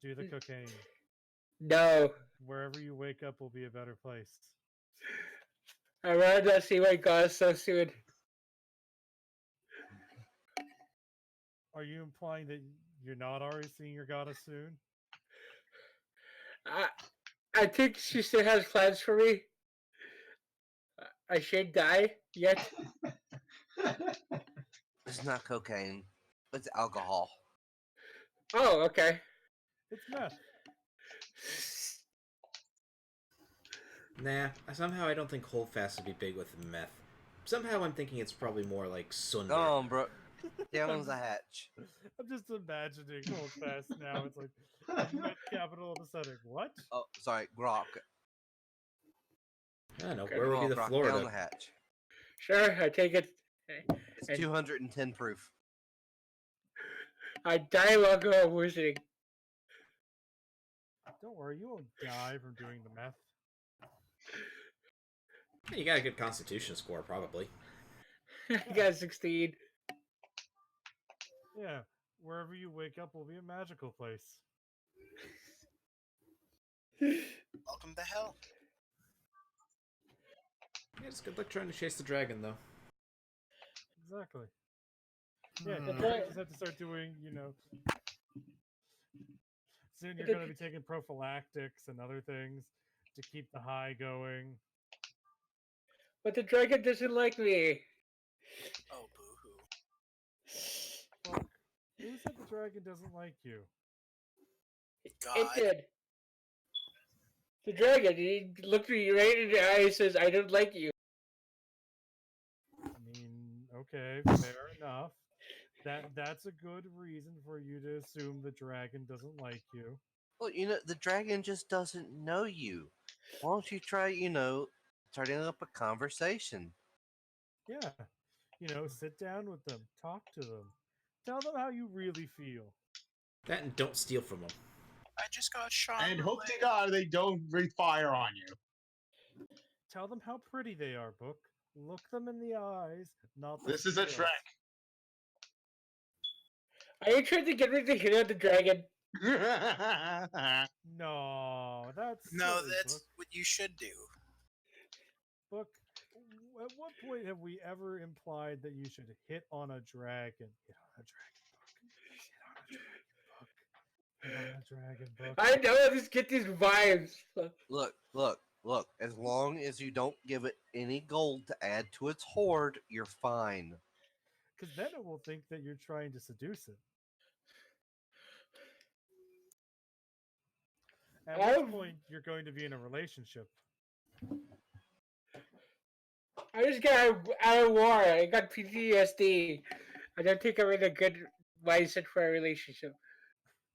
Do the cocaine. No. Wherever you wake up will be a better place. I'd rather not see my goddess so soon. Are you implying that you're not already seeing your goddess soon? I think she still has plans for me. I shan't die yet. It's not cocaine. It's alcohol. Oh, okay. It's meth. Nah, somehow I don't think Holdfast would be big with meth. Somehow I'm thinking it's probably more like Sunder. Come on, bro. Down the hatch. I'm just imagining Holdfast now. It's like meth capital of the Southern. What? Oh, sorry, Grok. I don't know, Okay. where would be the Grok, Florida? down the hatch. Sure, I take it. It's 210 proof. I die while going wizarding. Don't worry, you won't die from doing the meth. You got a good constitution score, probably. I got 16. Yeah, wherever you wake up will be a magical place. Welcome to hell. Yeah, it's good luck trying to chase the dragon, though. Exactly. Yeah, you just have to start doing, soon you're going to be taking prophylactics and other things to keep the high going. But the dragon doesn't like me. Oh, boo-hoo. Well, who said the dragon doesn't like you? God. It did. The dragon, he looked me right in the eye and says, I don't like you. I mean, okay, fair enough. That's a good reason for you to assume the dragon doesn't like you. Well, the dragon just doesn't know you. Why don't you try, starting up a conversation? Yeah. Sit down with them, talk to them, tell them how you really feel. That and don't steal from them. I just got shot. And hope to God they don't breathe fire on you. Tell them how pretty they are, Book. Look them in the eyes, not the This is a scales. trek. Are you trying to get me to hit on the dragon? No, that's No, silly, that's Book. what you should do. Book, at what point have we ever implied that you should hit on a dragon? Hit on a dragon, Book. I know, I just get these vibes. Look. As long as you don't give it any gold to add to its hoard, you're fine. Because then it will think that you're trying to seduce it. At which point, you're going to be in a relationship. I just got out of war. I got PTSD. I don't think I'm in a good mindset for a relationship.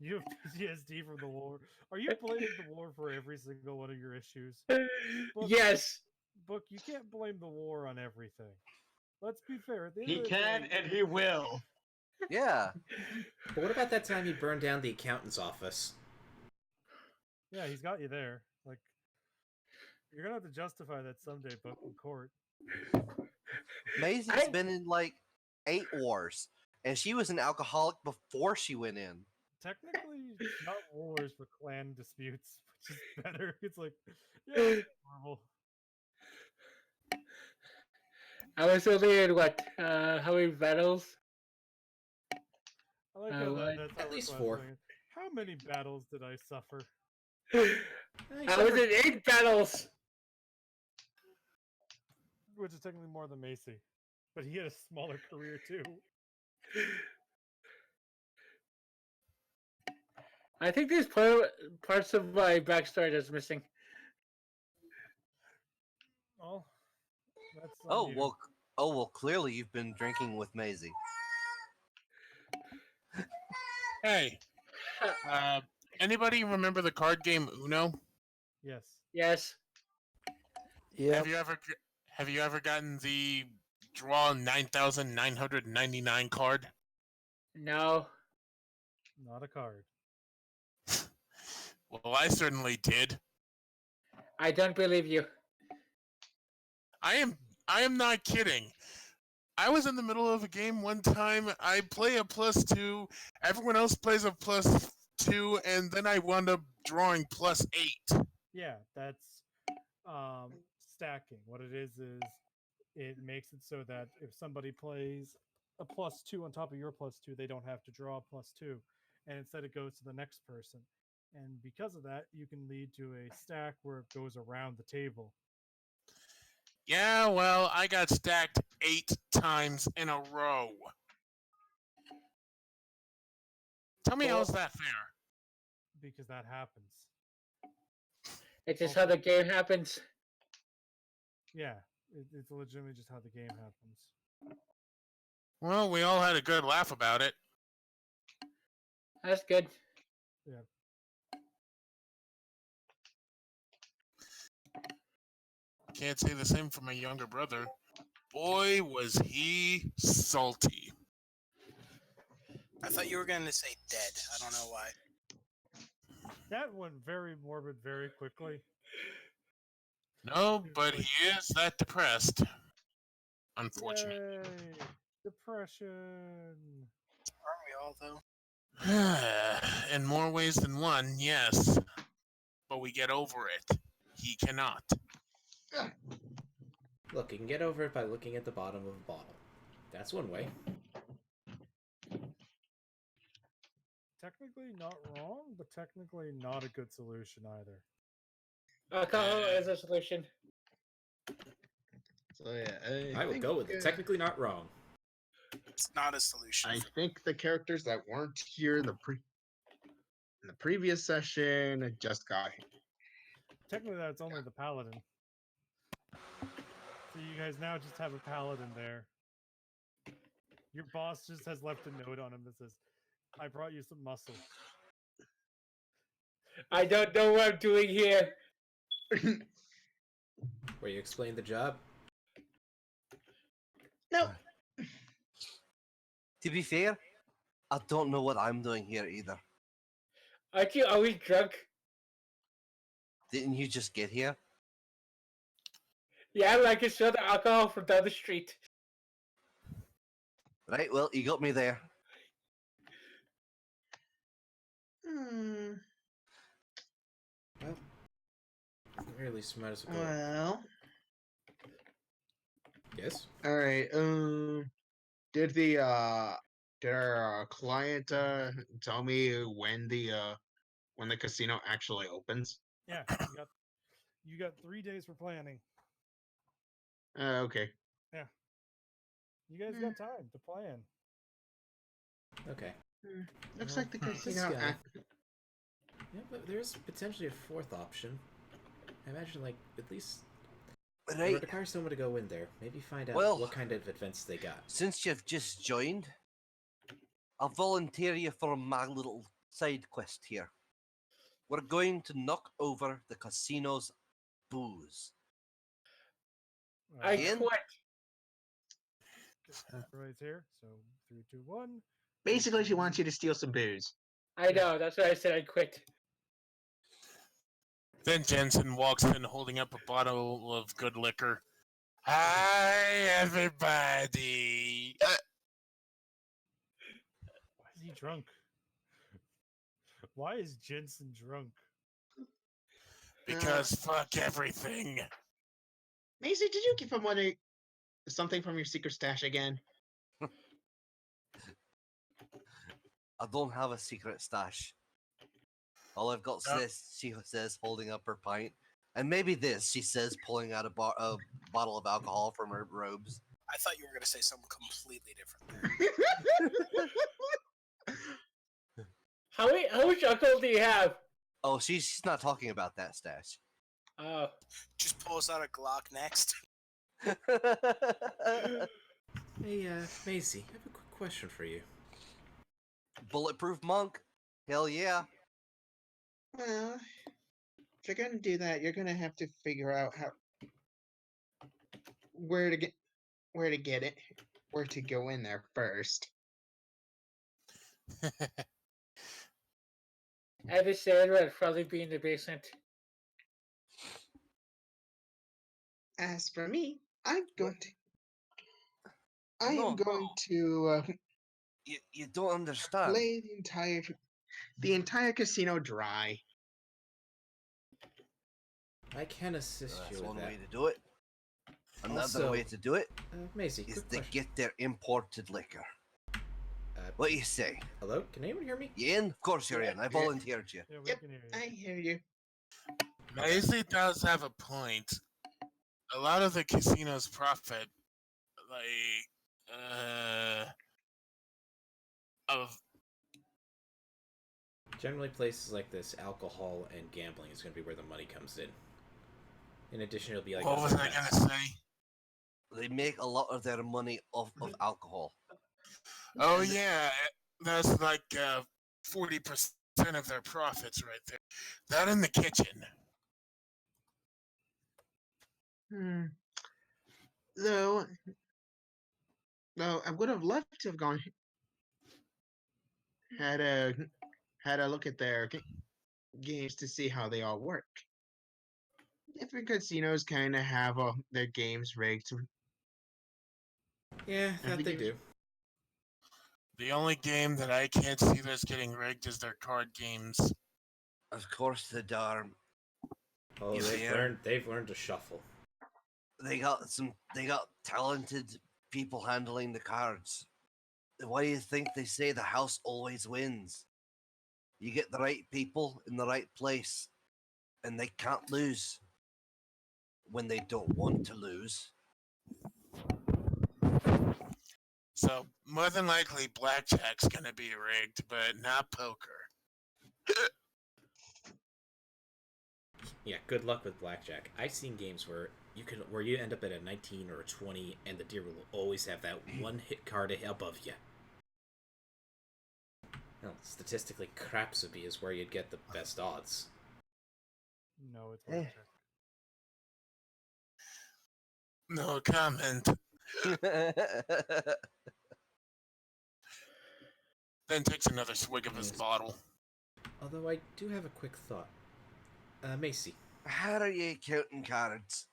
You have PTSD from the war. Are you blaming the war for every single one of your issues? Book, Yes. Book, you can't blame the war on everything. Let's be fair. At the end He of the can day, and he will. Yeah. But what about that time you burned down the accountant's office? Yeah, he's got you there. Like, you're gonna have to justify that someday, Book, in court. Maisie's been in like 8 wars, and she was an alcoholic before she went in. Technically, not wars, but clan disputes, which is better. It's like, yeah, it's normal. I was only in how many battles? I like how that's how At least we're 4. classifying it. How many battles did I suffer? I was in 8 battles. Which is technically more than Macy. But he had a smaller career too. I think there's parts of my backstory that's missing. Oh, that's Oh well. Clearly you've been drinking with Maisie. Hey, anybody remember the card game Uno? Yes. Yes. Yeah. Have you ever gotten the draw 9,999 card? No. Not a card. Well, I certainly did. I don't believe you. I am not kidding. I was in the middle of a game one time. I play a +2. Everyone else plays a 2, and then I wound up drawing +8. Yeah, that's stacking. What it is it makes it so that if somebody plays a +2 on top of your +2, they don't have to draw a +2, and instead it goes to the next person. And because of that, you can lead to a stack where it goes around the table. Yeah, well, I got stacked 8 times in a row. Tell me, how's that fair? Because that happens. It's just how the game happens. Yeah, it's legitimately just how the game happens. Well, we all had a good laugh about it. That's good. Yeah. Can't say the same for my younger brother. Boy, was he salty. I thought you were going to say dead. I don't know why. That went very morbid very quickly. No, but he is that depressed. Unfortunately. Yay! Depression. Aren't we all, though? In more ways than one, yes. But we get over it. He cannot. Look, you can get over it by looking at the bottom of a bottle. That's one way. Technically not wrong, but technically not a good solution either. Alcohol is a solution. So yeah, I will go with it. Technically not wrong. It's not a solution. I think the characters that weren't here in the previous session just got here. Technically, that's only the paladin. So you guys now just have a paladin there. Your boss just has left a note on him that says, "I brought you some muscle." I don't know what I'm doing here. Where you explain the job? No. To be fair, I don't know what I'm doing here either. Aren't you always drunk? Didn't you just get here? Yeah, like it's the alcohol from down the street. Right, well, you got me there. Hmm. Well, at the very least, we might as well go. Well. Yes? All right. Did our client tell me when the casino actually opens? Yeah, you got 3 days for planning. Okay. You guys got time to plan. Okay. Looks Well, like the this casino. guy- Yeah, but there's potentially a fourth option. I imagine, like, at least it Right, requires someone to go in there. Maybe find out Well- what kind of advance they got. since you've just joined, I'll volunteer you for my little side quest here. We're going to knock over the casino's booze. I Again? quit. Everybody's here, so 3, 2, 1. Basically, she wants you to steal some booze. I know, that's why I said I quit. Then Jensen walks in holding up a bottle of good liquor. Hi, everybody. Why is he drunk? Why is Jensen drunk? Because fuck everything. Macy, did you give him something from your secret stash again? I don't have a secret stash. All I've got Oh. says, she says, holding up her pint. And maybe this, she says, pulling out a bottle of alcohol from her robes. I thought you were going to say something completely different there. How much alcohol do you have? Oh, she's not talking about that stash. Oh. Just pulls out a Glock next. Hey, Macy, I have a quick question for you. Bulletproof monk? Hell yeah. Well, if you're gonna do that, you're gonna have to figure out where to get it, where to go in there first. I have said would probably be in the basement. As for me, I'm going to. I No, am going to You don't understand. play the entire the entire casino dry. I can assist That's you with one that. way to do it. Another Also, way to do it Macy, is quick to question. get their imported liquor. What do you say? Hello? Can anyone hear me? You in? Of course you're in. I volunteered you. Yeah, we Yep, can hear you. I hear you. Maisie does have a point. A lot of the casinos profit, of Generally, places like this, alcohol and gambling is going to be where the money comes in. In addition, it'll be like what was other I events. gonna say? They make a lot of their money off of alcohol. Oh yeah, that's like 40% of their profits right there. That in the kitchen. Hmm. Though, I would have loved to have gone had a look at their games to see how they all work. Different casinos kind of have their games rigged. Yeah, Every that they game- do. The only game that I can't see that's getting rigged is their card games. Of course, the darn. Oh, You they've hear? learned to shuffle. They got talented people handling the cards. Why do you think they say the house always wins? You get the right people in the right place, and they can't lose when they don't want to lose. So more than likely, blackjack's gonna be rigged, but not poker. Yeah, good luck with blackjack. I've seen games where you end up at a 19 or a 20, and the deer will always have that one hit card above you. Well, statistically, Crapsody is where you'd get the best odds. No, it's Eh. blackjack. No comment. Then takes another swig of his Yes. bottle. Although I do have a quick thought. Macy, How are you counting cards?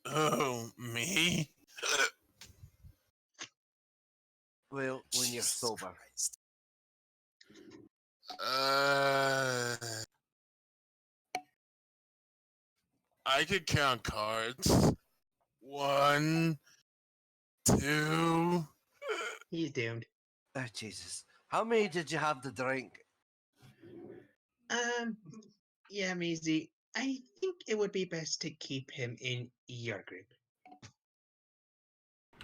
Oh, me? Well, when you're Jesus sober. Christ. I could count cards. 1, 2. He's doomed. Oh, Jesus. How many did you have to drink? Yeah, Maisie. I think it would be best to keep him in your group.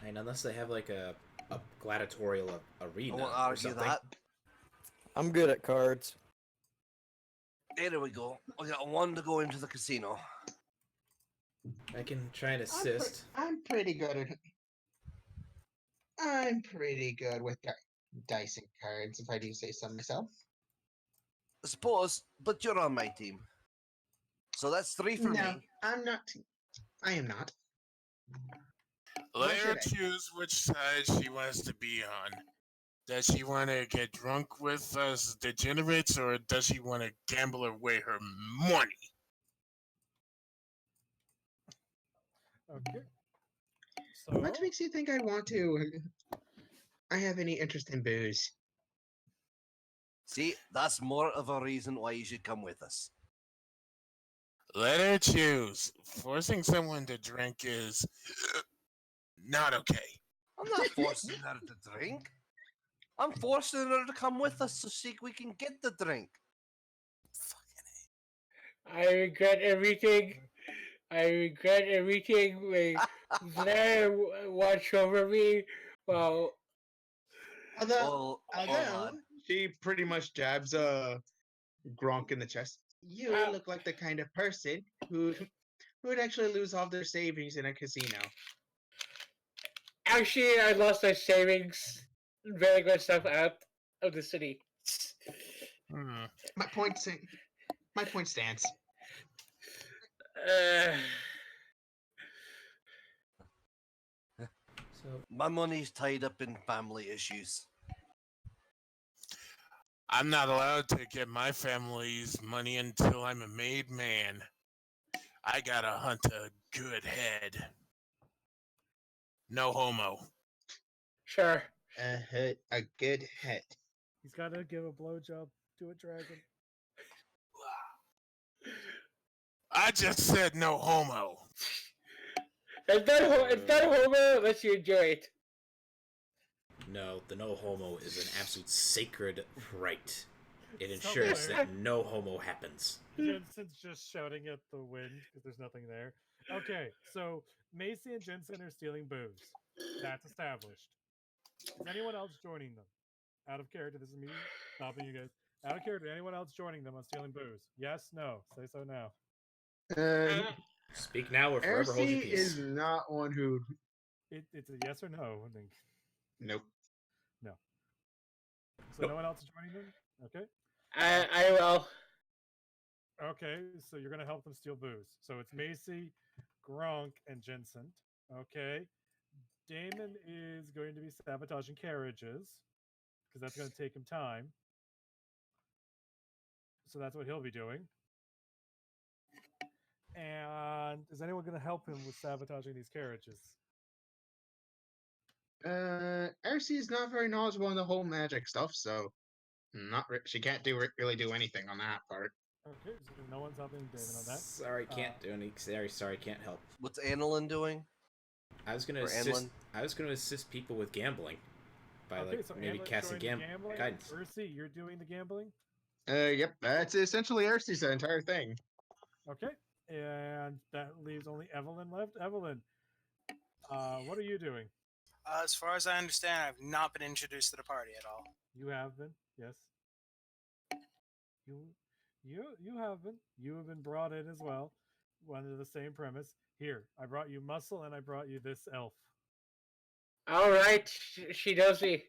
and unless they have like a gladiatorial arena I won't or argue something, that. I'm good at cards. There we go. We got one to go into the casino. I can try and assist. I'm pretty good at. I'm pretty good with dice and cards, if I do say so myself. I suppose, but you're on my team. So that's 3 for No, me. I'm not. I am not. Let Why her should I? choose which side she wants to be on. Does she want to get drunk with us degenerates, or does she want to gamble away her money? Okay. So What makes you think I want to? I have any interest in booze? See, that's more of a reason why you should come with us. Let her choose. Forcing someone to drink is not okay. I'm not forcing her to drink. I'm forcing her to come with us so we can get the drink. I regret everything. I regret everything. May Blair watch over me. Well, Although, Oh, she pretty much jabs Gronk in the chest. You look like the kind of person who would actually lose all their savings in a casino. actually, I lost my savings bailing myself out of the city. My point stands. So my money's tied up in family issues. I'm not allowed to get my family's money until I'm a made man. I gotta hunt a good head. No homo. Sure. A good hit. He's got to give a blowjob to a dragon. I just said no homo. It's not homo unless you enjoy it. No, the no homo is an absolute sacred right. It ensures Somewhere. that no homo happens. Jensen's just shouting at the wind because there's nothing there. Okay, so Macy and Jensen are stealing booze. That's established. Is anyone else joining them? Out of character, this is me stopping you guys. Out of character, anyone else joining them on stealing booze? Yes, no. Say so now. Speak now or forever hold your RC peace. is not one who. It's a yes or no. I think. Nope. No. So Nope. no one else is joining them? Okay. I will. Okay, so you're gonna help them steal booze. So it's Macy, Gronk, and Jensen. Okay. Damon is going to be sabotaging carriages because that's going to take him time. So that's what he'll be doing. And is anyone going to help him with sabotaging these carriages? RC is not very knowledgeable in the whole magic stuff, so she can't really do anything on that part. Okay, so no one's helping Damon on that. Sorry, can't do any. Sorry, can't help. What's Annalyn doing? I was gonna Or assist. Annalyn? I was gonna assist people with gambling by Okay, like so maybe Annalyn's casting doing the gambling. guidance. Ursi, you're doing the gambling? Yep, that's essentially RC's entire thing. Okay, and that leaves only Evelyn left. Evelyn, what are you doing? As far as I understand, I've not been introduced to the party at all. You have been, yes. You have been. You have been brought in as well, under the same premise. Here, I brought you muscle, and I brought you this elf. All right, she does me.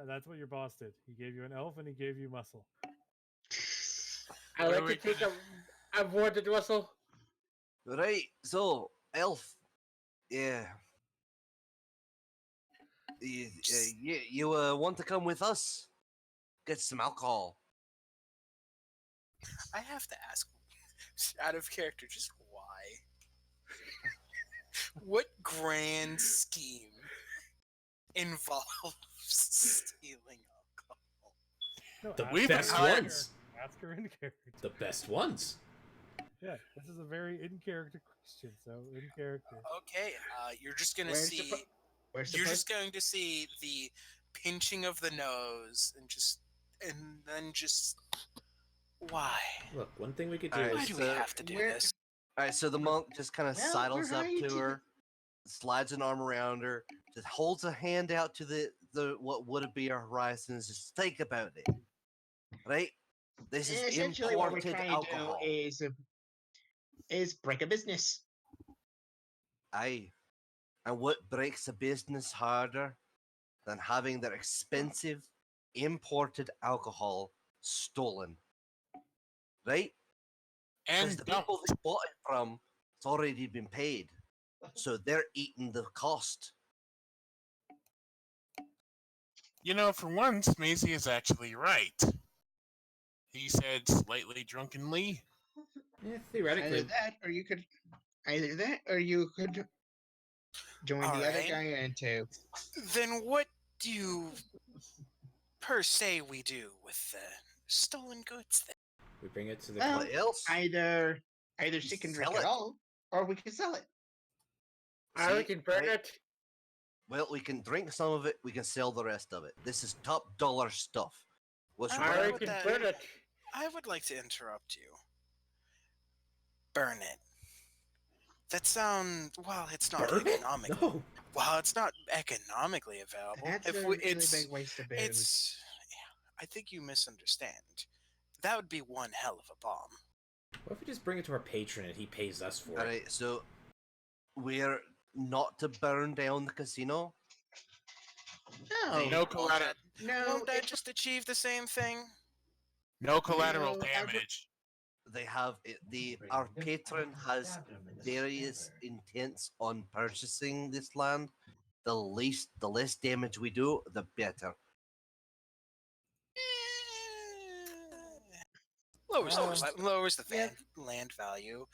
That's what your boss did. He gave you an elf, and he gave you muscle. I What like are to we take a warded muscle. Right, so, Elf. Yeah. You want to come with us? Get some alcohol. I have to ask, out of character, just why? What grand scheme involves stealing alcohol? No, The ask We've her best in hired- ones. character. Ask her in character. The best ones. Yeah, this is a very in character question. So in character. Okay, you're just gonna Where's the see. pro- Where's the You're person? just going to see the pinching of the nose, and then just why? Look, one thing we could do Alright, Why is do we so have to do where- this? Alright, so the monk just kind of Well, sidles we're up hired to to her, slides an arm around her, just holds a hand out to the what would be our horizons. Just think about it, right? This is Essentially, what we're imported trying alcohol. to do is break a business. Aye, and what breaks a business harder than having their expensive imported alcohol stolen? Right? Because And the people they bought it from, it's already been paid, so they're eating the cost. you know, for once, Macy is actually right. He said slightly drunkenly. theoretically. Either that, or you could join the other Alright. guy into. Then what do you, per se, we do with the stolen goods? Then? We bring it to the. Well, What else? Either she can drink Sell it it. all, or we can sell it. I See, can burn right? it. Well, we can drink some of it. We can sell the rest of it. This is top dollar stuff. What's Alright, wrong I with can that- burn it. I would like to interrupt you. Burn it. That sounds well. It's not Burn it? economic. No. Well, it's not economically available. That's If a we, really it's big waste of booze. it's. Yeah, I think you misunderstand. That would be one hell of a bomb. What if we just bring it to our patron and he pays us for All it? right, so we're not to burn down the casino. No, No Won't collateral. that, no. won't that just achieve the same thing? No collateral No, damage. They have our patron has various intents on purchasing this land. The less damage we do, the better. Lowers the yeah. land value.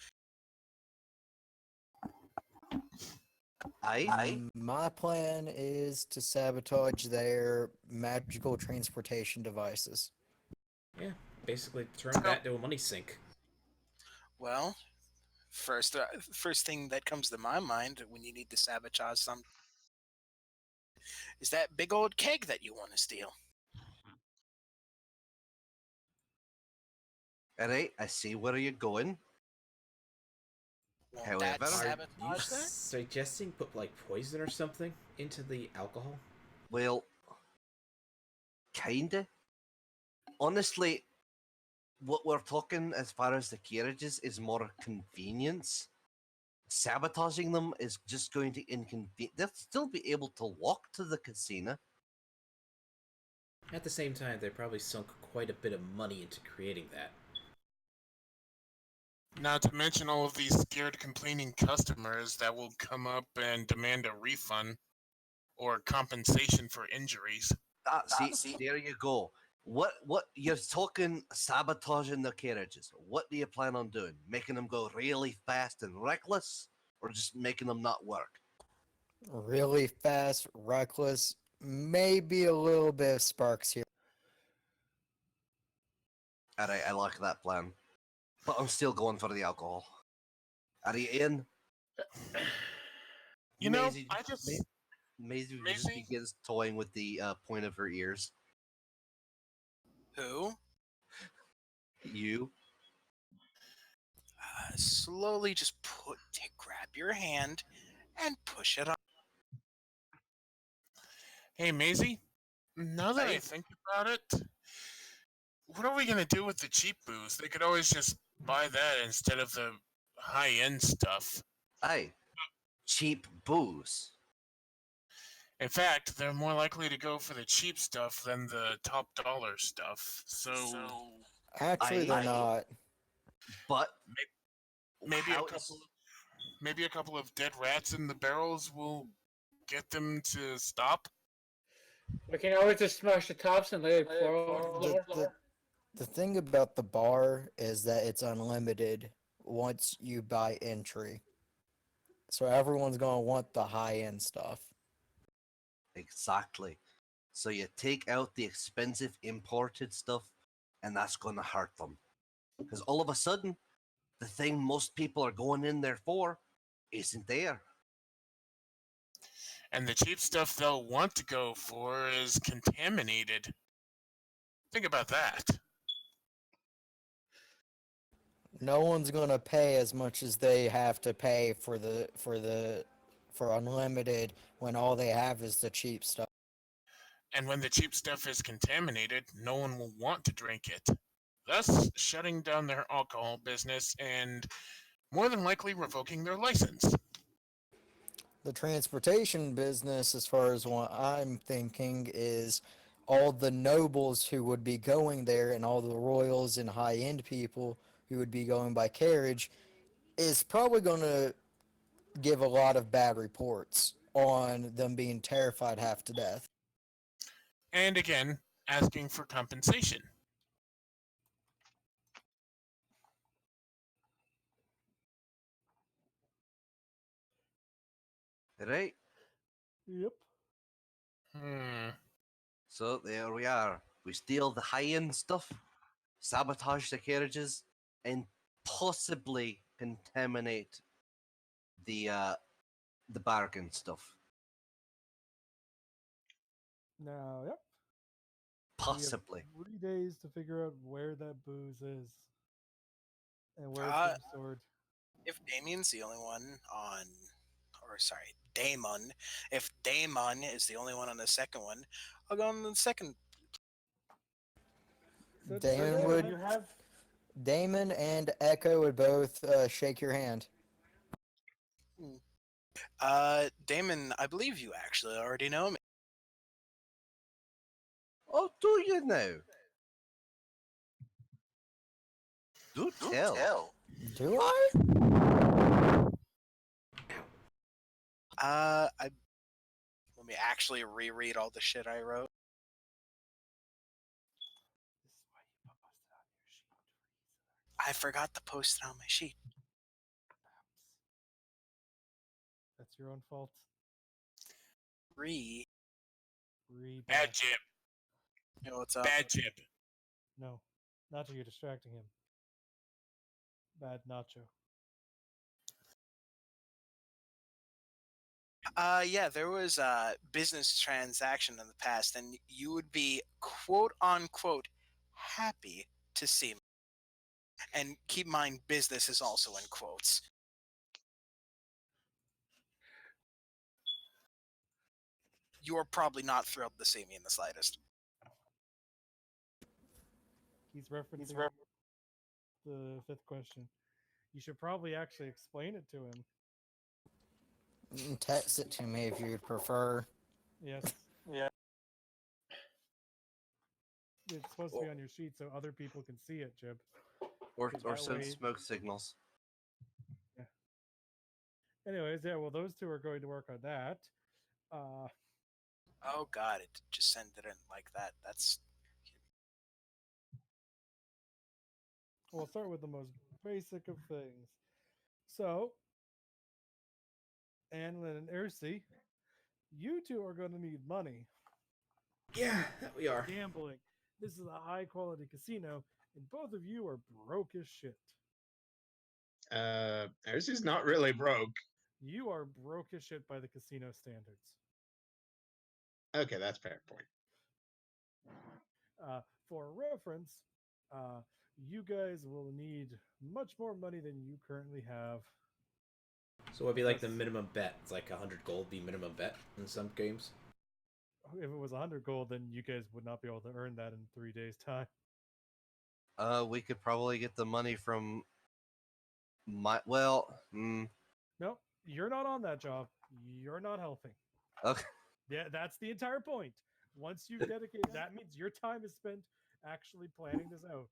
My plan is to sabotage their magical transportation devices. Yeah, basically turn So- that into a money sink. Well, first thing that comes to my mind when you need to sabotage something is that big old keg that you want to steal. Alright, I see where you're going. Won't However, that Are you sabotage that? suggesting put like poison or something into the alcohol? well, kinda. Honestly, what we're talking as far as the carriages is more convenience. Sabotaging them is just going to inconvenience. They'll still be able to walk to the casino. At the same time, they probably sunk quite a bit of money into creating that. Not to mention all of these scared, complaining customers that will come up and demand a refund or compensation for injuries. See, there you go. What you're talking sabotaging the carriages. What do you plan on doing? Making them go really fast and reckless, or just making them not work? Really fast, reckless, maybe a little bit of sparks here. Alright, I like that plan. But I'm still going for the alcohol. Are you in? You know, Maisie, I just Maisie just Maisie? begins toying with the point of her ears. Who? You? Slowly just grab your hand and push it on. Hey, Maisie. Now that I Hey. think about it, what are we gonna do with the cheap booze? They could always just buy that instead of the high-end stuff. Aye. Cheap booze. In fact, they're more likely to go for the cheap stuff than the top dollar stuff. So Actually, they're not. But maybe how a is- couple of dead rats in the barrels will get them to stop. We can always just smash the tops and let it pour on the The, floor. the thing about the bar is that it's unlimited once you buy entry. So everyone's going to want the high end stuff. Exactly. So you take out the expensive imported stuff, and that's going to hurt them. Because all of a sudden, the thing most people are going in there for isn't there. And the cheap stuff they'll want to go for is contaminated. Think about that. No one's going to pay as much as they have to pay for unlimited when all they have is the cheap stuff. And when the cheap stuff is contaminated, no one will want to drink it, thus shutting down their alcohol business and more than likely revoking their license. The transportation business, as far as what I'm thinking, is all the nobles who would be going there and all the royals and high end people who would be going by carriage is probably going to give a lot of bad reports on them being terrified half to death. And again, asking for compensation. Right? Yep. So there we are. We steal the high end stuff, sabotage the carriages, and possibly contaminate the bargain stuff. Now, yep. We have Possibly. 3 days to figure out where that booze is and where it's Uh, being stored. If Damien's the only one on, or sorry, Damon. If Damon is the only one on the second one, I'll go on the second. So, Damon so would- you have Damon and Echo would both shake your hand. Damon, I believe you actually already know me. Oh, do you now? Do tell. Do I? Let me actually reread all the shit I wrote. I forgot to post it on my sheet. That's It's your own fault. Bree. Bad Jib. Yo, what's up? Bad Jib. No, Nacho, you're distracting him. Bad Nacho. Yeah, there was a business transaction in the past, and you would be quote unquote happy to see me. And keep in mind, business is also in quotes. You are probably not thrilled to see me in the slightest. He's referencing the fifth question. You should probably actually explain it to him. You can text it to me if you'd prefer. Yes. Yeah. It's supposed to be on your sheet so other people can see it, Jib. Or That send way- smoke signals. Anyways, yeah, well, those two are going to work on that. Oh god, it just sent it in like that. That's We'll start with the most basic of things. So, Anlin and Ersi, you two are going to need money. Yeah, that we are. Gambling. This is a high quality casino, and both of you are broke as shit. Ours is not really broke. You are broke as shit by the casino standards. Okay, that's fair point. For reference, you guys will need much more money than you currently have. So it'd be like the Yes. minimum bet. It's like 100 gold be minimum bet in some games. If it was 100 gold, then you guys would not be able to earn that in 3 days' time. We could probably get the money from my. Well, Nope, you're not on that job. You're not helping. okay. Yeah, that's the entire point. Once you've dedicated, that means your time is spent actually planning this out.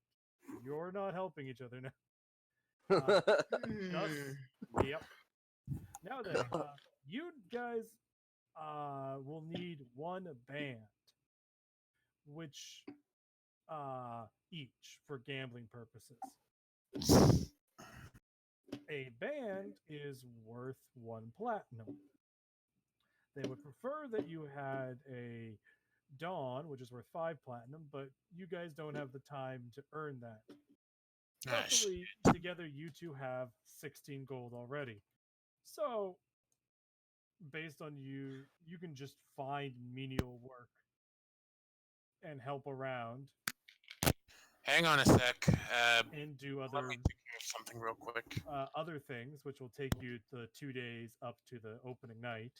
You're not helping each other now. Yep. Now then, you guys will need one band, which each for gambling purposes. A band is worth 1 platinum. They would prefer that you had a Dawn, which is worth 5 platinum, but you guys don't have the time to earn that. Luckily, together you two have 16 gold already. So, based on you can just find menial work and help around Hang on a sec. and do Let other me take care of something real quick. other things, which will take you the 2 days up to the opening night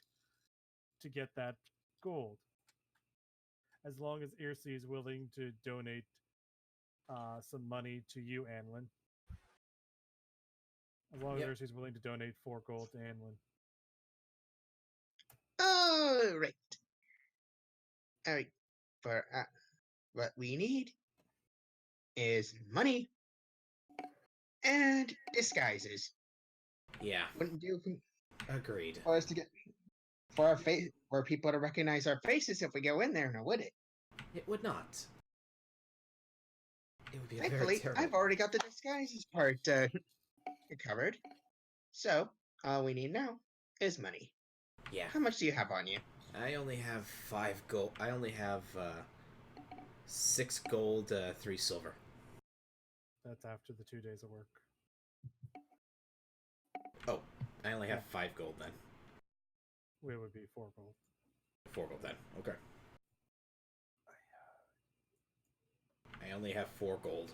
to get that gold. As long as Irsi is willing to donate some money to you, Anlin. As long Yep. as Irsi's willing to donate 4 gold to Anlin. All right. All right. For what we need is money and disguises. Yeah, Wouldn't do agreed. for us to get for our face for people to recognize our faces if we go in there, now would it? It would not. It would be a very Thankfully, terrible. I've already got the disguises part covered. So all we need now is money. Yeah, How much do you have on you? I only have 5 gold. I only have 6 gold, 3 silver. That's after the 2 days of work. Oh, I only have 5 gold then. It would be 4 gold. 4 gold then. Okay. I only have 4 gold.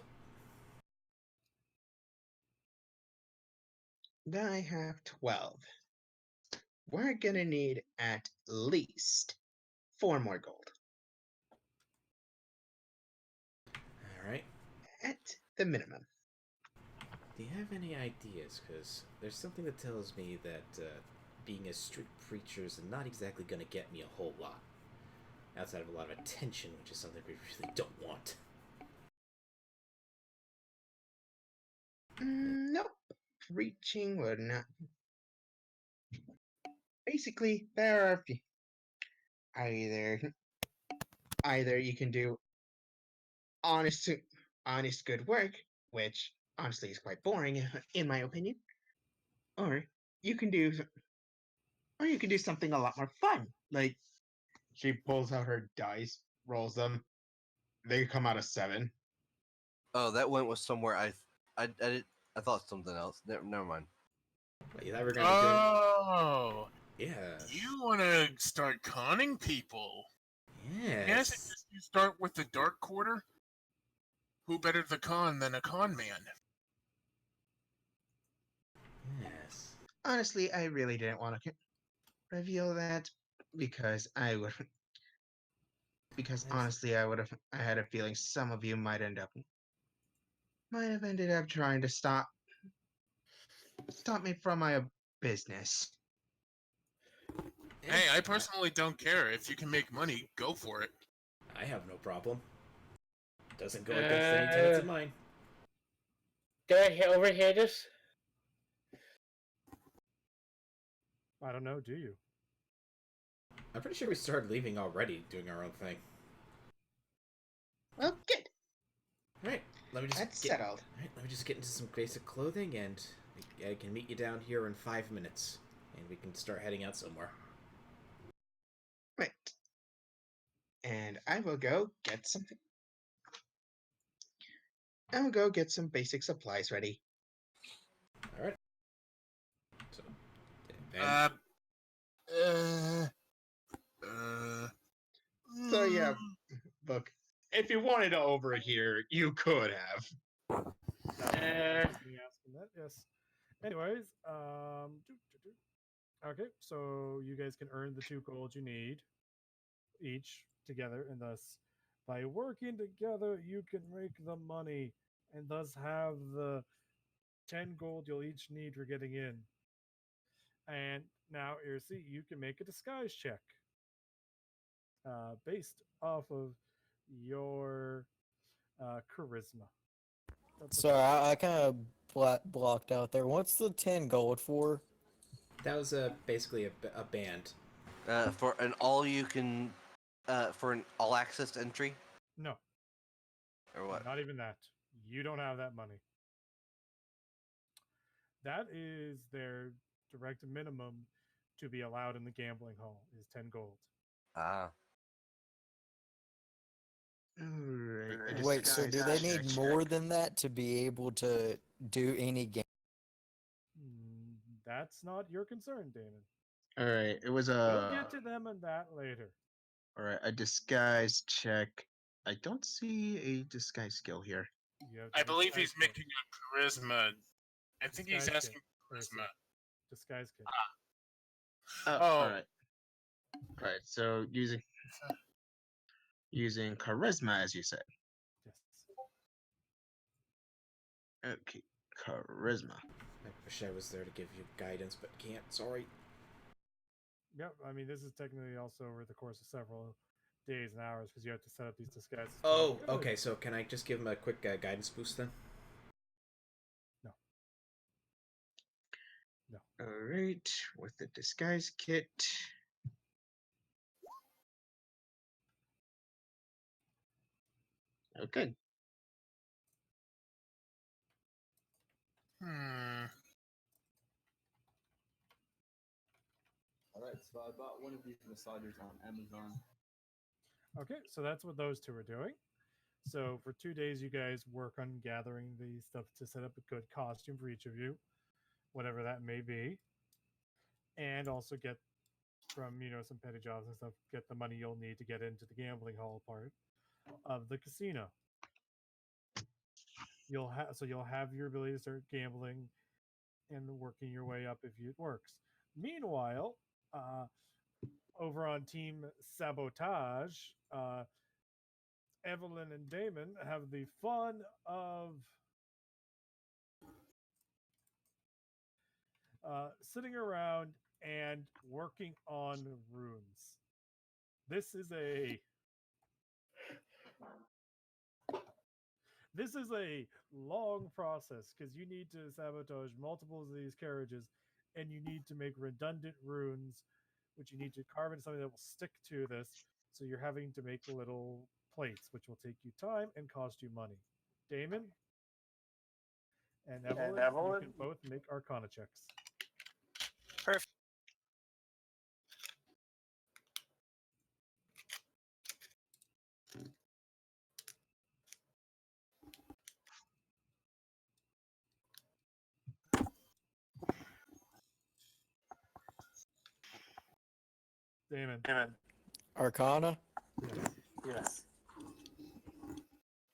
I have 12. We're gonna need at least 4 more gold. All right. At the minimum. Do you have any ideas? Because there's something that tells me that being a street preacher is not exactly going to get me a whole lot. Outside of a lot of attention, which is something we really don't want. Nope. Preaching would not. Basically, there are a few. Either you can do honest good work, which honestly is quite boring in my opinion, or you can do Or you could do something a lot more fun. Like she pulls out her dice, rolls them. They come out of 7. Oh, that went with somewhere I thought something else. Never mind. What, you thought we were gonna be Oh, doing? Yeah. you want to start conning people? May I Yes. suggest you start with the Dark Quarter? Who better to con than a con man? Yes. Honestly, I really didn't want to reveal that because I would. Because Yes. honestly, I had a feeling some of you might have ended up trying to stop me from my business. Hey, I personally don't care. If you can make money, go for it. I have no problem. Doesn't go against any tenets of mine. Did I overhear this? I don't know. Do you? I'm pretty sure we started leaving already, doing our own thing. Well, good. Alright, let me just That's get, settled. Alright, let me just get into some basic clothing, and I can meet you down here in 5 minutes, and we can start heading out somewhere. Right. And I will go get something. I will go get some basic supplies ready. Alright. So, So yeah, look, if you wanted to overhear, you could have. Me asking that. Yes. Anyways, okay, so you guys can earn the 2 gold you need each together, and thus, by working together, you can make the money, and thus have the 10 gold you'll each need for getting in. And now, Irsi, you can make a disguise check based off of your charisma. Sorry, I kind of blocked out there. What's the 10 gold for? that was basically a band. For an all you can, for an all access entry No, or what? not even that. You don't have that money. That is their direct minimum to be allowed in the gambling hall is 10 gold. Ah, Alright. Wait, so do they need more than that to be able to do any game? That's not your concern, Damon. Alright, it was We'll get to them and that later. Alright, a disguise check. I don't see a disguise skill here. You have to I believe disguise he's kit. making a charisma. I think he's Disguise asking kit, for charisma. Disguise kit. Oh, Oh. alright. Alright, so using charisma, as you said. Yes. Okay, charisma. I wish I was there to give you guidance, but can't. Sorry. Yep. I mean, this is technically also over the course of several days and hours because you have to set up these disguises. Oh, okay. So can I just give him a quick guidance boost then? No. Alright, with the disguise kit. Okay. Alright, so I bought one of these massagers on Amazon. Okay, so that's what those two are doing. So for 2 days, you guys work on gathering the stuff to set up a good costume for each of you, whatever that may be, and also get from some petty jobs and stuff, get the money you'll need to get into the gambling hall part of the casino. You'll have your ability to start gambling and working your way up if it works. Meanwhile, over on Team Sabotage, Evelyn and Damon have the fun of sitting around and working on runes. This is a long process because you need to sabotage multiple of these carriages, and you need to make redundant runes, which you need to carve into something that will stick to this. So you're having to make little plates, which will take you time and cost you money. Damon and Evelyn, you can both make Arcana checks. Perfect. Damon. Arcana. Yes.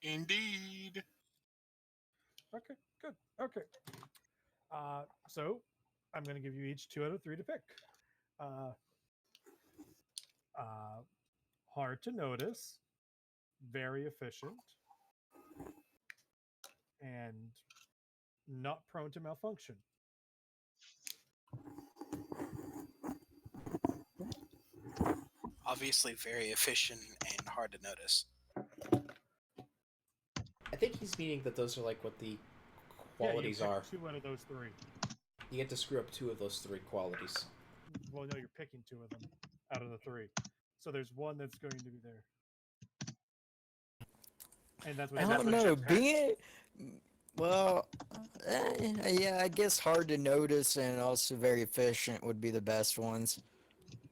Indeed. Okay, good. Okay. So I'm going to give you each 2 out of 3 to pick. Uh, hard to notice, very efficient, and not prone to malfunction. Obviously, very efficient and hard to notice. I think he's meaning that those are like what the qualities yeah, you are. pick 2 out of those 3. You get to screw up 2 of those 3 qualities. Well, no, you're picking 2 of them out of the 3. So there's one that's going to be there. And that's what I don't know. Being well, yeah, I guess hard to notice and also very efficient would be the best ones.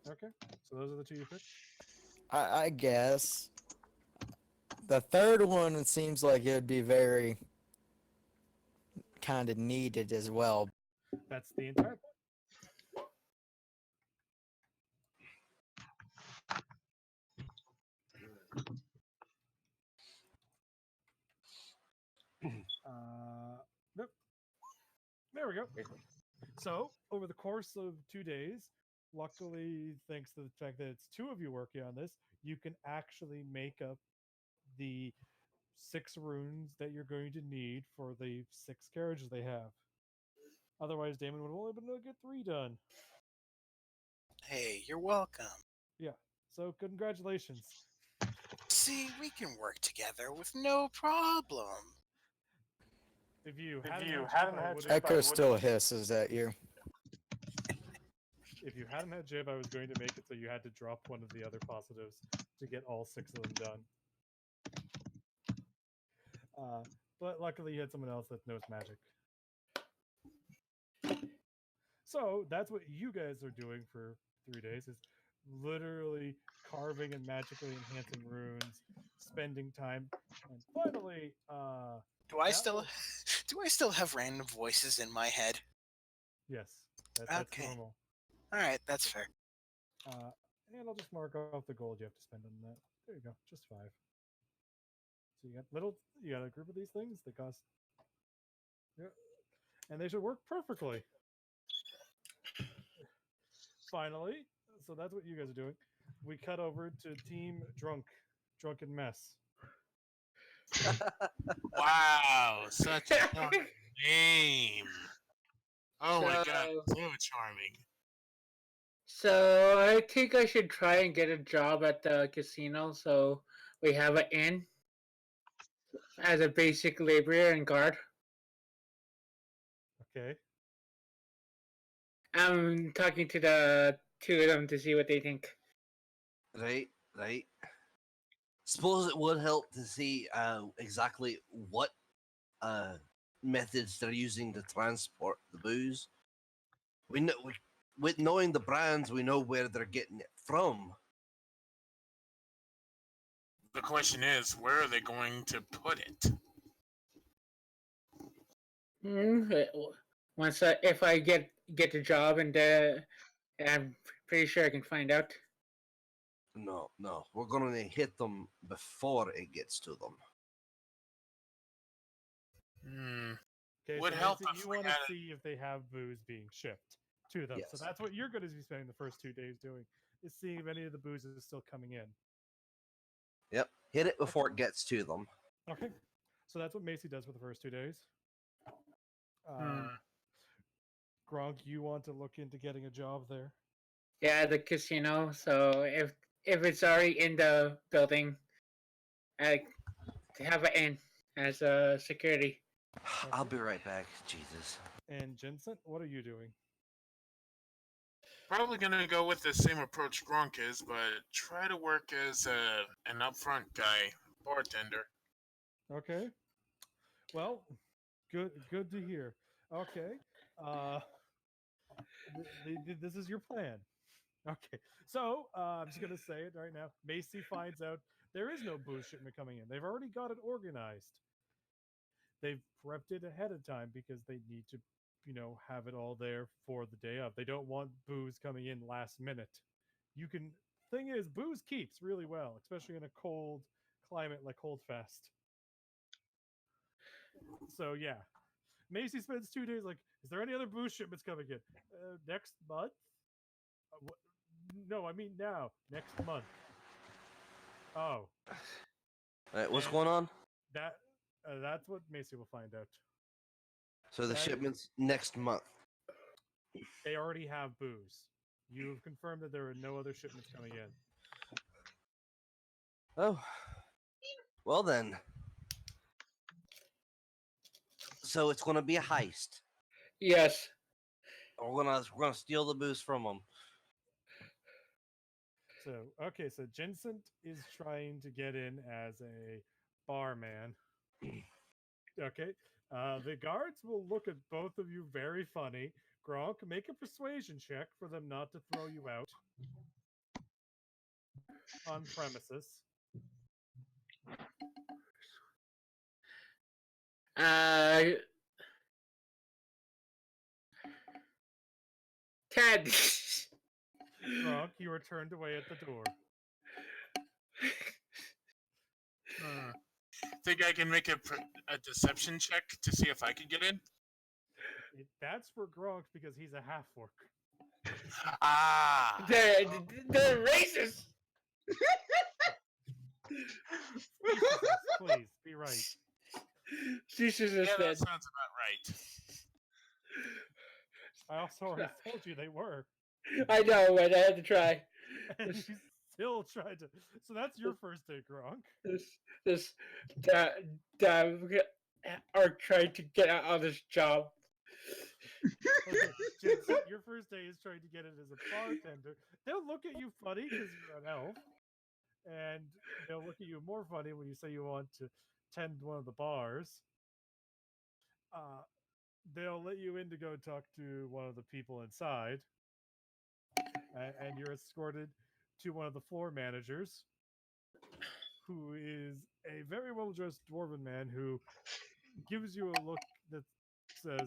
Okay, so those are the 2 you picked. I guess the third one seems like it would be very kind of needed as well. That's the entire point. Nope. There we go. So, over the course of 2 days, luckily, thanks to the fact that it's 2 of you working on this, you can actually make up the 6 runes that you're going to need for the 6 carriages they have. Otherwise, Damon would have only been able to get 3 done. Hey, you're welcome. Yeah. So, congratulations. See, we can work together with no problem. If you hadn't had Jib, Echo still hisses at you. if you hadn't had Jib, I was going to make it so you had to drop one of the other positives to get all 6 of them done. But luckily, you had someone else that knows magic. So that's what you guys are doing for 3 days: is literally carving and magically enhancing runes, spending time, and finally, Do I that still was- do I still have random voices in my head? yes, that's Okay. normal. All right, that's fair. And I'll just mark off the gold you have to spend on that. There you go, just 5. So you got a group of these things. They cost, yeah, and they should work perfectly. Finally, so that's what you guys are doing. We cut over to Team Drunken Mess. Wow, such a fun name. Oh my god, So- so charming. So I think I should try and get a job at the casino so we have an inn as a basic laborer and guard. Okay. I'm talking to the 2 of them to see what they think. Right. Suppose it would help to see exactly what methods they're using to transport the booze. With knowing the brands, we know where they're getting it from. The question is, where are they going to put it? Once if I get the job and I'm pretty sure I can find out. No, we're going to hit them before it gets to them. Hmm. Okay. Would so help Nancy, if you we want to had see if they have booze being shipped to them. So Yes. that's what you're going to be spending the first 2 days doing: is seeing if any of the booze is still coming in. Yep, hit it before it gets to them. Okay. So that's what Macy does for the first 2 days. Gronk, you want to look into getting a job there? Yeah, the casino. So if it's already in the building, I have an inn as a security. I'll be right back. Jesus. And Jensen, what are you doing? Probably gonna go with the same approach Gronk is, but try to work as an upfront guy, bartender. Okay. Well, good to hear. Okay. This is your plan. Okay. So, I'm just going to say it right now. Macy finds out there is no booze shipment coming in. They've already got it organized. They've prepped it ahead of time because they need to, have it all there for the day of. They don't want booze coming in last minute, you can. Thing is, booze keeps really well, especially in a cold climate like Holdfast. So yeah, Macy spends 2 days like, is there any other booze shipments coming in? Next month? No, I mean now. Next month. Oh, What's And- going on? that's what Macy will find out. So the that- shipment's next month. They already have booze. You've confirmed that there are no other shipments coming in. Oh, well then. So it's going to be a heist. Yes. We're gonna steal the booze from them. So okay, so Vincent is trying to get in as a barman. Okay. The guards will look at both of you very funny. Gronk, make a persuasion check for them not to throw you out on premises. Ted. Gronk, you are turned away at the door. Think I can make a deception check to see if I could get in? That's for Gronk because he's a half orc. Ah! They're racist. Please be right. Jesus is Yeah, that dead. sounds about right. I also already told you they were. I know, but I had to try. And you still tried to. So that's your first day, Gronk. This are trying to get out of this job. Okay, Jensen, your first day is trying to get it as a bartender. They'll look at you funny because you're an elf, and they'll look at you more funny when you say you want to tend one of the bars. They'll let you in to go talk to one of the people inside, and you're escorted to one of the floor managers, who is a very well-dressed dwarven man who gives you a look that says,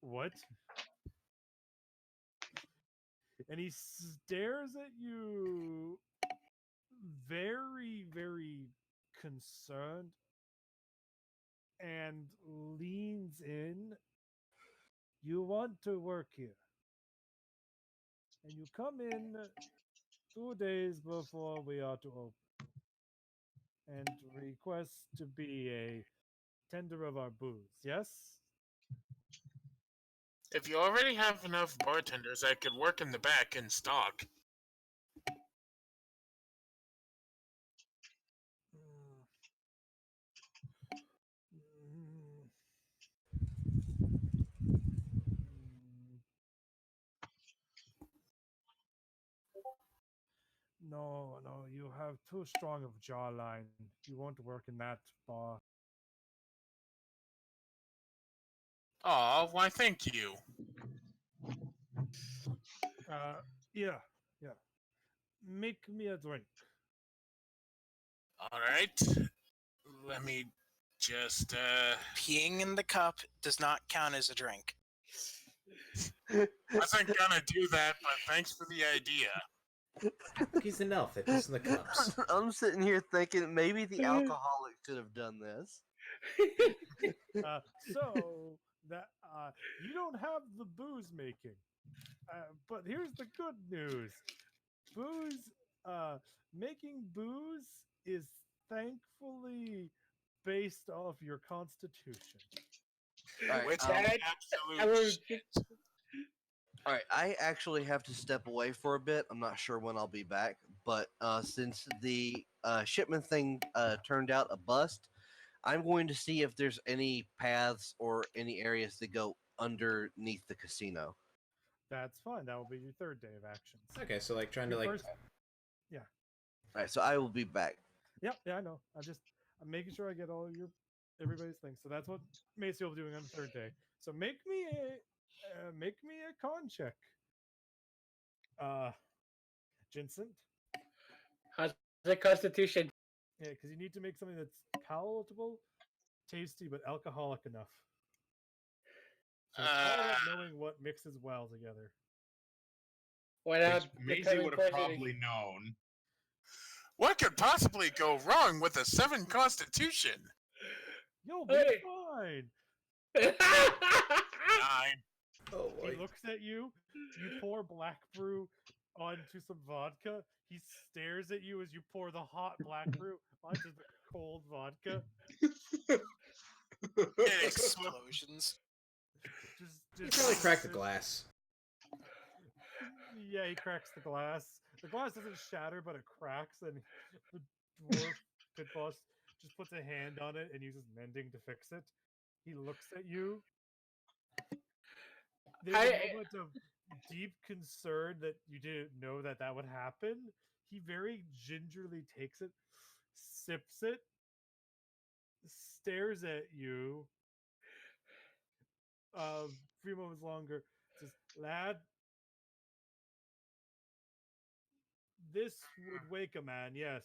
"What?" And he stares at you very, very concerned and leans in. You want to work here. And you come in 2 days before we are to open and request to be a tender of our booze. Yes? If you already have enough bartenders, I could work in the back and stock. No, no, you have too strong of jawline. You won't work in that bar. Aw, why thank you. Yeah, yeah. Make me a drink. Alright. Let me just, Peeing in the cup does not count as a drink. wasn't gonna do that, but thanks for the idea. He's an elf that goes in the cups. I'm sitting here thinking maybe the alcoholic could have done this. So that you don't have the booze making, but here's the good news: booze, making booze is thankfully based off your constitution. All right, Which Dad, absolute shit. all right, I actually have to step away for a bit. I'm not sure when I'll be back, but since the shipment thing turned out a bust, I'm going to see if there's any paths or any areas that go underneath the casino. That's fine. That will be your third day of actions. Okay, so like trying Your to like. first- yeah. All right, so I will be back. Yep, yeah, I know. I'm making sure I get all everybody's things. So that's what Macy will be doing on the third day. So make me a con check. Jensen. how's the Constitution? Yeah, because you need to make something that's palatable, tasty, but alcoholic enough. So it's all about knowing what mixes well together. without Which Maisie becoming would have poisonous. probably known. What could possibly go wrong with a 7 constitution? You'll be Hey. fine. 9. Oh He boy. looks at you. You pour black brew onto some vodka. He stares at you as you pour the hot black brew onto the cold vodka. It explodes. Explosions. You probably cracked the glass. Yeah, he cracks the glass. The glass doesn't shatter, but it cracks, and the dwarf pit boss just puts a hand on it and uses mending to fix it. He looks at you. There's a moment of deep concern that you didn't know that that would happen. He very gingerly takes it, sips it, stares at you. A few moments longer, says, "Lad, this would wake a man, yes.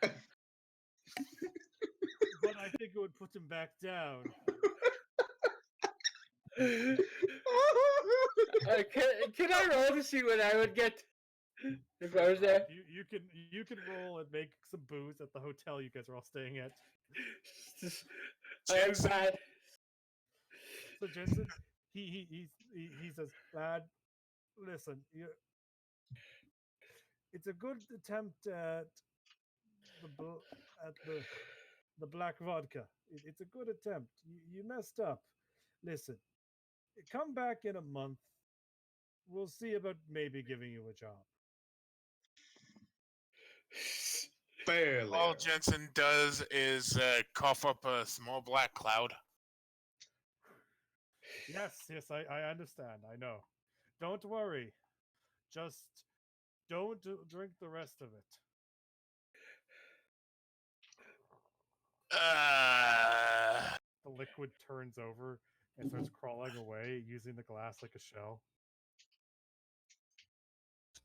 But I think it would put him back down." Can I roll to see what I would get if I was there? You can roll and make some booze at the hotel you guys are all staying at. I am Jensen, bad. So Jensen, he says, "Lad, listen, it's a good attempt at the black vodka. It's a good attempt. You messed up. Listen, come back in a month. We'll see about maybe giving you a job." Barely. all Jensen does is cough up a small black cloud. Yes, I understand. I know. Don't worry. Just don't drink the rest of it. The liquid turns over and starts crawling away, using the glass like a shell.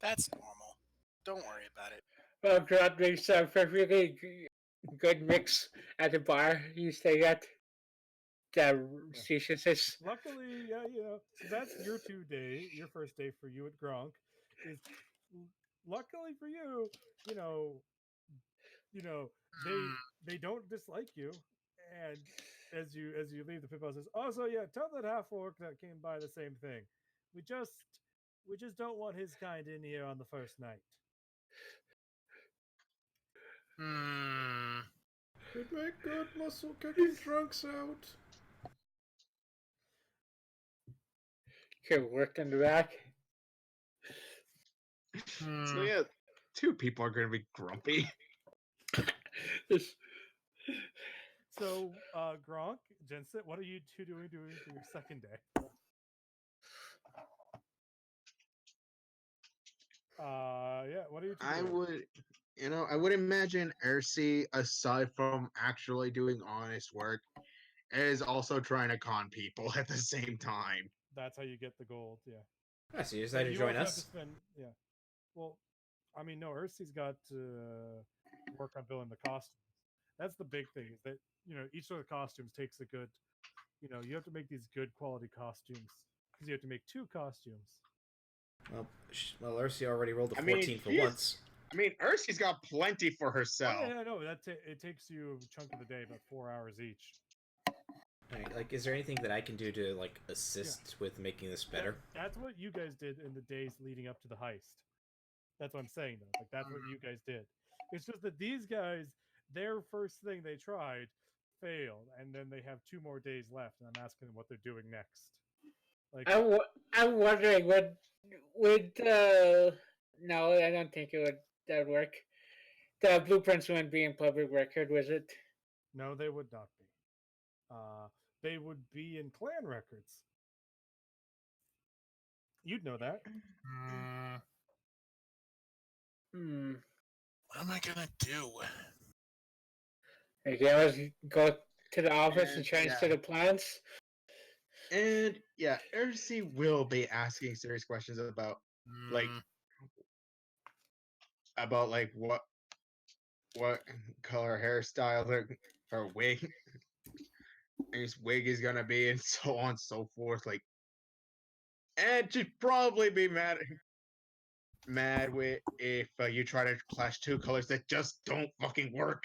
That's normal. Don't worry about it. Well, God makes a perfectly good mix at the bar you stay at. The station says, Luckily, yeah, so that's your your first day for you at Gronk. Is luckily for you, you know, they don't dislike you, and as you leave, the people says, "Oh, so yeah, tell that half orc that came by the same thing. We just don't want his kind in here on the first night." We'd make good muscle kicking drunks out. "Can work in the back." So yeah, 2 people are going to be grumpy. So, Gronk, Jensen, what are you two doing for your second day? Yeah, what are you two I doing? I would imagine Ercy, aside from actually doing honest work, is also trying to con people at the same time. That's how you get the gold, yeah. Ah, so you But decided to you join also have to us? spend, yeah. Well, I mean, no, Ursi's got to work on building the costumes. That's the big thing, is that, each of the costumes takes a good, you have to make these good quality costumes, because you have to make 2 costumes. Well, Ursi already rolled a I mean, 14 for he's- once. I mean, Ursi's got plenty for herself. Oh, yeah, no, it takes you a chunk of the day, about 4 hours each. Alright, like, is there anything that I can do to, like, assist with making this better? That's what you guys did in the days leading up to the heist. That's what I'm saying, though. Like, that's what you guys did. It's just that these guys, their first thing they tried failed, and then they have 2 more days left, and I'm asking them what they're doing next. Like, I'm wondering would no, I don't think that would work. The blueprints wouldn't be in public record, was it? no, they would not be. They would be in clan records. You'd know that. What am I gonna do? Okay, let's go to the office and And, change yeah. to the plans. And yeah, Ursi will be asking serious questions about like what color hairstyle her wig his wig is gonna be, and so on and so forth. Like, And she'd probably be mad with if you try to clash two colors that just don't fucking work.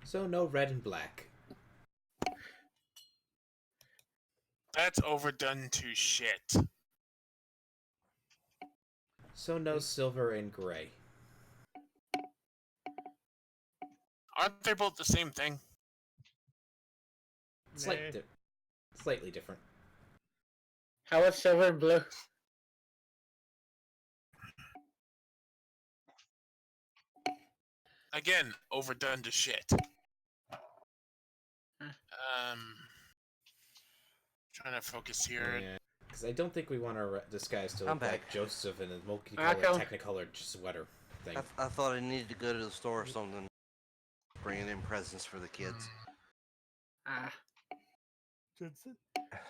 So no red and black. That's overdone to shit. So no silver and gray. Aren't they both the same thing? Nah. Slightly different. How about silver and blue? Again, overdone to shit. Trying to focus here. Yeah, because I don't think we want our disguise to I'm look like back. Joseph in a Back multicolored, on. technicolored sweater thing. I thought I needed to go to the store or something. Bringing in presents for the kids. Ah. Jensen?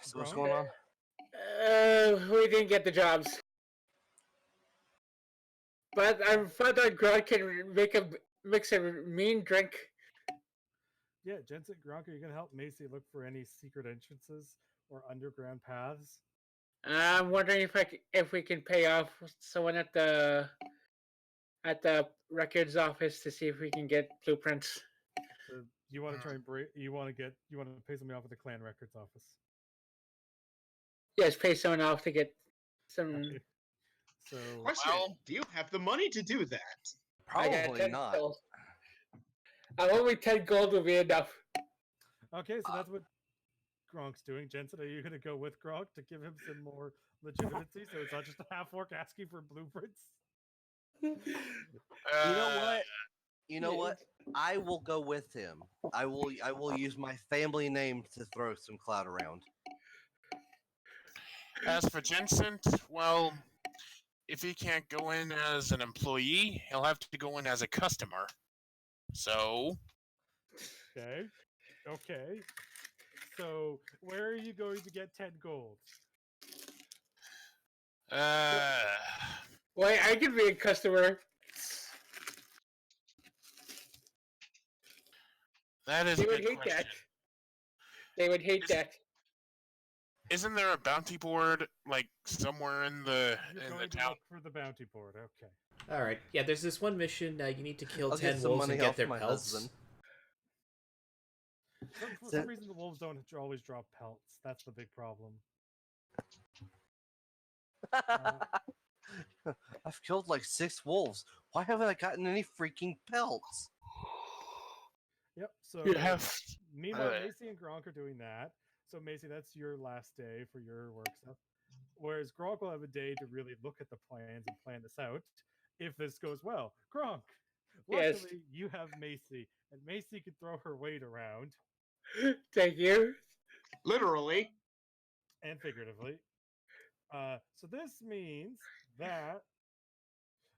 So what's Gronk? going on? We didn't get the jobs. But I found out Grog can mix a mean drink. Yeah, Jensen, Gronk, are you going to help Macy look for any secret entrances or underground paths? I'm wondering if we can pay off someone at the records office to see if we can get blueprints. So you want to try and you want to pay somebody off at the clan records office. Yes, pay someone off to get some. Okay. So Question: do you have the money to do that? I got Probably 10 not. gold. Only 10 gold will be enough. okay, so that's what Gronk's doing. Jensen, are you going to go with Gronk to give him some more legitimacy, so it's not just a half orc asking for blueprints? You know what? I will go with him. I will use my family name to throw some clout around. As for Jensen, well, if he can't go in as an employee, he'll have to go in as a customer. So, Okay. So where are you going to get 10 gold? Why, I could be a customer. That is They a would good hate question. that. They would hate that. Isn't there a bounty board like somewhere in the You're going to town? look for the bounty board. Okay. All right. Yeah, there's this one mission. You need to kill I'll get 10 some wolves money and get off their my pelts. husband. For some reason, the wolves don't always drop pelts. That's the big problem. I've killed like 6 wolves. Why haven't I gotten any freaking pelts? Yep. So You have. meanwhile, Macy and Gronk are doing that. So Macy, that's your last day for your work stuff. Whereas Gronk will have a day to really look at the plans and plan this out. If this goes well, Gronk. Yes. Luckily, you have Macy, and Macy can throw her weight around Thank you. Literally. and figuratively. So this means that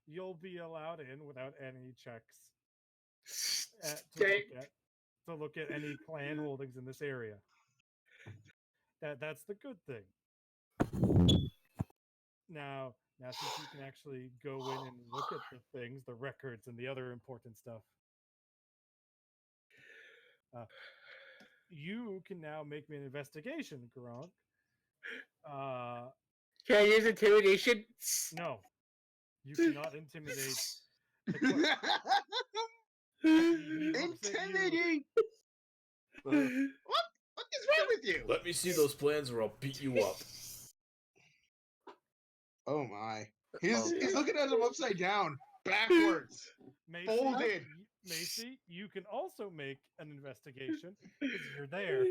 you'll be allowed in without any checks to look at any clan holdings in this area. That's the good thing. Now since you can actually go in and look at the things, the records, and the other important stuff, you can now make me an investigation, Gronk. Can I use intimidation? No, you cannot intimidate. Intimidating. What is wrong with you? Let me see those plans or I'll beat you up. Oh my! He's looking at him upside down, backwards, folded. Macy, you can also make an investigation because you're there.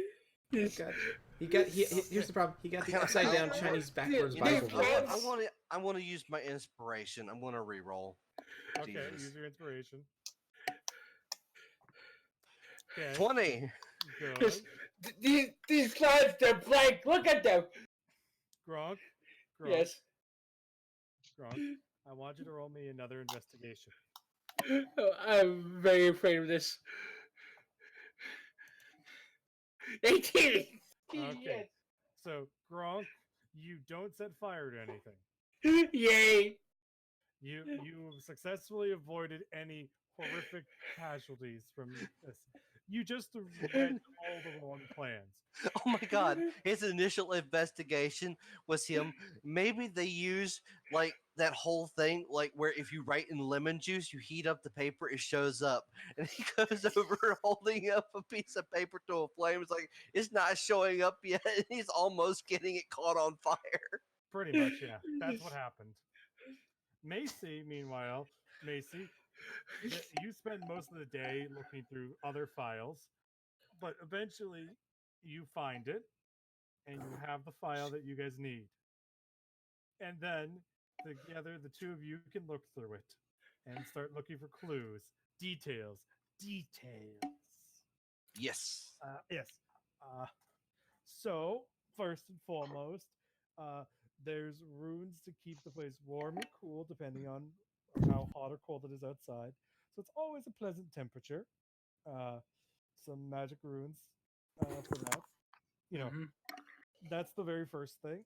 Here's the problem. He got the upside down Chinese backwards Bible. I want to use my inspiration. I'm going to re-roll. Okay, Jesus. use your inspiration. Okay. 20. Good. These slides, they're blank. Look at them. Gronk. Yes. Gronk, I want you to roll me another investigation. Oh, I'm very afraid of this. 18. Okay. So, Gronk, you don't set fire to anything. Yay. You successfully avoided any horrific casualties from this. You just read all the wrong plans. Oh my god, his initial investigation was him. Maybe they use like that whole thing, like where if you write in lemon juice, you heat up the paper, it shows up. And he goes over holding up a piece of paper to a flame. It's like, it's not showing up yet. And he's almost getting it caught on fire. Pretty much, yeah. That's what happened. Macy, meanwhile, Macy, you spend most of the day looking through other files, but eventually you find it and you have the file that you guys need. And then together, the two of you can look through it and start looking for clues, details. Yes. Yes. So, first and foremost, there's runes to keep the place warm and cool, depending on how hot or cold it is outside. So it's always a pleasant temperature. Some magic runes for that. You know, that's the very first thing.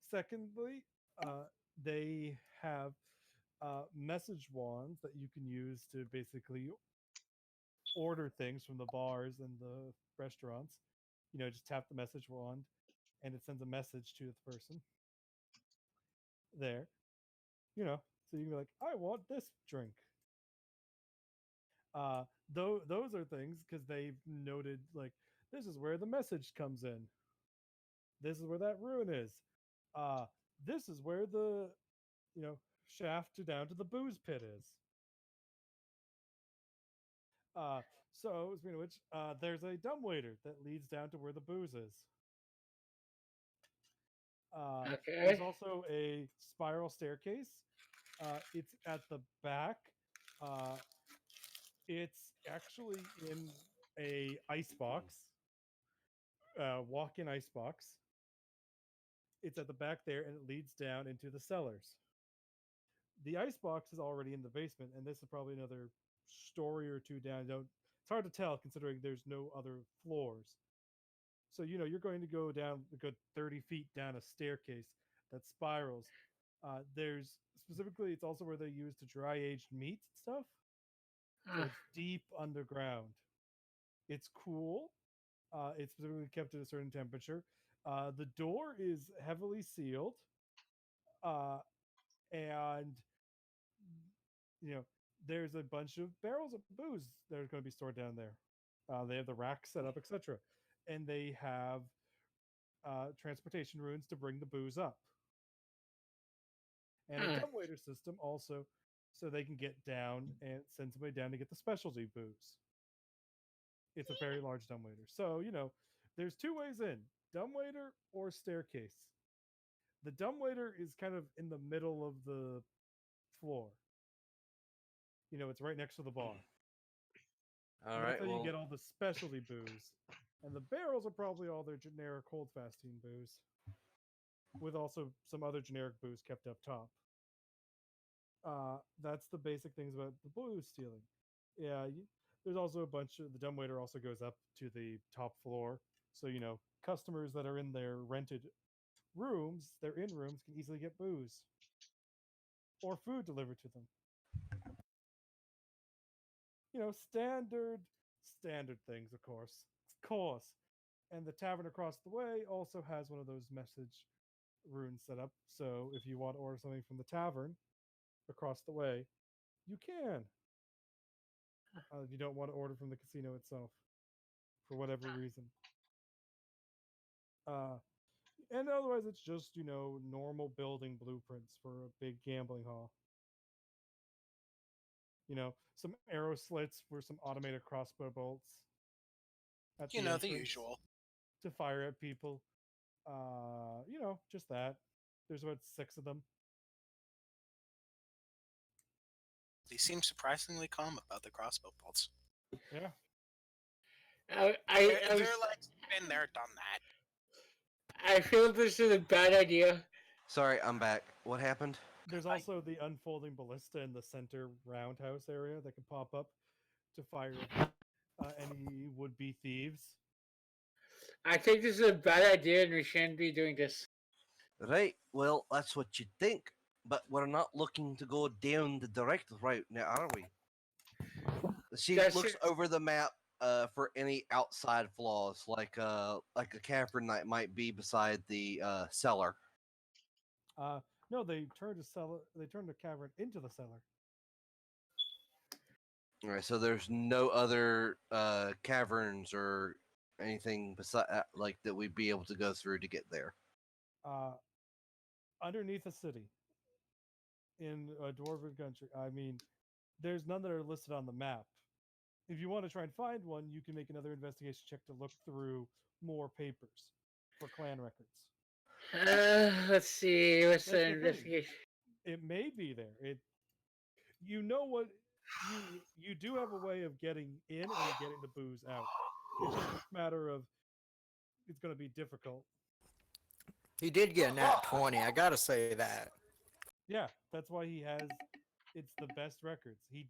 Secondly, they have message wands that you can use to basically order things from the bars and the restaurants. You know, just tap the message wand and it sends a message to the person there. You know, so you can be like, I want this drink. Uh, those are things because they've noted like this is where the message comes in. This is where that rune is. Uh, this is where the shaft to down to the booze pit is. So speaking of which, there's a dumbwaiter that leads down to where the booze is. There's Okay. also a spiral staircase. It's at the back. It's actually in a ice box, walk-in ice box. It's at the back there, and it leads down into the cellars. The ice box is already in the basement, and this is probably another story or two down. It's hard to tell considering there's no other floors. So you're going to go down a good 30 feet down a staircase that spirals. There's specifically, it's also where they use to dry aged meat and stuff. So it's deep underground. It's cool. It's specifically kept at a certain temperature. The door is heavily sealed, and you know there's a bunch of barrels of booze that are going to be stored down there. They have the rack set up, etc., and they have transportation runes to bring the booze up, and a dumbwaiter system also, so they can get down and send somebody down to get the specialty booze. It's a very large dumbwaiter, so there's two ways in: dumbwaiter or staircase. The dumbwaiter is kind of in the middle of the floor. It's right next to the bar. All And right. that's how you Well, get all the specialty booze. And the barrels are probably all their generic hold fasting booze, with also some other generic booze kept up top. That's the basic things about the booze stealing. Yeah, there's also a bunch of the dumbwaiter also goes up to the top floor, so customers that are in their rented rooms, their in rooms, can easily get booze or food delivered to them. Standard things, of course. And the tavern across the way also has one of those message runes set up. So if you want to order something from the tavern across the way, you can. If you don't want to order from the casino itself, for whatever reason. And otherwise, it's just normal building blueprints for a big gambling hall. Some arrow slits for some automated crossbow bolts. At The entrance usual. to fire at people. Just that. There's about 6 of them. They seem surprisingly calm about the crossbow bolts. Yeah. They're like, been there, done that. I feel this is a bad idea. sorry, I'm back. What happened? There's also the unfolding ballista in the center roundhouse area that can pop up to fire any would-be thieves. I think this is a bad idea and we shouldn't be doing this. Right. Well, that's what you'd think. But we're not looking to go down the direct route now, are we? She That's looks it. over the map for any outside flaws, like a cavern that might be beside the cellar. No, they turned a cellar. They turned a cavern into the cellar. All right, so there's no other caverns or anything beside like that we'd be able to go through to get there. Underneath a city in a dwarven country. I mean, there's none that are listed on the map. If you want to try and find one, you can make another investigation check to look through more papers for clan records. Let's see. What's That's the the thing. investigation? It may be there. You know what, you do have a way of getting in and getting the booze out. It's just a matter of it's going to be difficult. He did get a nat 20. I gotta say that. Yeah, that's why he has. It's the best records. He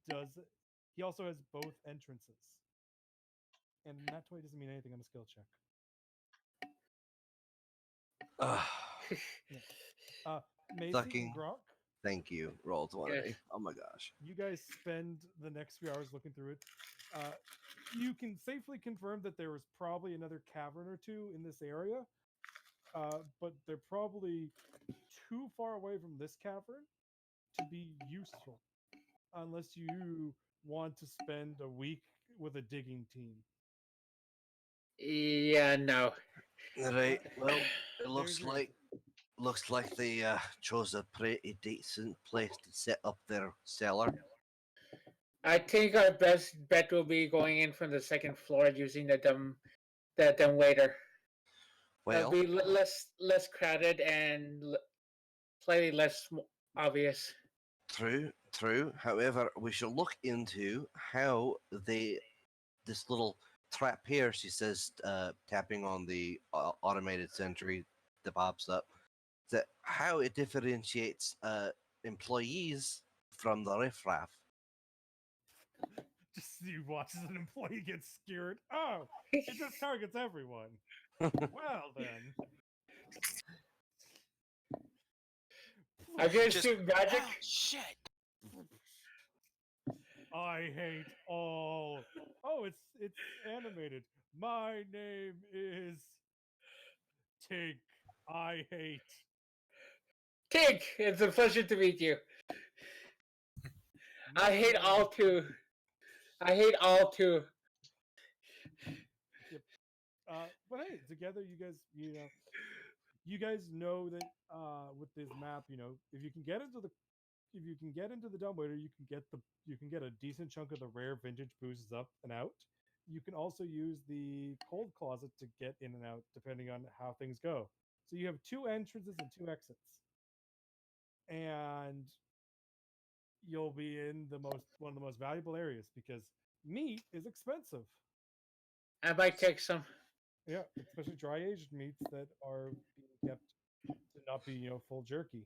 also has both entrances, and nat 20 doesn't mean anything on a skill check. Macy Sucking. and Gronk, Thank you. Roll 20. Yes. Oh my gosh. you guys spend the next few hours looking through it. You can safely confirm that there was probably another cavern or two in this area, but they're probably too far away from this cavern to be useful, unless you want to spend a week with a digging team. Yeah, no. Right. Well, it looks There's your like they chose a pretty decent place to set up their cellar. I think our best bet will be going in from the second floor using the dumb waiter. Well, It'll be less crowded and slightly less obvious. true. However, we should look into how this little trap here, she says, tapping on the automated sentry that pops up, that how it differentiates employees from the riffraff. Just you watch as an employee get scared. Oh, it just targets everyone. Well then. I'm gonna Just- shoot magic. Ah, shit. I hate all. Oh, it's animated. My name is Tink. I hate. Tink, it's a pleasure to meet you. I hate all too. I hate all too. But hey, together you guys know that with this map, if you can get into the dumbwaiter, you can get a decent chunk of the rare vintage boozes up and out. You can also use the cold closet to get in and out depending on how things go. So you have 2 entrances and 2 exits. And you'll be in one of the most valuable areas because meat is expensive. I might take some. Yeah, especially dry aged meats that are being kept to not be, full jerky.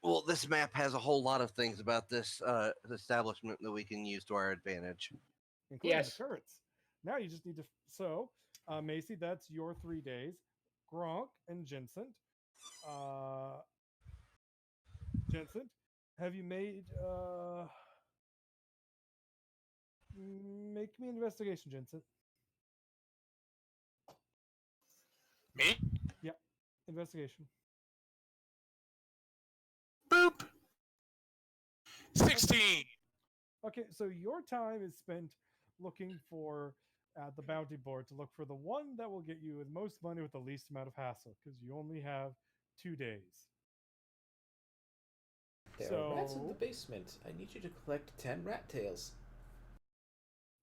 Well, this map has a whole lot of things about this establishment that we can use to our advantage. Including Yes. the currents. Now you just need to. So, Macy, that's your 3 days. Gronk and Jensen. Jensen, have you made. Make me an investigation, Jensen. Me? Investigation. Boop. 16. Okay, so your time is spent looking for at the bounty board to look for the one that will get you the most money with the least amount of hassle, because you only have 2 days. There are rats in the basement. I need you to collect 10 rat tails.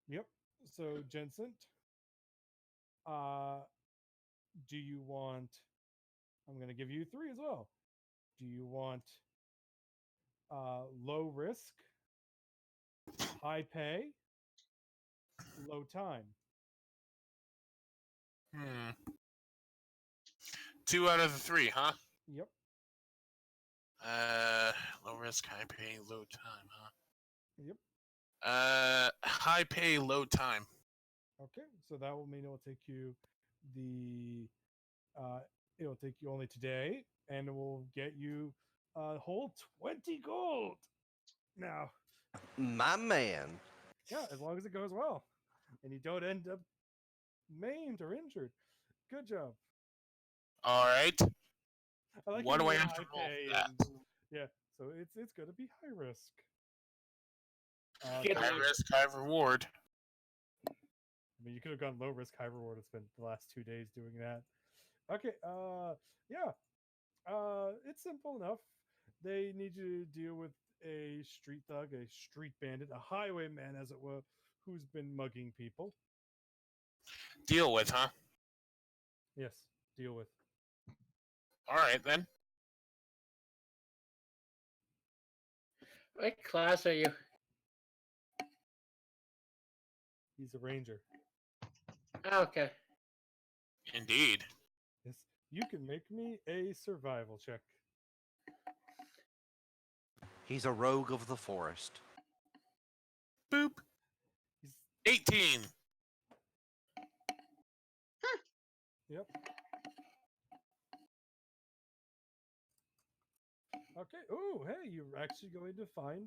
Yep. So Jensen, do you want? I'm going to give you 3 as well. Do you want low risk, high pay, low time? 2 out of the 3, huh? Yep. Low risk, high pay, low time, huh? Yep. High pay, low time. Okay, so that will mean it will take you it'll take you only today, and it will get you a whole 20 gold. Now, My man. yeah, as long as it goes well. and you don't end up maimed or injured. Good job. All right. I like What how do I you have to high roll pay for that? and- yeah, so it's gonna be high risk. Get High the- risk, high reward. I mean, you could have gone low risk, high reward. It's been the last 2 days doing that. Okay, yeah, it's simple enough. They need you to deal with a street thug, a street bandit, a highwayman, as it were, who's been mugging people. Deal with, huh? Yes, deal with. All right then. What class are you? He's a ranger. Oh, okay. Indeed. Yes, you can make me a survival check. He's a rogue of the forest. Boop. He's 18. Yep. Okay. Oh, hey, you're actually going to find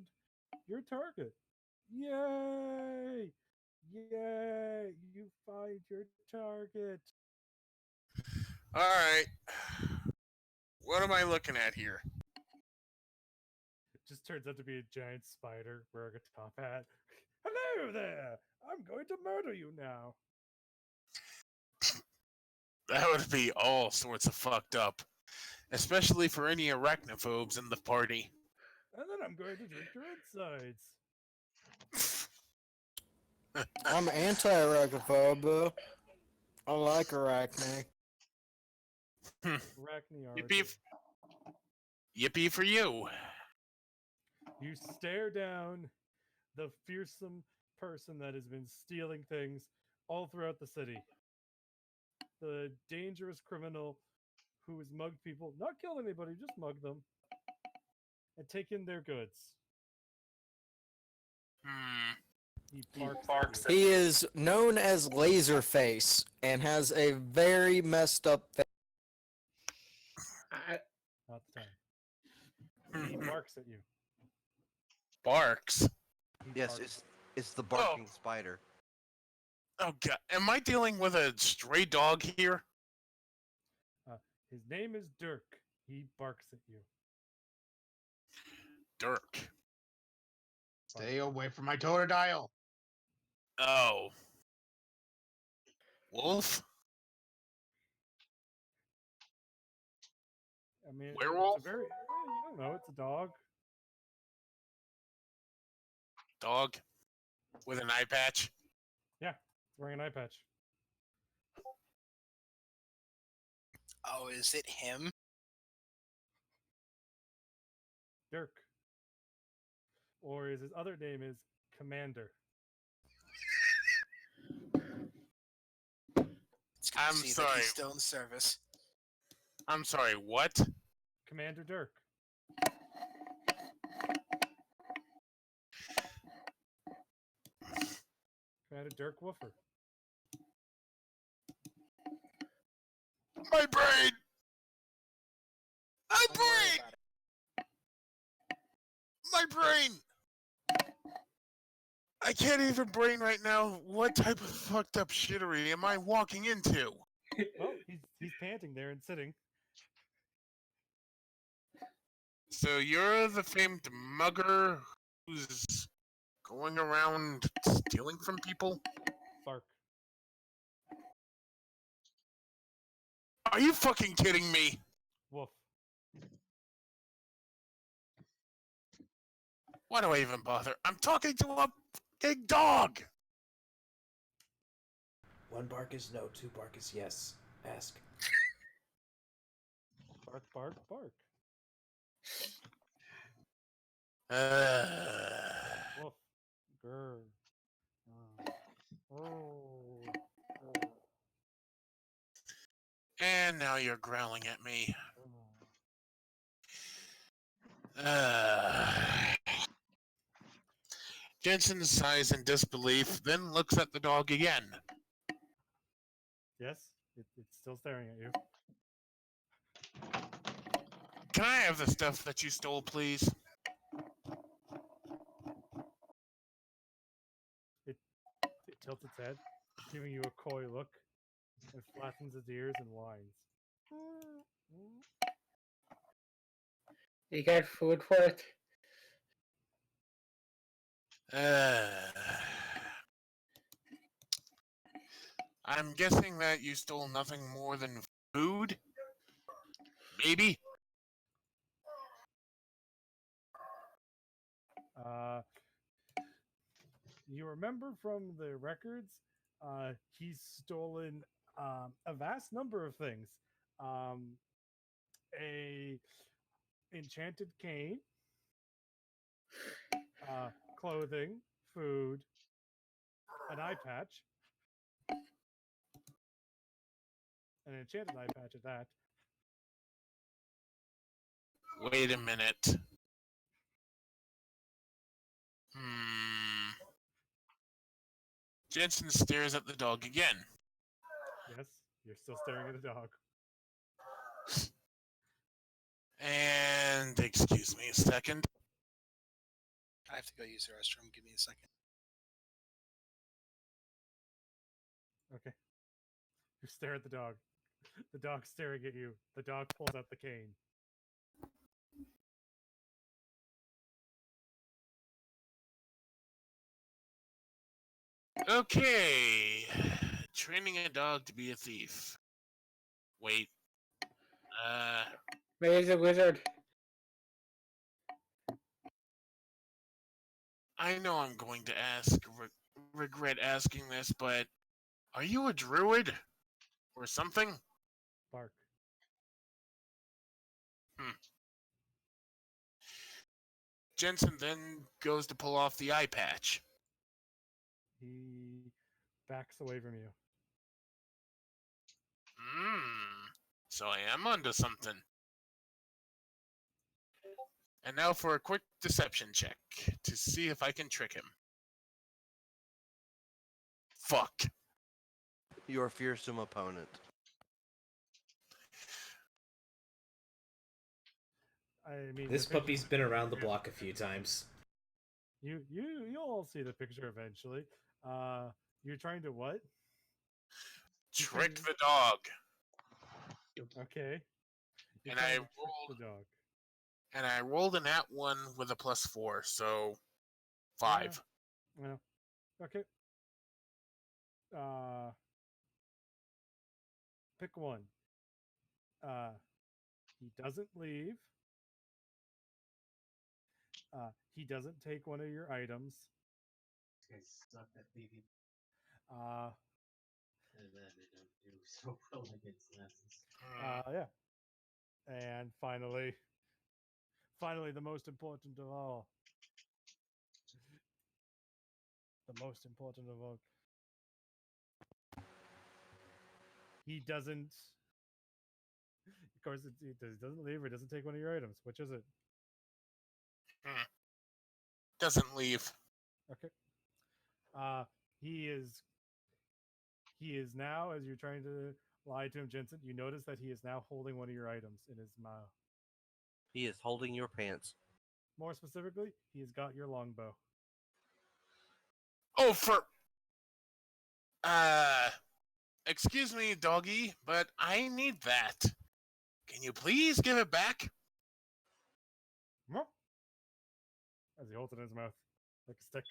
your target. Yay! Yay! You find your target. All right. What am I looking at here? It just turns out to be a giant spider wearing a top hat. Hello there! I'm going to murder you now. That would be all sorts of fucked up. Especially for any arachnophobes in the party. And then I'm going to drink your insides. I'm anti-arachnophobe. I like arachne. Arachne Yippee, yippee for you. You stare down the fearsome person that has been stealing things all throughout the city. The dangerous criminal who has mugged people, not killed anybody, just mugged them, and taken their goods. Hmm. He barks. He is known as Laserface and has a very messed up face. Not the time. He barks at you. Barks. He Yes, barks. it's the barking spider. Oh god, am I dealing with a stray dog here? His name is Dirk. He barks at you. Dirk. Stay away from my Totodile. Oh. Wolf? I mean, Werewolf? it's a very, you don't know, it's a dog. Dog? With an eye patch? Yeah, it's wearing an eye patch. Oh, is it him? Dirk. Or his other name is Commander. It's good to I'm see that sorry. he's still in service. I'm sorry, what? Commander Dirk. Commander Dirk Woofer. My brain! My Don't worry brain! about it. My brain! I can't even brain right now what type of fucked up shittery am I walking into? Well, he's panting there and sitting. So you're the famed mugger who's going around stealing from people? Bark. Are you fucking kidding me? Woof. Why do I even bother? I'm talking to a big dog! One bark is no, two bark is yes. Ask. Bark, bark, bark. Woof. Grr. Oh. And now you're growling at me. Jensen sighs in disbelief, then looks at the dog again. Yes, it's still staring at you. Can I have the stuff that you stole, please? It tilts its head, giving you a coy look, and flattens its ears and whines. You got food for it? I'm guessing that you stole nothing more than food? Maybe? You remember from the records, he's stolen a vast number of things. A enchanted cane, clothing, food, an eye patch, an enchanted eye patch at that. Wait a minute. Jensen stares at the dog again. Yes, you're still staring at a dog. And excuse me a second. I have to go use the restroom. Give me a second. Okay. You stare at the dog. The dog's staring at you. The dog pulls out the cane. Okay. Training a dog to be a thief. Wait. Maybe he's a wizard. I know I'm going to regret asking this, but are you a druid? Or something? Bark. Jensen then goes to pull off the eye patch. He backs away from you. So I am onto something. And now for a quick deception check to see if I can trick him. Fuck. Your fearsome opponent. I mean, This the picture- puppy's been around the block a few times. You'll all see the picture eventually. You're trying to what? Trick the dog. Okay. You're And trying I to trick the dog. And I rolled a nat 1 with a +4, so 5. Well, okay. Pick one. He doesn't leave. He doesn't take one of your items. Uh, yeah. And finally, the most important of all. The most important of all. He doesn't. Of course, he doesn't leave or doesn't take one of your items. Which is it? Doesn't leave. Okay. He is now, as you're trying to lie to him, Jensen, you notice that he is now holding one of your items in his mouth. He is holding your pants. More specifically, he's got your longbow. Oh, excuse me, doggy, but I need that. Can you please give it back? As he holds it in his mouth, like a stick.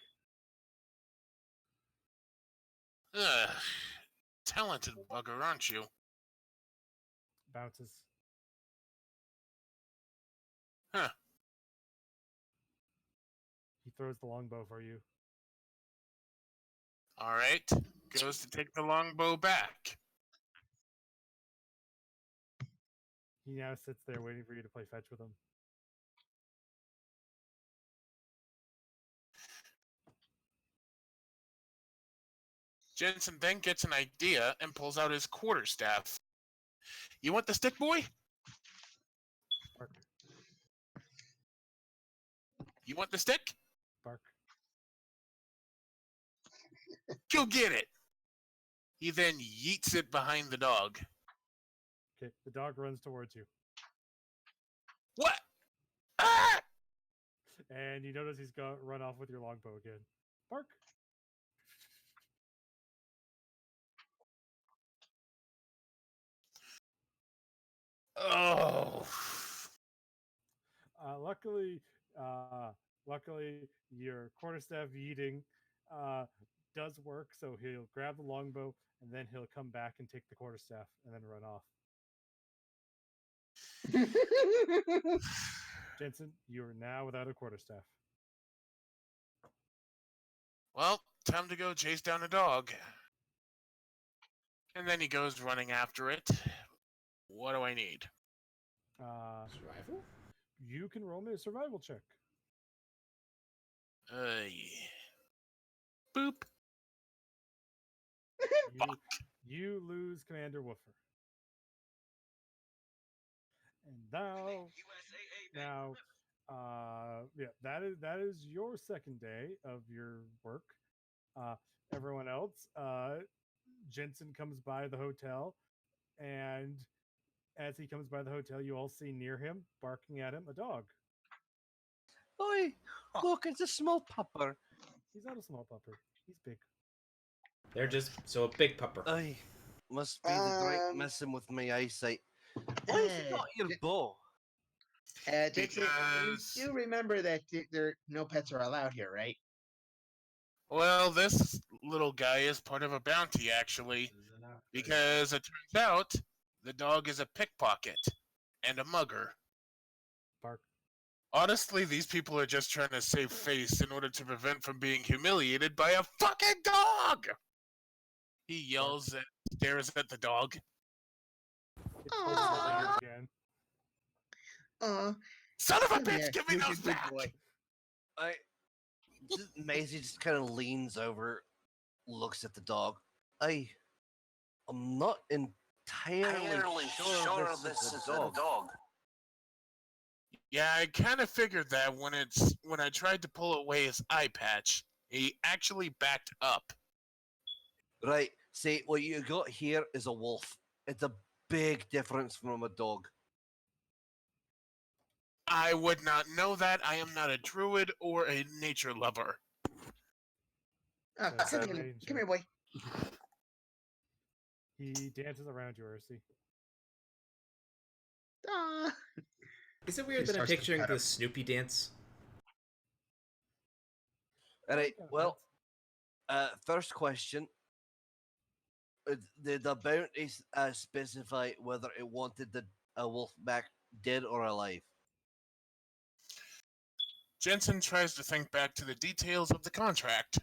Ugh. Talented bugger, aren't you? Bounces. Huh. He throws the longbow for you. Alright. Goes to take the longbow back. He now sits there waiting for you to play fetch with him. Jensen then gets an idea and pulls out his quarterstaff. You want the stick, boy? Bark. You want the stick? Bark. Go get it! He then yeets it behind the dog. Okay, the dog runs towards you. What? Ah! And you notice he's run off with your longbow again. Bark. Oh. Luckily, your quarterstaff yeeting does work. So he'll grab the longbow and then he'll come back and take the quarterstaff and then run off. Jensen, you are now without a quarterstaff. Well, time to go chase down a dog. And then he goes running after it. What do I need? Survival? You can roll me a survival check. Yeah. Boop. You lose Commander Woofer. And now, that is your second day of your work. Everyone else, Jensen comes by the hotel, and as he comes by the hotel, you all see near him, barking at him, a dog. Oi, look, it's a small pupper. He's not a small pupper. He's big. They're just so a big pupper. Aye, must be the drink messing with my eyesight. Why have you got your bow? Jensen, you remember that no pets are allowed here, right? Well, this little guy is part of a bounty, actually. Because it turns out the dog is a pickpocket and a mugger. Bark. Honestly, these people are just trying to save face in order to prevent from being humiliated by a fucking dog! He yells and stares at the dog. Again. Son of a Come bitch, here. give me Who's those your good back! boy? Maisie just kind of leans over, looks at the dog. I'm not entirely sure this is a dog. Yeah, I kind of figured that when I tried to pull away his eye patch, he actually backed up. Right, see, what you got here is a wolf. It's a big difference from a dog. I would not know that. I am not a druid or a nature lover. Oh, come here, boy. He dances around you, Ursi. Is it weird He that I'm starts to picturing pet the him. Snoopy dance? Alright, well, first question. Did the bounty specify whether it wanted a wolf back dead or alive? Jensen tries to think back to the details of the contract.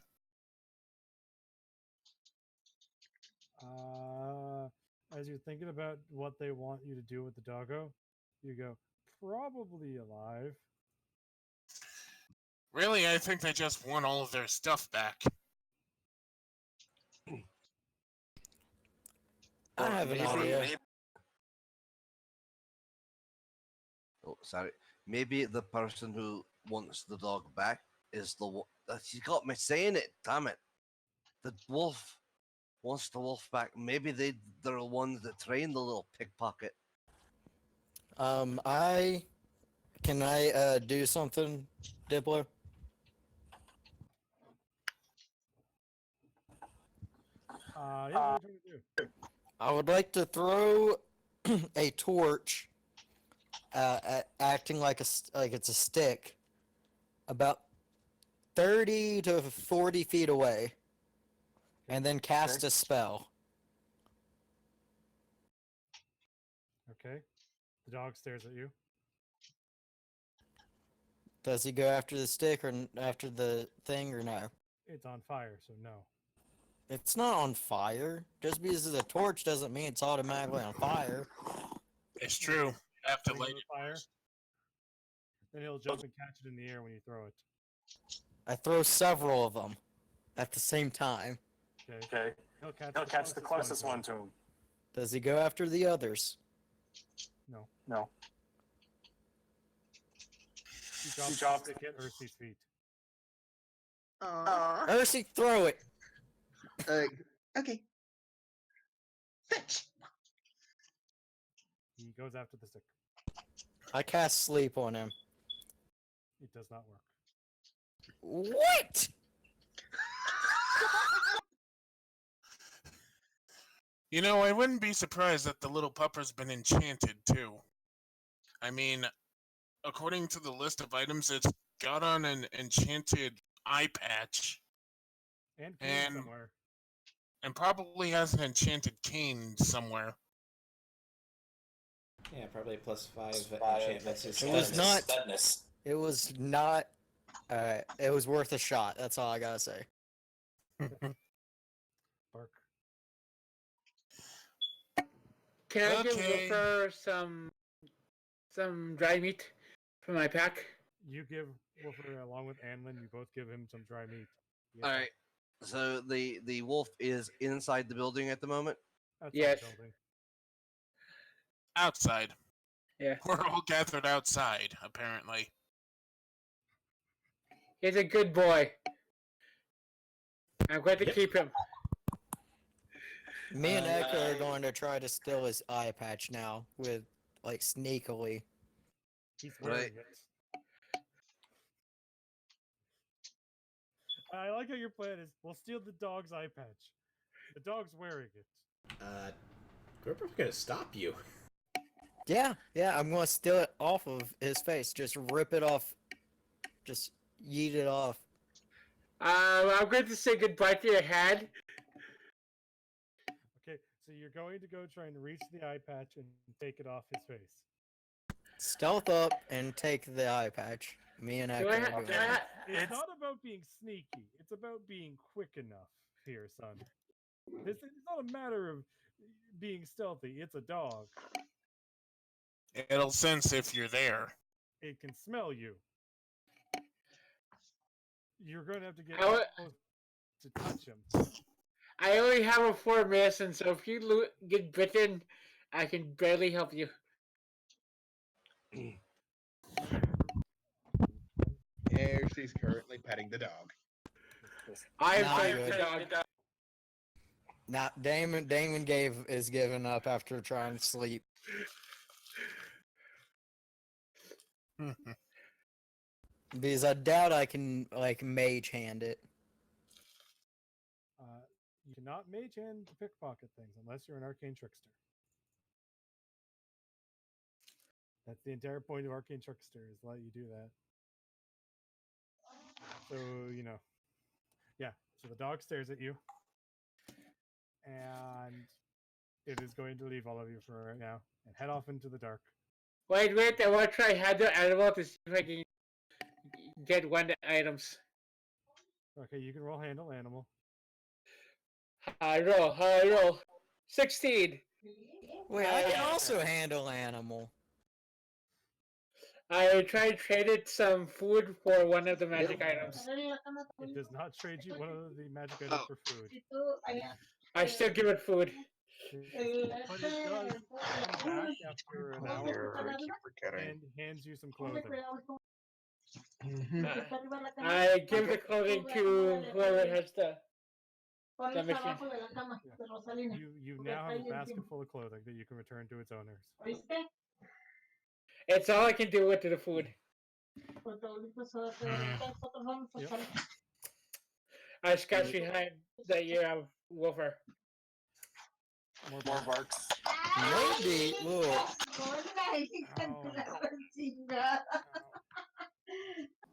As you're thinking about what they want you to do with the doggo, you go, probably alive. Really, I think they just want all of their stuff back. I have an idea. Oh, sorry. Maybe the person who wants the dog back is the one. She got me saying it. Damn it! The wolf wants the wolf back. Maybe they're the ones that train the little pickpocket. Can I do something, Diplo? Yeah, what are you trying to do? I would like to throw a torch, acting like it's a stick, about 30 to 40 feet away, and then cast a spell. Okay. The dog stares at you. Does he go after the stick or after the thing or no? It's on fire, so no. It's not on fire. Just because it's a torch doesn't mean it's automatically on fire. It's true. You have to Bring light it it on fire. first. Then he'll jump and catch it in the air when you throw it. I throw several of them at the same time. Okay. He'll catch the closest one to him. Does he go after the others? No. He drops the stick at Ursi's feet. Ursi, throw it. Okay. Fetch. He goes after the stick. I cast sleep on him. It does not work. What? You know, I wouldn't be surprised that the little pupper's been enchanted too. I mean, according to the list of items, it's got on an enchanted eye patch And cane and somewhere. and probably has an enchanted cane somewhere. Yeah, probably +5 enchantments. It was not. It was not. It was worth a shot. That's all I gotta say. Bark. Can I give Okay. Wolfer some dry meat from my pack? You give Wolfer along with Anlin. You both give him some dry meat. All right. So the wolf is inside the building at the moment. That's Yes. the building. Outside. Yeah. We're all gathered outside, apparently. He's a good boy. I'm going to Yep. keep him. Me and Echo are going to try to steal his eye patch now, with like sneakily. He's wearing Right. it. I like how your plan is. We'll steal the dog's eye patch. The dog's wearing it. We're probably gonna stop you. Yeah, I'm going to steal it off of his face. Just rip it off. Just yeet it off. I'm going to say goodbye to your hand. Okay, so you're going to go try and reach the eye patch and take it off his face. Stealth up and take the eye patch. Me and Echo Do I are have doing that? it. It's not about being sneaky. It's about being quick enough here, son. It's not a matter of being stealthy. It's a dog. It'll sense if you're there. It can smell you. You're going to have to get How- close to touch him. I only have a 4 medicine, so if you get bitten, I can barely help you. Here she's currently petting the dog. I am Not sorry good. for the dog. Now, Damon is giving up after trying to sleep. Because I doubt I can, like, mage hand it. You cannot mage hand to pickpocket things unless you're an arcane trickster. That's the entire point of arcane trickster, is let you do that. So, you know. Yeah, so the dog stares at you. And it is going to leave all of you for right now and head off into the dark. Wait, I want to try handle animal to see if I can get one of the items. Okay, you can roll handle animal. I roll. 16. Wait, I can also handle animal. I try to trade it some food for one of the magic items. It does not trade you one of the magic items for food. I still give it food. But it does come back after an hour You're forgetting. and hands you some clothing. I give the clothing to whoever has the machine. You now have a basket full of clothing that you can return to its owners. It's all I can do with the food. Yep. I scratch behind the ear of Wolfer. More More barks. barks. Maybe, look.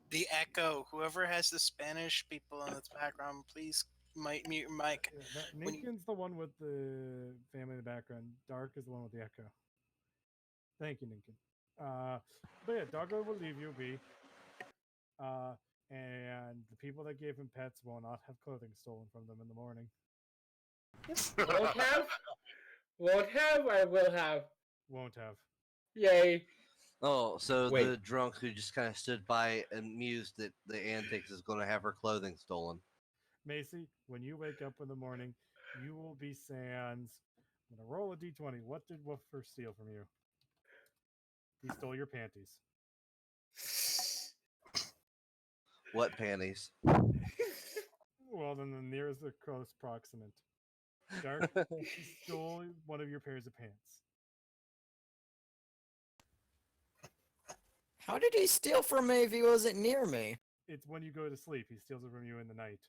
The echo. Whoever has the Spanish people in the background, please might mute your mic. Yeah, When you- Ninken's the one with the family in the background. Dark is the one with the echo. Thank you, Ninken. But yeah, Doggo will leave you be. And the people that gave him pets will not have clothing stolen from them in the morning. Won't have? Won't have or will have? Won't have. Yay. Oh, so Wait. the drunk who just kind of stood by and mused at the antics is going to have her clothing stolen. Macy, when you wake up in the morning, you will be sans. I'm going to roll a d20. What did Woofer steal from you? He stole your panties. What panties? Well, then the nearest the close proximate. Dark, he stole one of your pairs of pants. How did he steal from me if he wasn't near me? It's when you go to sleep. He steals it from you in the night.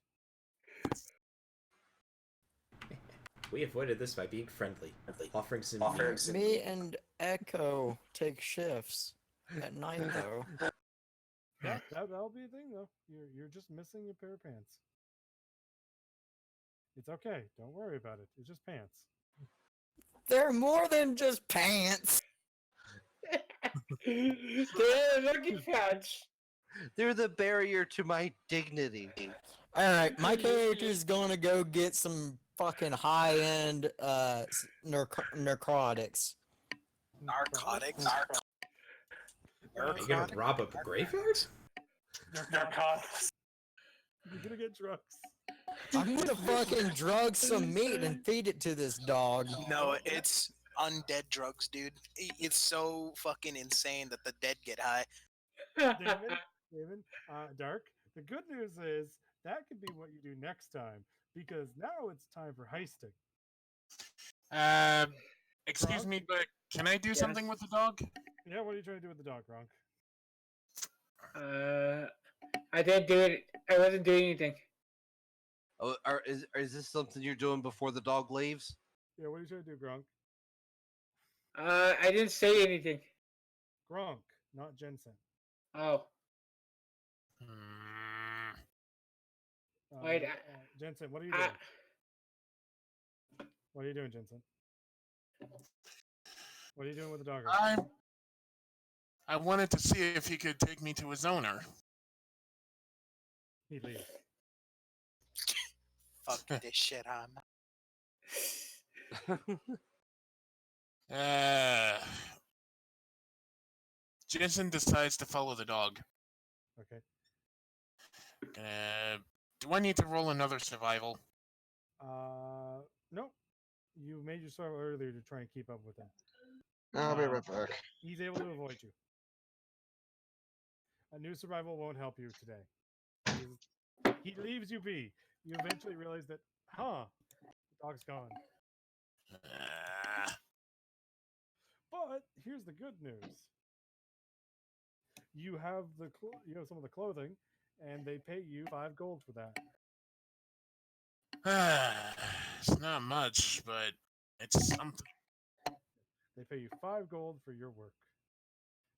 We avoided this by being friendly, offering some Me and Echo take shifts at night, though. Yeah, that'll be a thing though. You're just missing a pair of pants. It's okay. Don't worry about it. It's just pants. They're more than just pants. They're lucky pants. They're the barrier to my dignity. All right, my character's gonna go get some fucking high-end narcotics. Narcotics. Are you gonna rob a graveyard? Narcotics. You're gonna get drugs. I'm gonna fucking drug some meat and feed it to this dog. No, it's undead drugs, dude. It's so fucking insane that the dead get high. David, Dark. The good news is that could be what you do next time because now it's time for heisting. Excuse Gronk? me, but can I do Yes. something with the dog? Yeah, what are you trying to do with the dog, Gronk? I didn't do it. I wasn't doing anything. Oh, is this something you're doing before the dog leaves? Yeah, what are you trying to do, Gronk? I didn't say anything. Gronk, not Jensen. Oh, Hmm. Wait, Jensen, what are you doing? What are you doing, Jensen? What are you doing with the dog? I wanted to see if he could take me to his owner. He leaves. Fuck this shit, Jensen decides to follow the dog. Okay. Do I need to roll another survival? No. You made your survival earlier to try and keep up with him. I'll be right back. He's able to avoid you. A new survival won't help you today. He leaves you be. You eventually realize that, the dog's gone. But here's the good news. You have some of the clothing, and they pay you 5 gold for that. It's not much, but it's something. They pay you 5 gold for your work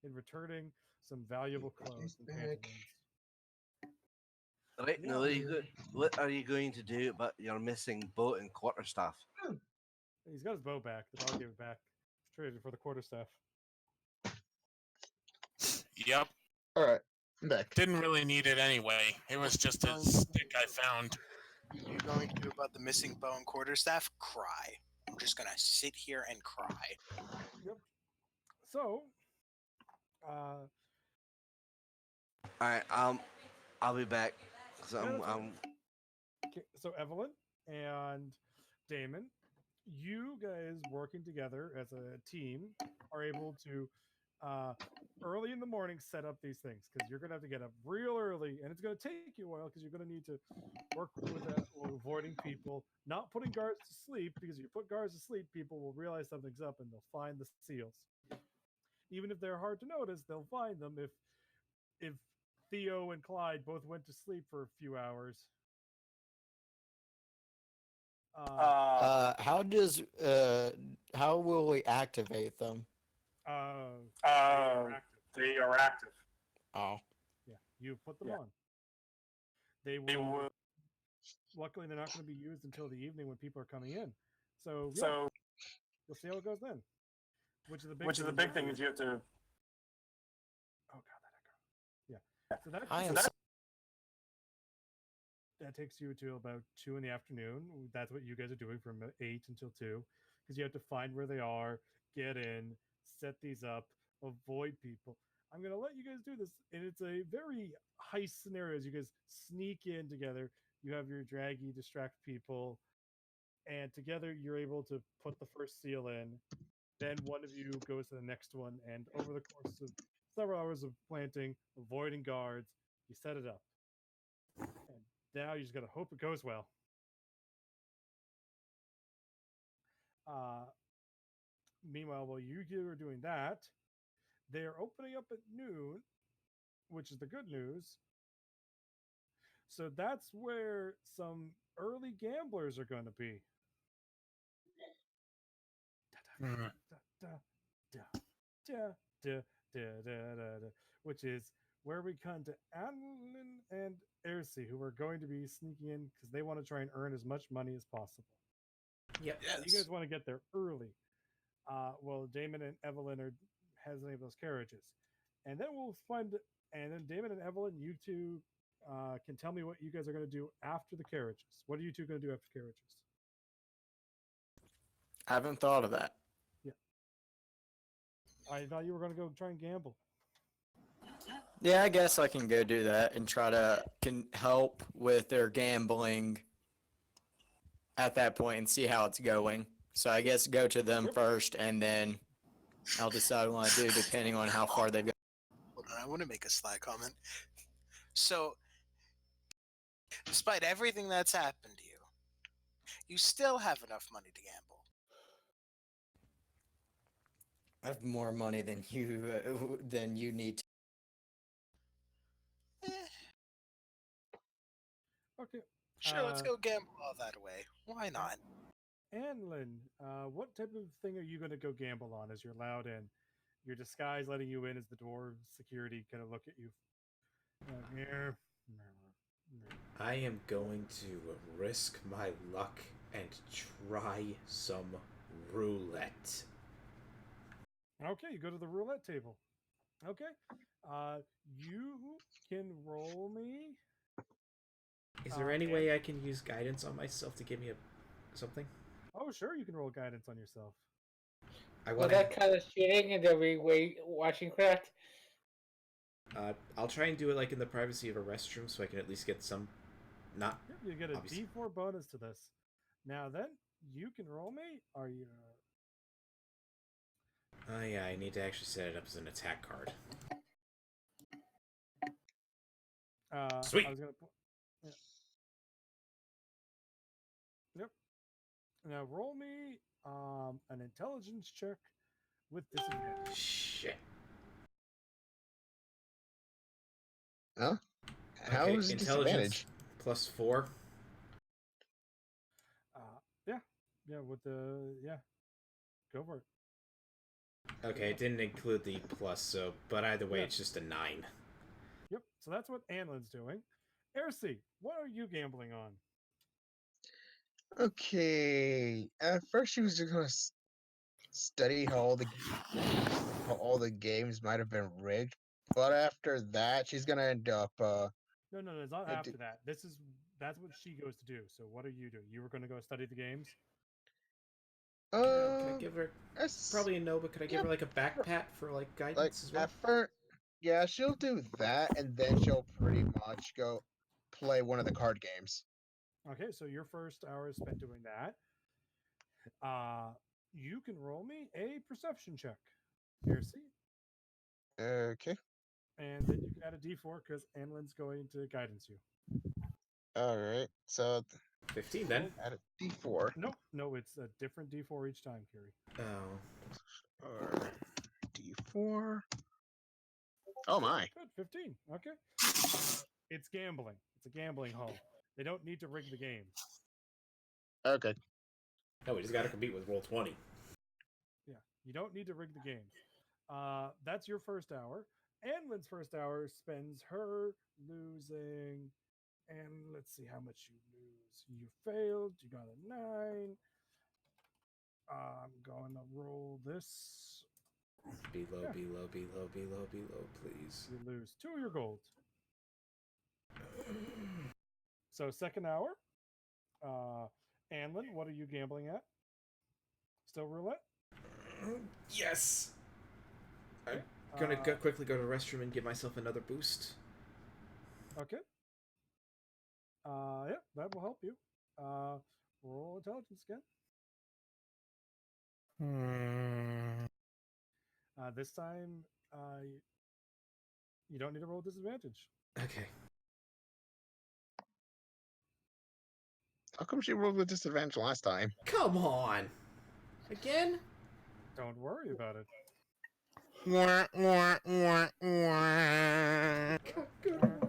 in returning some valuable clothes and pantaloons. Right now, what are you going to do about your missing boat and quarterstaff? He's got his bow back. The dog gave it back. Traded for the quarterstaff. Yep. All right, I'm back. Didn't really need it anyway. It was just a stick I found. You're going to do about the missing bow and quarterstaff? Cry. I'm just gonna sit here and cry. Yep. So, All right, I'll be back. So okay, so Evelyn and Damon, you guys working together as a team are able to early in the morning set up these things because you're gonna have to get up real early and it's gonna take you a while because you're gonna need to work with avoiding people, not putting guards to sleep because if you put guards to sleep, people will realize something's up and they'll find the seals. Even if they're hard to notice, they'll find them if Theo and Clyde both went to sleep for a few hours. How will we activate them? They are active. Oh, Yeah, you put them on. They will. Luckily, they're not going to be used until the evening when people are coming in. So you'll see how it goes then. Which is the big thing is you have to. Oh god, that echo. Yeah. So that takes you to about 2 in the afternoon. That's what you guys are doing from 8 until 2, because you have to find where they are, get in, set these up, avoid people. I'm gonna let you guys do this, and it's a very heist scenario. As you guys sneak in together, you have your draggy distract people, and together you're able to put the first seal in. Then one of you goes to the next one, and over the course of several hours of planting, avoiding guards, you set it up. And now you just gotta hope it goes well. Meanwhile, while you are doing that, they are opening up at noon, which is the good news. So that's where some early gamblers are going to be. Mhm. da, da, da, da, da, da, da, da, which is where we come to Adeline and Ersi, who are going to be sneaking in because they want to try and earn as much money as possible. Yep. You Yes. guys want to get there early. Well, Damon and Evelyn are has any of those carriages, and then we'll find. And then Damon and Evelyn, you two can tell me what you guys are going to do after the carriages. What are you two going to do after carriages? I haven't thought of that. Yeah, I thought you were going to go try and gamble. Yeah, I guess I can go do that and try to can help with their gambling at that point and see how it's going. So I guess go to them Yep. first, and then I'll decide what I do depending on how far they've got. Hold on, I want to make a sly comment. So, despite everything that's happened to you, you still have enough money to gamble. I have more money than you need to. Eh, Okay. sure, let's Uh, go gamble all that away. Why not? Anlin, what type of thing are you going to go gamble on as you're allowed in? Your disguise letting you in as the dwarves security kind of look at you. Here. I am going to risk my luck and try some roulette. Okay, you go to the roulette table. Okay. You can roll me. Is there any way I can use guidance on myself to give me something? Oh, sure, you can roll guidance on yourself. I Well, want that kind of cheating in the watching craft. I'll try and do it like in the privacy of a restroom, so I can at least get some. Not. Yep, you get a obviously. D4 bonus to this. Now then, you can roll me. Are you? Oh yeah, I need to actually set it up as an attack card. Sweet. I was gonna. Yeah. Yep. Now roll me an intelligence check with disadvantage. Shit. Huh? How Okay, is it intelligence disadvantage? +4. Yeah, with the go for it. Okay, it didn't include the plus, so but either way, Yeah. it's just a 9. Yep. So that's what Anlin's doing. Ersi, what are you gambling on? Okay. At first, she was just gonna study how all the games might have been rigged, but after that, she's gonna end up. No, it's not I after did- that. That's what she goes to do. So what are you doing? You were going to go study the games. Can I give her that's- probably a no, but could I give yeah, her like a back pat for like guidance like as well? at first, yeah, she'll do that, and then she'll pretty much go play one of the card games. Okay, so your first hour is spent doing that. You can roll me a perception check, Ersi, Okay. and then you can add a D4 because Anlin's going to guidance you. All right. So 15 then. add a D4. No, it's a different D4 each time, Kiri. Oh. Or D4. Oh my. Good, 15. Okay. It's gambling. It's a gambling hall. They don't need to rig the games. Okay. No, we just gotta compete with roll 20. Yeah, you don't need to rig the games. That's your first hour. Anlin's first hour spends her losing, and let's see how much you lose. You failed. You got a 9. I'm going to roll this. Below, Yeah. below, please. You lose 2 of your gold. So second hour. Anlin, what are you gambling at? Still roulette? Yes! Okay. I'm gonna quickly go to the restroom and give myself another boost. Okay. Yeah, that will help you. Roll intelligence again. This time, you don't need to roll disadvantage. Okay. How come she rolled with disadvantage last time? Come on! Again? Don't worry about it. Good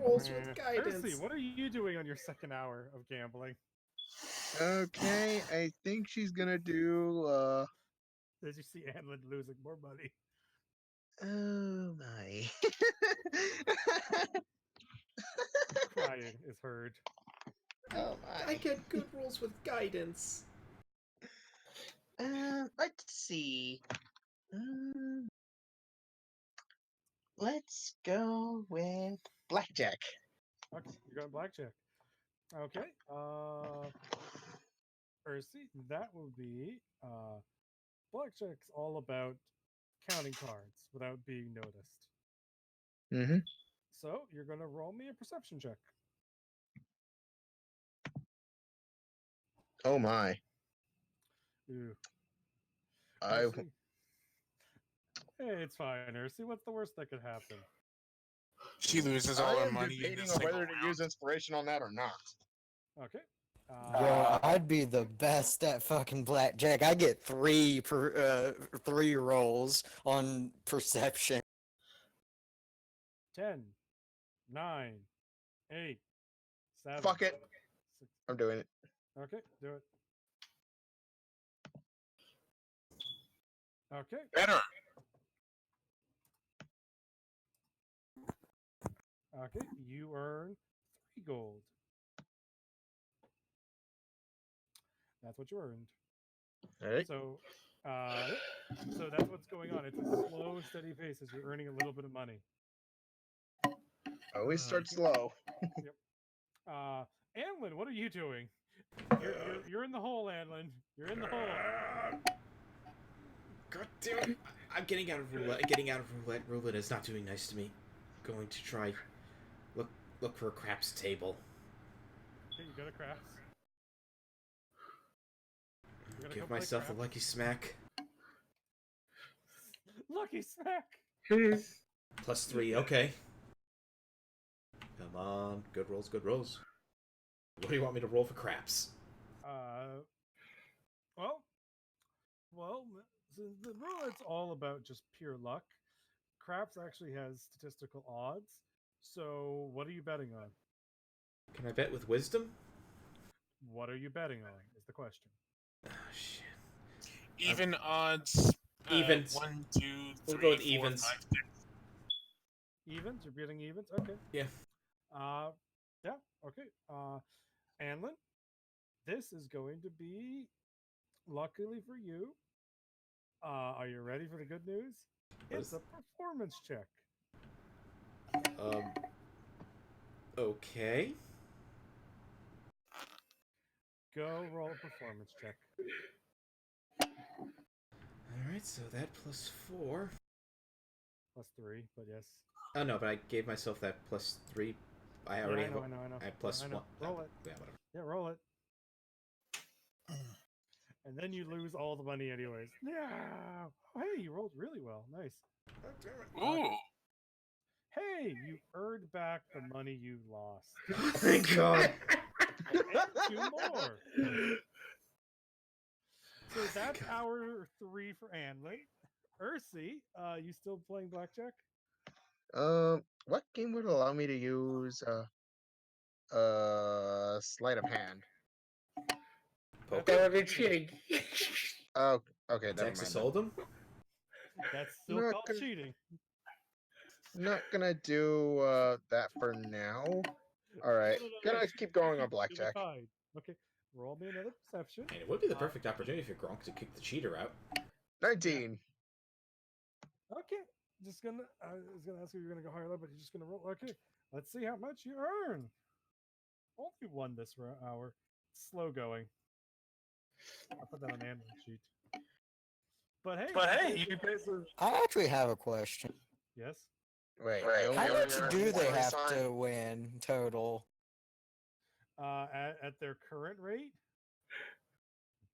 rolls with guidance. Percy, what are you doing on your second hour of gambling? Okay, I think she's gonna do as you see Anlin losing more money. Oh my. Crying is heard. Oh I my. get good rolls with guidance. Let's see. Um, let's go with blackjack. Okay, you're going blackjack. Okay. Percy, that will be blackjack's all about counting cards without being noticed. Mm-hmm. So you're gonna roll me a perception check. Oh my. Ooh. I Ursi? Hey, it's fine, Ursi. What's the worst that could happen? She loses all her am money in debating a on single whether to use round. inspiration on that or not. Okay. Bro, I'd be the best at fucking blackjack. I get three rolls on perception. 10, 9, 8, 7. Fuck it. 6. I'm doing it. Okay, do it. Okay. Better. Okay, you earn 3 gold. That's what you earned. All right. So, yep. So that's what's going on. It's a slow, steady pace as you're earning a little bit of money. Always start slow. Anlin, what are you doing? You're in the hole, Anlin. You're in the hole. God damn it. I'm getting out of roulette. Getting out of roulette. Roulette is not doing nice to me. Going to try look for a craps table. Okay, you got a craps. Give myself a lucky smack. Lucky smack. +3. Okay. Come on. Good rolls. Good rolls. What do you want me to roll for craps? Well, since the roulette's all about just pure luck, craps actually has statistical odds. So, what are you betting on? Can I bet with wisdom? What are you betting on? Is the question. Oh shit. Even odds. Evens. 1, 2, 3, We'll go with 4, evens. 5, 6. Evens? You're betting evens? Okay. Yeah. Yeah. Okay. Anlin, this is going to be, luckily for you. Are you ready for the good news? It's a performance check. Okay. Go roll a performance check. Alright, so that +4. +3, but yes. Oh no, but I gave myself that +3. I already I know. I have +1. Roll it. Yeah, whatever. Yeah, roll it. And then you lose all the money anyways. Yeah. Hey, you rolled really well. Nice. Ooh. Hey, you earned back the money you lost. Thank God. And 2 more. So that's hour 3 for Anlin. Ursi, you still playing blackjack? What game would allow me to use sleight of hand? That would be cheating. Oh, okay, never Texas mind. Hold'em? That's still Not called gonna- cheating. Not gonna do that for now. All right, gonna keep going on blackjack. Okay, roll me another perception. And it would be the perfect opportunity for Gronk to kick the cheater out. 19. Okay, just gonna. I was gonna ask if you're gonna go higher, but you're just gonna roll. Okay, let's see how much you earn. Only 1 this hour. Slow going. I'll put that on the Anlin sheet. But hey, you basically. I actually have a question. Yes. Wait, How much do they have to win total? At their current rate,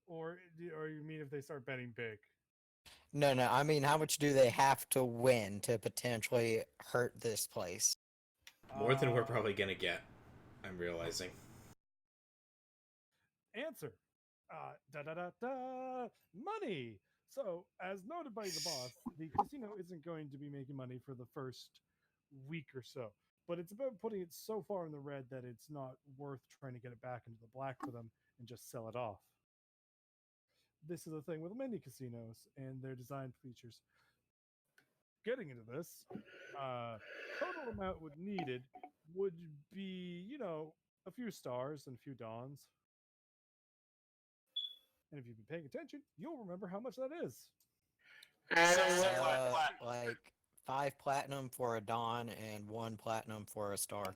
or you mean if they start betting big? No, I mean, how much do they have to win to potentially hurt this place? More than we're probably gonna get, I'm realizing. Answer. Money. So, as noted by the boss, the casino isn't going to be making money for the first week or so. But it's about putting it so far in the red that it's not worth trying to get it back into the black for them and just sell it off. this is the thing with many casinos and their design features. Getting into this, total amount would needed would be, a few stars and a few dawns. And if you've been paying attention, you'll remember how much that is. Like 5 platinum for a dawn and 1 platinum for a star.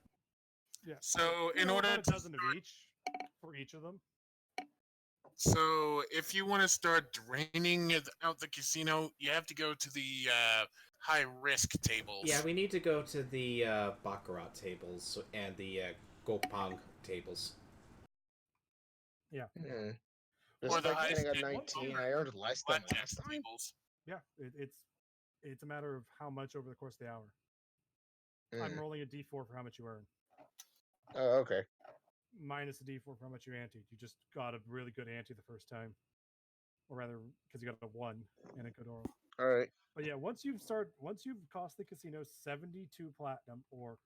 Yeah. So in About order a to dozen of each for each of them. So if you want to start draining out the casino, you have to go to the high risk tables. Yeah, we need to go to the Baccarat tables and the Gopang tables. Yeah. Just Or the like high getting a stake 19, I earned less than blackjack last time. tables. Yeah. It's a matter of how much over the course of the hour. I'm Mm. rolling a d4 for how much you earn. Oh, okay. Minus a d4 for how much you anteed. You just got a really good ante the first time. Or rather, because you got a 1 and a good oral. All right. But yeah, once you've cost the casino 72 platinum, or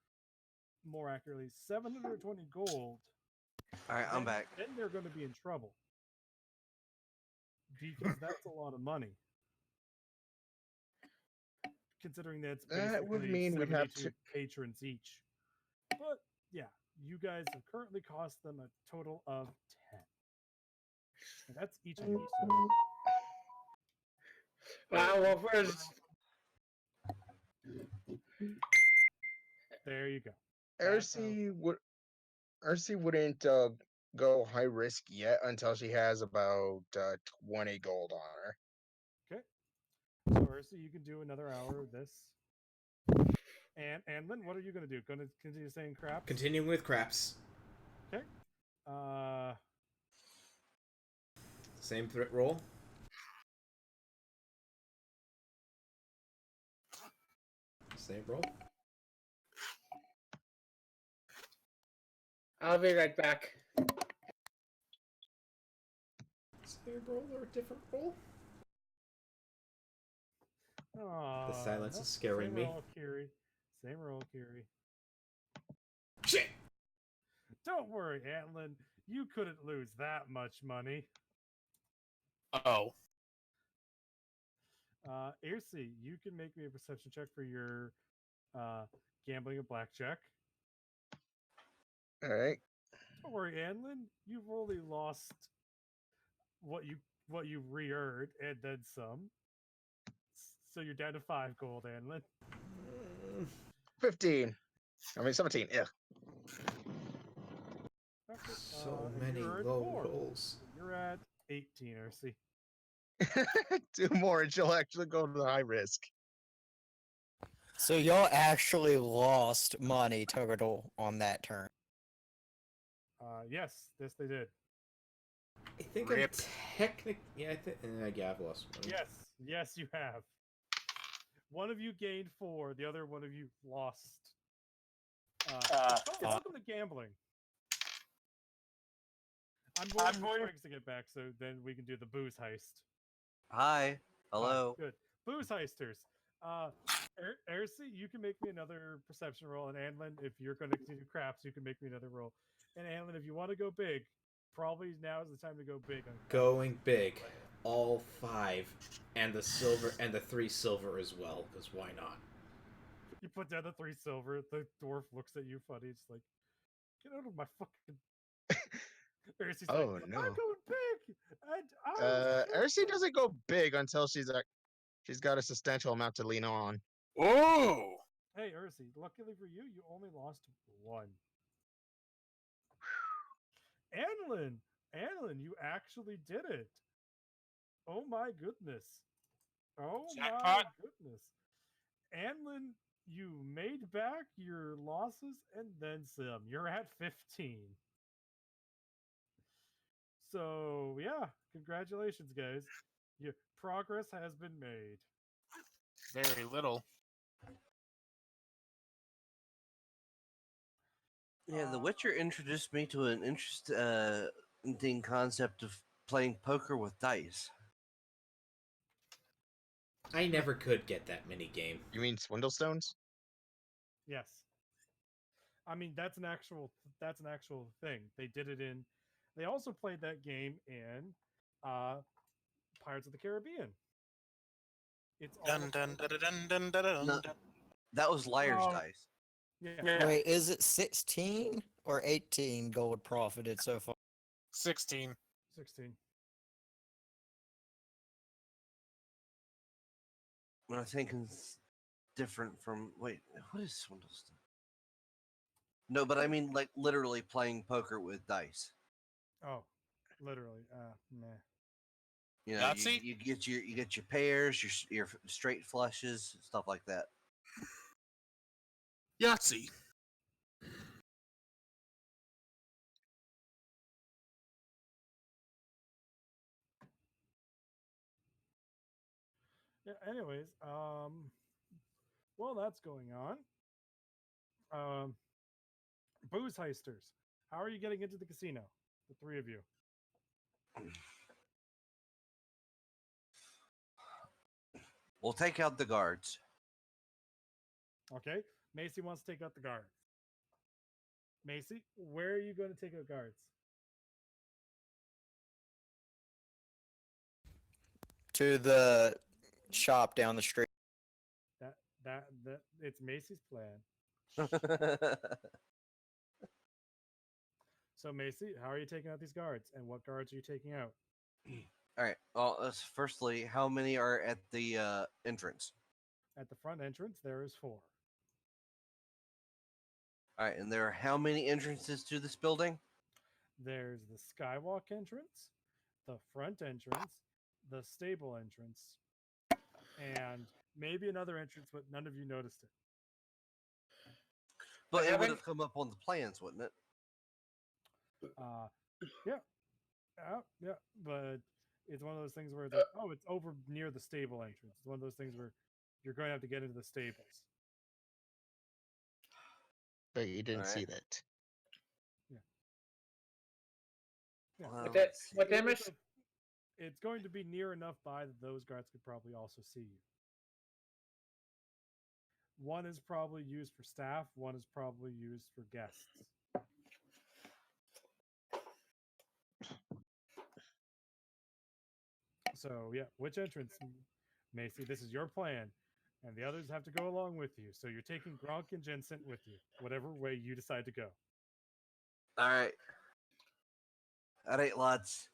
more accurately, 720 gold. All right, I'm back. Then they're going to be in trouble. Because that's a lot of money. Considering that's basically That would mean we'd have 72 to. patrons each. But yeah, you guys have currently cost them a total of 10. And that's each of you. So Wow, well, first, there you go. That's how- RC wouldn't go high risk yet until she has about 20 gold on her. Okay. So Ursa, you can do another hour of this. And Lynn, what are you going to do? Going to continue saying crap? Continuing with craps. Okay. Same threat roll. Same roll. I'll be right back. Same roll or a different roll? The silence is scaring me. Same roll, Kiri. Same roll, Kiri. Shit! Don't worry, Antlin. You couldn't lose that much money. Oh. Irsi, you can make me a perception check for your gambling of blackjack. All right. Don't worry, Anlin. You've only lost what you re-earned and then some. So you're down to 5 gold, Anlin. 15. I mean 17. Yeah. Okay, So and many you earned low 4. rolls. So you're at 18, Irsi. 2 more and she'll actually go to the high risk. So y'all actually lost money total on that turn. Yes, they did. I think Rip. I'm technically... Yeah, yeah, I've lost money. Yes, you have. One of you gained 4, the other one of you lost. Welcome to gambling. I'm going to get back, so then we can do the booze heist. Hi. Hello. Good. Booze heisters. Ersi, you can make me another perception roll, and Anlin, if you're going to do craps, you can make me another roll. And Anlin, if you want to go big, probably now is the time to go big. On Going big. All 5. And the silver, and the 3 silver as well, because why not? You put down the 3 silver, the dwarf looks at you funny, it's like, get out of my fucking... Ersi's Oh, like, no. I'm going big! And RC doesn't go big until she's got a substantial amount to lean on. Oh. Hey, Ursi, luckily for you, you only lost 1. Anlin, you actually did it. Oh my goodness. Oh Jackpot. my goodness. Anlin, you made back your losses and then some. You're at 15. So, yeah, congratulations, guys. Your progress has been made. Very little. Yeah, The Witcher introduced me to an interesting concept of playing poker with dice. I never could get that mini game. You mean Swindlestones? Yes. I mean, that's an actual thing. They did it in. They also played that game in Pirates of the Caribbean. It's all Dun dun dun dun dun dun dun. No, dun. that was liar's Oh. dice. yeah. Yeah. Wait, is it 16 or 18 gold profited so far? 16. 16. When I think it's different from wait, what is swindle stuff? No, but I mean like literally playing poker with dice. Oh, literally. Meh. You know, Yahtzee? you get your pairs, your straight flushes, stuff like that. Yahtzee. Yeah. Anyways, while that's going on, booze heisters. How are you getting into the casino? The three of you. We'll take out the guards. Okay. Macy wants to take out the guards. Macy, where are you going to take out guards? To the shop down the street. That it's Macy's plan. So Macy, how are you taking out these guards, and what guards are you taking out? All right. Well, firstly, how many are at the entrance? At the front entrance, there is 4. All right, and there are how many entrances to this building? There's the skywalk entrance, the front entrance, the stable entrance, and maybe another entrance, but none of you noticed it. But it would haven't- have come up on the plans, wouldn't it? Yeah, yeah, but it's one of those things where it's like, oh, it's over near the stable entrance. It's one of those things where you're going to have to get into the stables. But you didn't see Alright. that. Yeah, Well, What that? let's see. What them it's, is? it's going to be near enough by that those guards could probably also see you. One is probably used for staff. One is probably used for guests. So yeah, which entrance, Macy? This is your plan, and the others have to go along with you. So you're taking Gronk and Jensen with you, whatever way you decide to go. All right. All right, lads.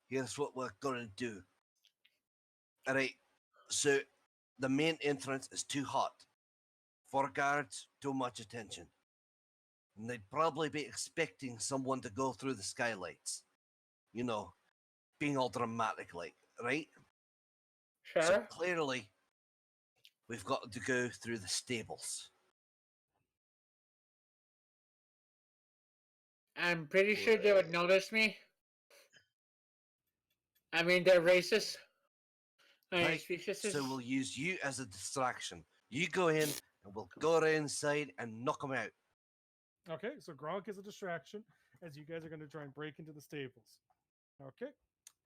Here's what we're gonna do. All right. So the main entrance is too hot. 4 guards, too much attention. And they'd probably be expecting someone to go through the skylights. You know, being all dramatic like, right? So Sure. clearly, we've got to go through the stables. I'm pretty sure they would notice me. I mean, they're racist. I mean, Right, speciesist. so we'll use you as a distraction. You go in, and we'll go around inside and knock them out. Okay, so Gronk is a distraction as you guys are going to try and break into the stables. Okay.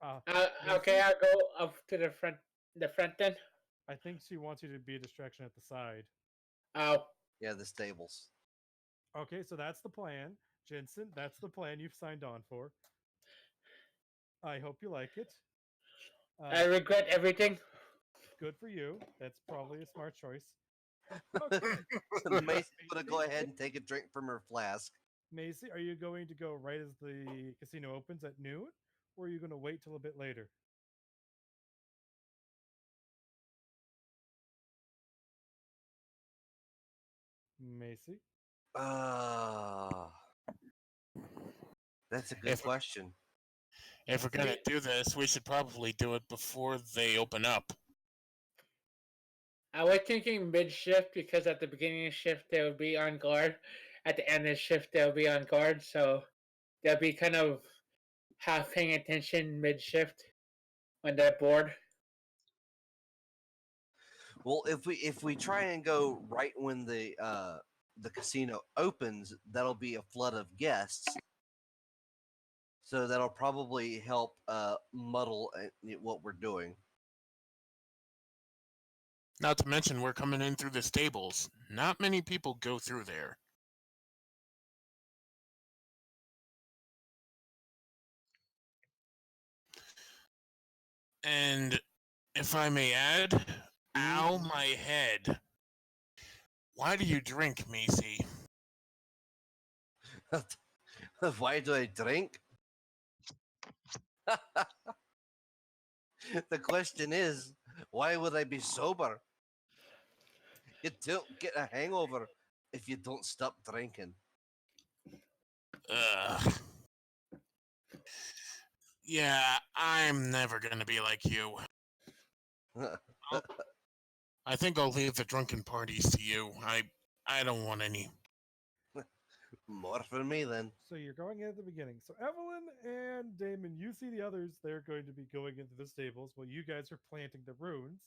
Okay, Macy? I'll go up to the front. The front then. I think she wants you to be a distraction at the side. Oh, Yeah, the stables. Okay, so that's the plan. Jensen, that's the plan you've signed on for. I hope you like it. I regret everything. Good for you. That's probably a smart choice. Okay. Macy's gonna go ahead and take a drink from her flask. Macy, are you going to go right as the casino opens at noon, or are you going to wait till a bit later? Macy? That's a good If- question. If we're gonna do this, we should probably do it before they open up. I was thinking mid shift because at the beginning of shift they would be on guard. At the end of shift they'll be on guard, so they'll be kind of half paying attention mid shift when they're bored. Well, if we try and go right when the casino opens, that'll be a flood of guests. So that'll probably help muddle what we're doing. Not to mention, we're coming in through the stables. Not many people go through there. And if I may add, ow my head. Why do you drink, Macy? Why do I drink? The question is, why would I be sober? You don't get a hangover if you don't stop drinking. Ugh. Yeah, I'm never gonna be like you. I think I'll leave the drunken parties to you. I don't want any. More for me then. So you're going in at the beginning. So Evelyn and Damon, you see the others. They're going to be going into the stables while you guys are planting the runes.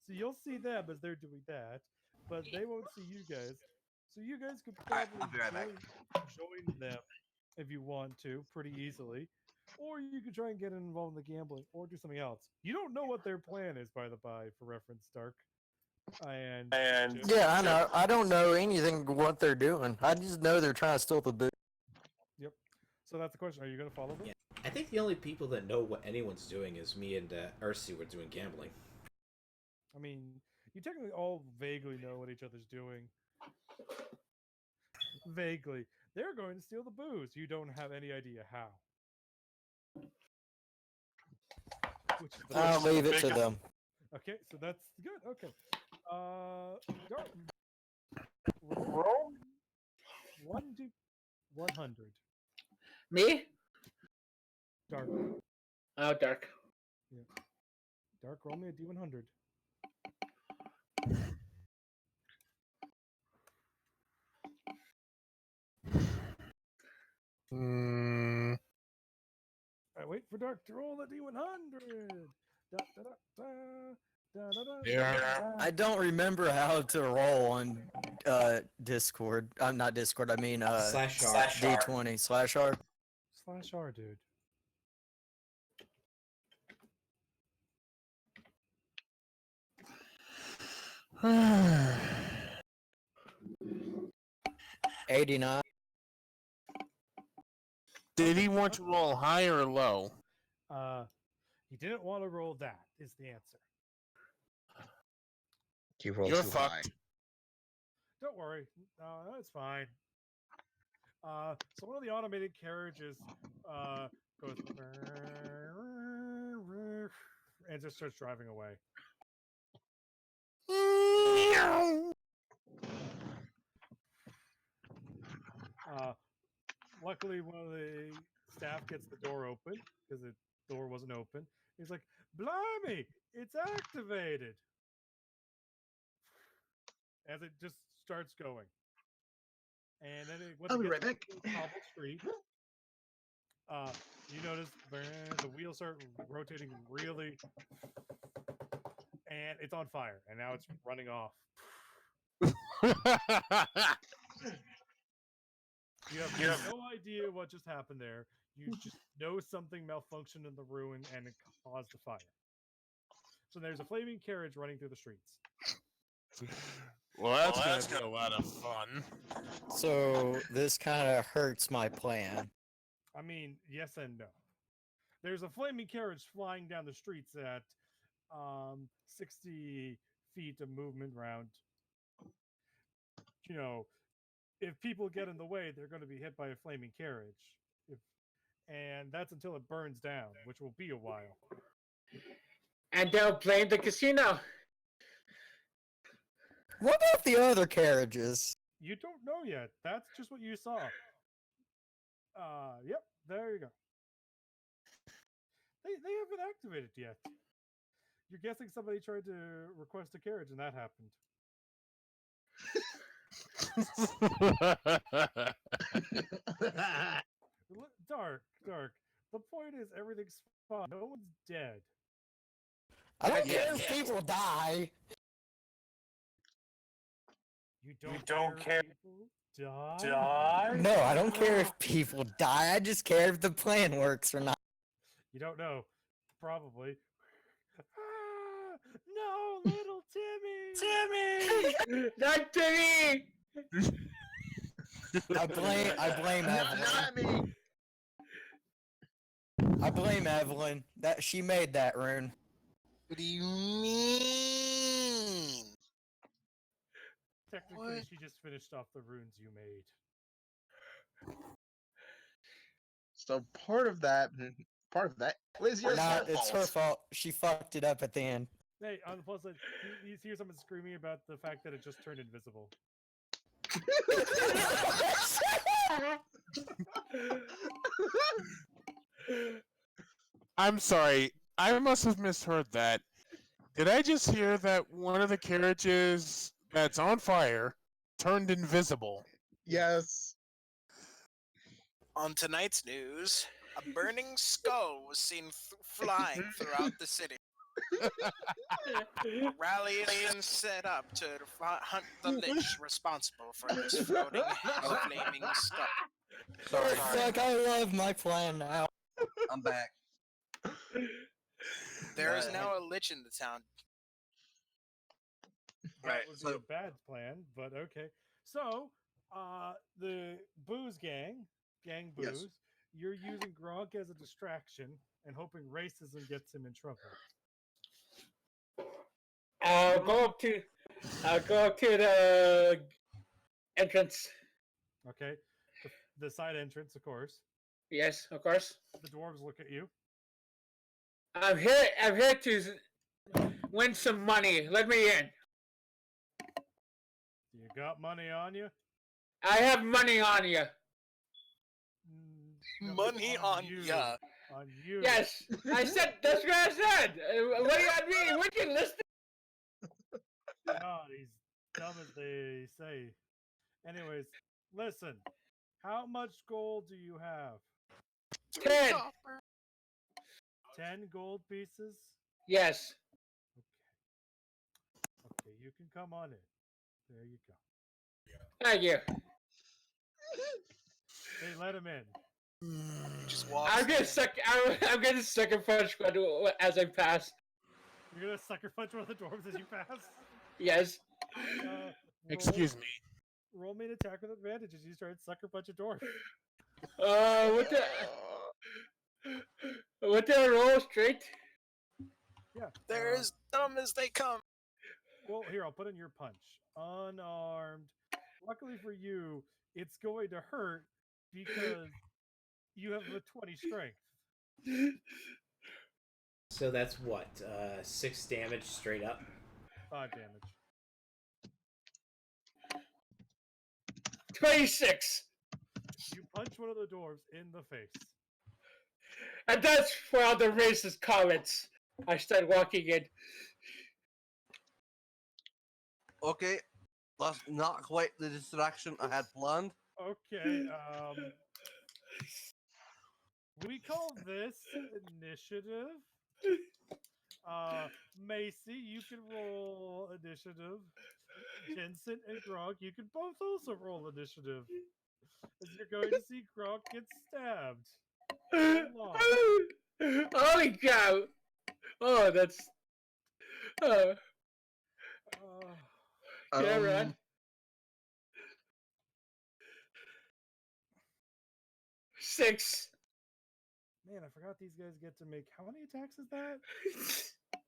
So you'll see them as they're doing that, but they won't see you guys. So you guys could Alright, probably I'll be right back. join them if you want to, pretty easily. Or you could try and get involved in the gambling or do something else. You don't know what their plan is, by the by, for reference, Dark. And Yeah, I know. I don't know anything what they're doing. I just know they're trying to steal the boot. Yep. So that's the question. Are you going to follow them? Yeah. I think the only people that know what anyone's doing is me and Ursi were doing gambling. I mean, you technically all vaguely know what each other's doing. Vaguely. They're going to steal the booze. You don't have any idea how. Which is the I'll leave it to them. Okay, so that's good. Okay. Dark. Roll 1 to 100. Me? Dark. Oh, Dark. Yeah. Dark, roll me a D100. I wait for Dark to roll the D100. Da, da, da, da, da, da, da, Yeah. I don't remember how to roll on Discord. I'm not Discord. I mean Slash R. D20 /R. /R, dude. $89. Did he want to roll high or low? He didn't want to roll that, is the answer. You rolled You're too high. fucked. Don't worry. No, that's fine. So one of the automated carriages goes and just starts driving away. Luckily, one of the staff gets the door open because the door wasn't open. He's like, "Blimey, it's activated!" As it just starts going, and then I'll be right back. Cobble Street. You notice the wheels start rotating really, and it's on fire, and now it's running off. You have no idea what just happened there. You just know something malfunctioned in the ruin and it caused the fire. So there's a flaming carriage running through the streets. Well, that's gonna be a lot of fun. So this kind of hurts my plan. I mean, yes and no. There's a flaming carriage flying down the streets at 60 feet of movement round. You know, if people get in the way, they're going to be hit by a flaming carriage. And that's until it burns down, which will be a while. And they'll blame the casino. What about the other carriages? You don't know yet. That's just what you saw. Yep, there you go. They haven't activated yet. You're guessing somebody tried to request a carriage and that happened. Dark. The point is everything's fine. No one's dead. I don't care if people die. You don't care if people die? No, I don't care if people die. I just care if the plan works or not. You don't know. Probably. No, little Timmy! Timmy! Not Timmy! I blame Evelyn. Not me. I blame Evelyn. That she made that rune. What do you mean? Technically, What? she just finished off the runes you made. So part of that was your Nah, it's her fault. fault. She fucked it up at the end. Hey, on the plus side, you hear someone screaming about the fact that it just turned invisible. I'm sorry. I must have misheard that. Did I just hear that one of the carriages that's on fire turned invisible? Yes. On tonight's news, a burning skull was seen flying throughout the city. Rallies been set up to hunt the lich responsible for this floating, flaming skull. Sorry, Fuck, I love my plan now. I'm back. There is now a lich in the town. That Right, would be so- a bad plan, but okay. So, the booze gang booze, Yes. you're using Gronk as a distraction and hoping racism gets him in trouble. I'll go up to the entrance. Okay, the side entrance, of course. Yes, of course. The dwarves look at you. I'm here to win some money. Let me in. You got money on you? I have money on you. No, Money on you. ya. On you. Yes, I said that's what I said. What do you mean? What you listen? God, he's dumb as they say. Anyways, listen. How much gold do you have? 10. 10 gold pieces? Yes. Okay, you can come on in. There you go. Thank you. Hey, let him in. Just walks I'm gonna in. I'm gonna sucker punch one as I pass. You're gonna sucker punch one of the dwarves as you pass? Yes. Excuse me. Roll me an attack with advantage as you start sucker punch a dwarf. What the roll straight? Yeah. They're as dumb as they come. Well, here, I'll put in your punch. Unarmed. Luckily for you, it's going to hurt because you have a 20 strength. So that's what? 6 damage straight up? 5 damage. 26. You punch one of the dwarves in the face. And that's for all the racist comments. I start walking in. Okay, that's not quite the distraction I had planned. Okay, we call this initiative. Macy, you can roll initiative. Jensen and Gronk, you can both also roll initiative. As you're going to see Gronk get stabbed. Holy cow! Oh, that's. Can I run? 6. Man, I forgot these guys get to make. How many attacks is that?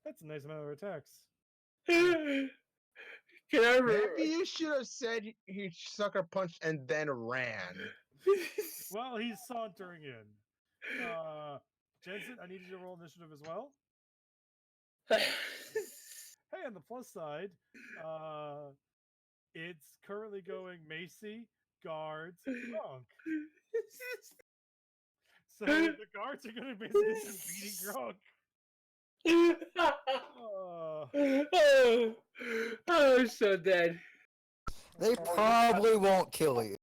That's a nice amount of attacks. Can I run? Maybe you should have said he sucker punched and then ran. Well, he's sauntering in. Jensen, I need you to roll initiative as well. Hey, on the plus side, it's currently going Macy, guards, Gronk. So the guards are going to basically be beating Gronk. I'm so dead. They probably won't kill you.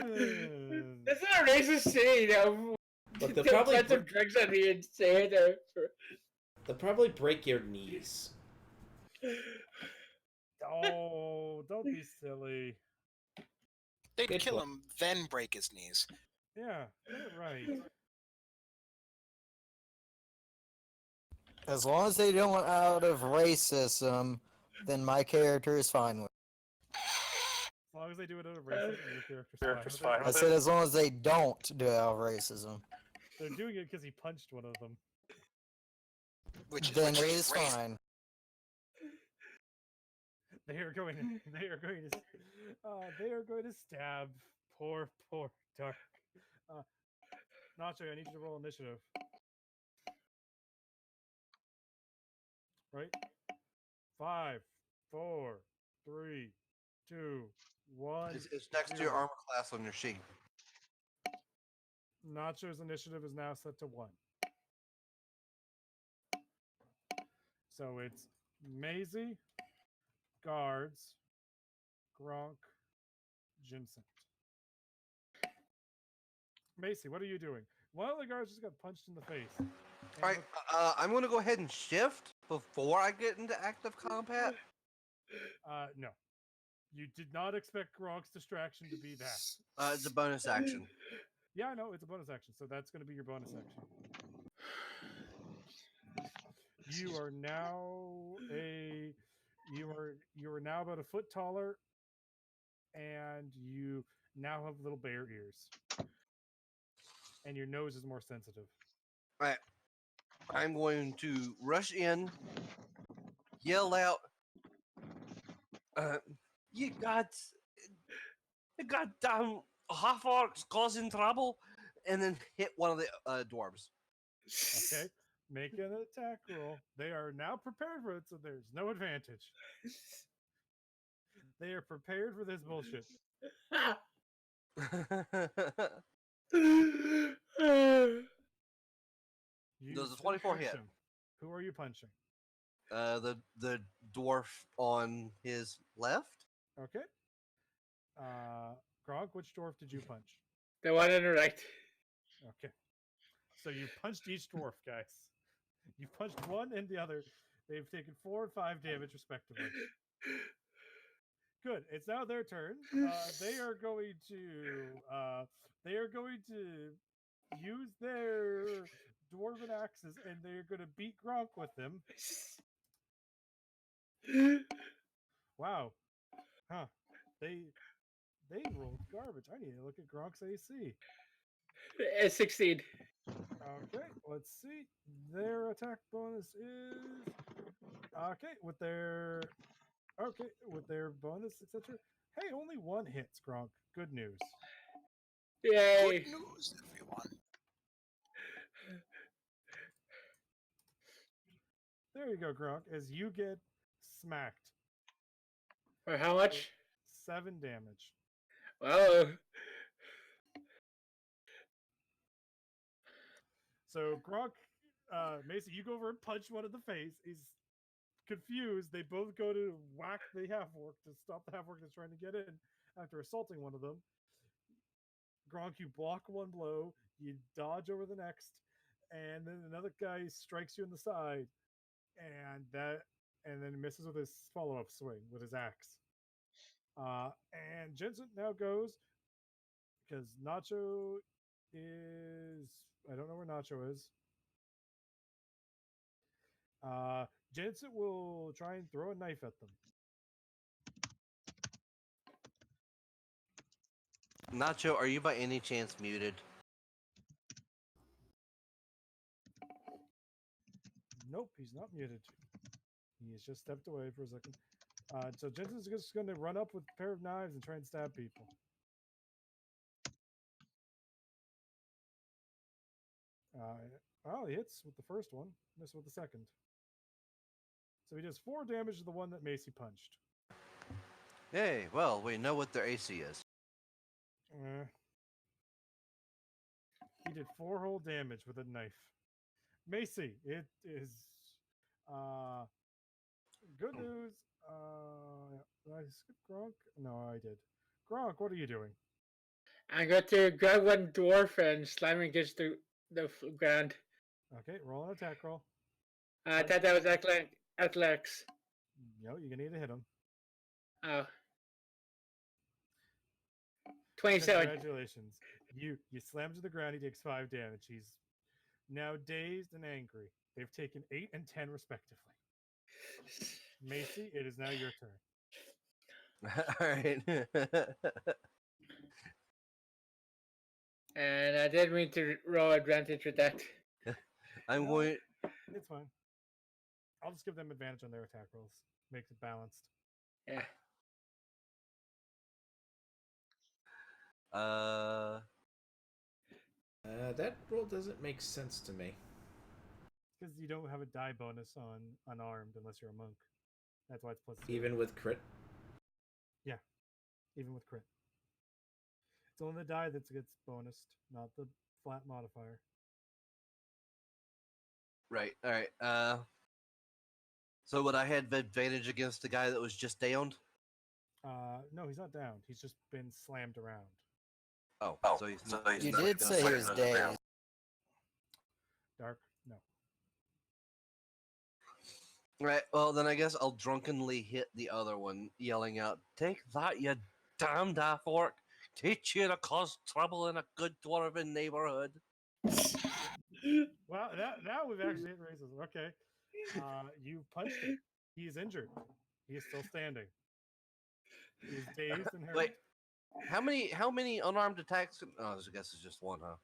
It's not a racist city, though. Look, They'll put some drugs on me and say it. They'll probably break your knees. Oh, don't be silly. They'd Good kill point. him, then break his knees. Yeah, get it right. As long as they don't out of racism, then my character is fine with it. As long as they do it out of racism, your character's fine. I said as long as they don't do it out of racism. They're doing it because he punched one of them. Then which it would be is great. fine. They are going. They are going to. They are going to stab poor Dark. Nacho, I need you to roll initiative. Right. 5, 4, 3, 2, 1. It's next to your 0. armor class on your sheet. Nacho's initiative is now set to 1. So it's Maisie, Guards, Gronk, Vincent. Macy, what are you doing? One of the guards just got punched in the face. And All right, I'm going to go ahead and shift before I get into active combat. No. You did not expect Gronk's distraction to be that. It's a bonus action. Yeah, I know, it's a bonus action, so that's going to be your bonus action. You are now now about a foot taller, and you now have little bear ears. And your nose is more sensitive. All right. I'm going to rush in, yell out, you goddamn half orcs causing trouble, and then hit one of the dwarves. Okay, make an attack roll. They are now prepared for it, so there's no advantage. They are prepared for this bullshit. Does a still 24 punch hit? him. Who are you punching? The dwarf on his left. Okay. Gronk, which dwarf did you punch? The one on the right. Okay. So you punched each dwarf, guys. You punched one and the other. They've taken 4 and 5 damage respectively. Good. It's now their turn. They are going to use their dwarven axes, and they're going to beat Gronk with them. Wow. Huh. They rolled garbage. I need to look at Gronk's AC. It's 16. Okay, let's see. Their attack bonus is okay with their bonus, etc. Hey, only 1 hits, Gronk. Good news. Yay. Good news, everyone. There you go, Gronk. As you get smacked. For how much? 7 damage. Oh. So Gronk, Mason, you go over and punch one in the face. He's confused. They both go to whack the half-orc to stop the half-orc that's trying to get in after assaulting one of them. Gronk, you block one blow, you dodge over the next, and then another guy strikes you in the side, and then misses with his follow-up swing with his axe. And Jensen now goes because Nacho is, I don't know where Nacho is. Jensen will try and throw a knife at them. Nacho, are you by any chance muted? Nope, he's not muted. He has just stepped away for a second. So Jensen's just going to run up with a pair of knives and try and stab people. Well, he hits with the first one, misses with the second. So he does 4 damage to the one that Macy punched. Hey, well, we know what their AC is. He did 4 whole damage with a knife. Macy, it is good news. Did I skip Gronk? No, I did. Gronk, what are you doing? I'm going to grab one dwarf and slam him against the ground. Okay, roll an attack roll. I thought that was athletics. No, you're gonna need to hit him. Oh. 27. Congratulations. You slam him to the ground. He takes 5 damage. He's now dazed and angry. They've taken 8 and 10 respectively. Macy, it is now your turn. All right. And I didn't mean to roll advantage with that. I'm No. going. It's fine. I'll just give them advantage on their attack rolls. Makes it balanced. Yeah. That roll doesn't make sense to me. Because you don't have a die bonus on unarmed unless you're a monk. That's why it's plus 0. Even with crit? Even with crit. It's only the die that gets bonused, not the flat modifier. Right. All right. So would I have advantage against the guy that was just downed? No, he's not down. He's just been slammed around. Oh, so he's not. You he's not did gonna say he slam was us dazed. around. Dark? No. Right. Well, then I guess I'll drunkenly hit the other one, yelling out, "Take that, you damned half orc! Teach you to cause trouble in a good dwarven neighborhood." Well, now we've actually hit racism. Okay. You punched him. He is injured. He is still standing. He is dazed and hurt. Wait. How many unarmed attacks? Oh, I guess it's just one, huh?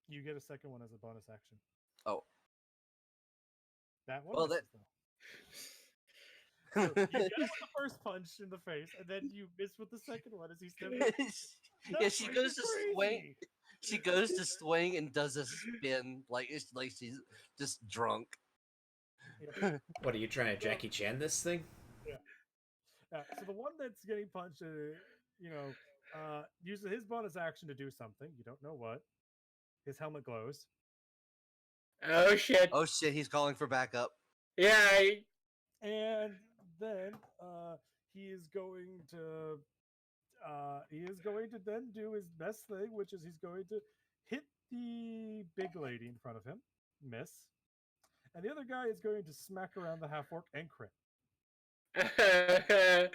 You get a second one as a bonus action. Oh. That one Well, misses, though. So you get him with the first punch in the face, and then you miss with the second one as he steps. Yeah, she goes to swing. She goes to swing and does a spin like it's like she's just drunk. What, are you trying to Jackie Chan this thing? So the one that's getting punched, uses his bonus action to do something. You don't know what. His helmet glows. Oh shit. Oh shit, he's calling for backup. Yeah. And then he is going to then do his best thing, which is he's going to hit the big lady in front of him, miss, and the other guy is going to smack around the half orc and crit. There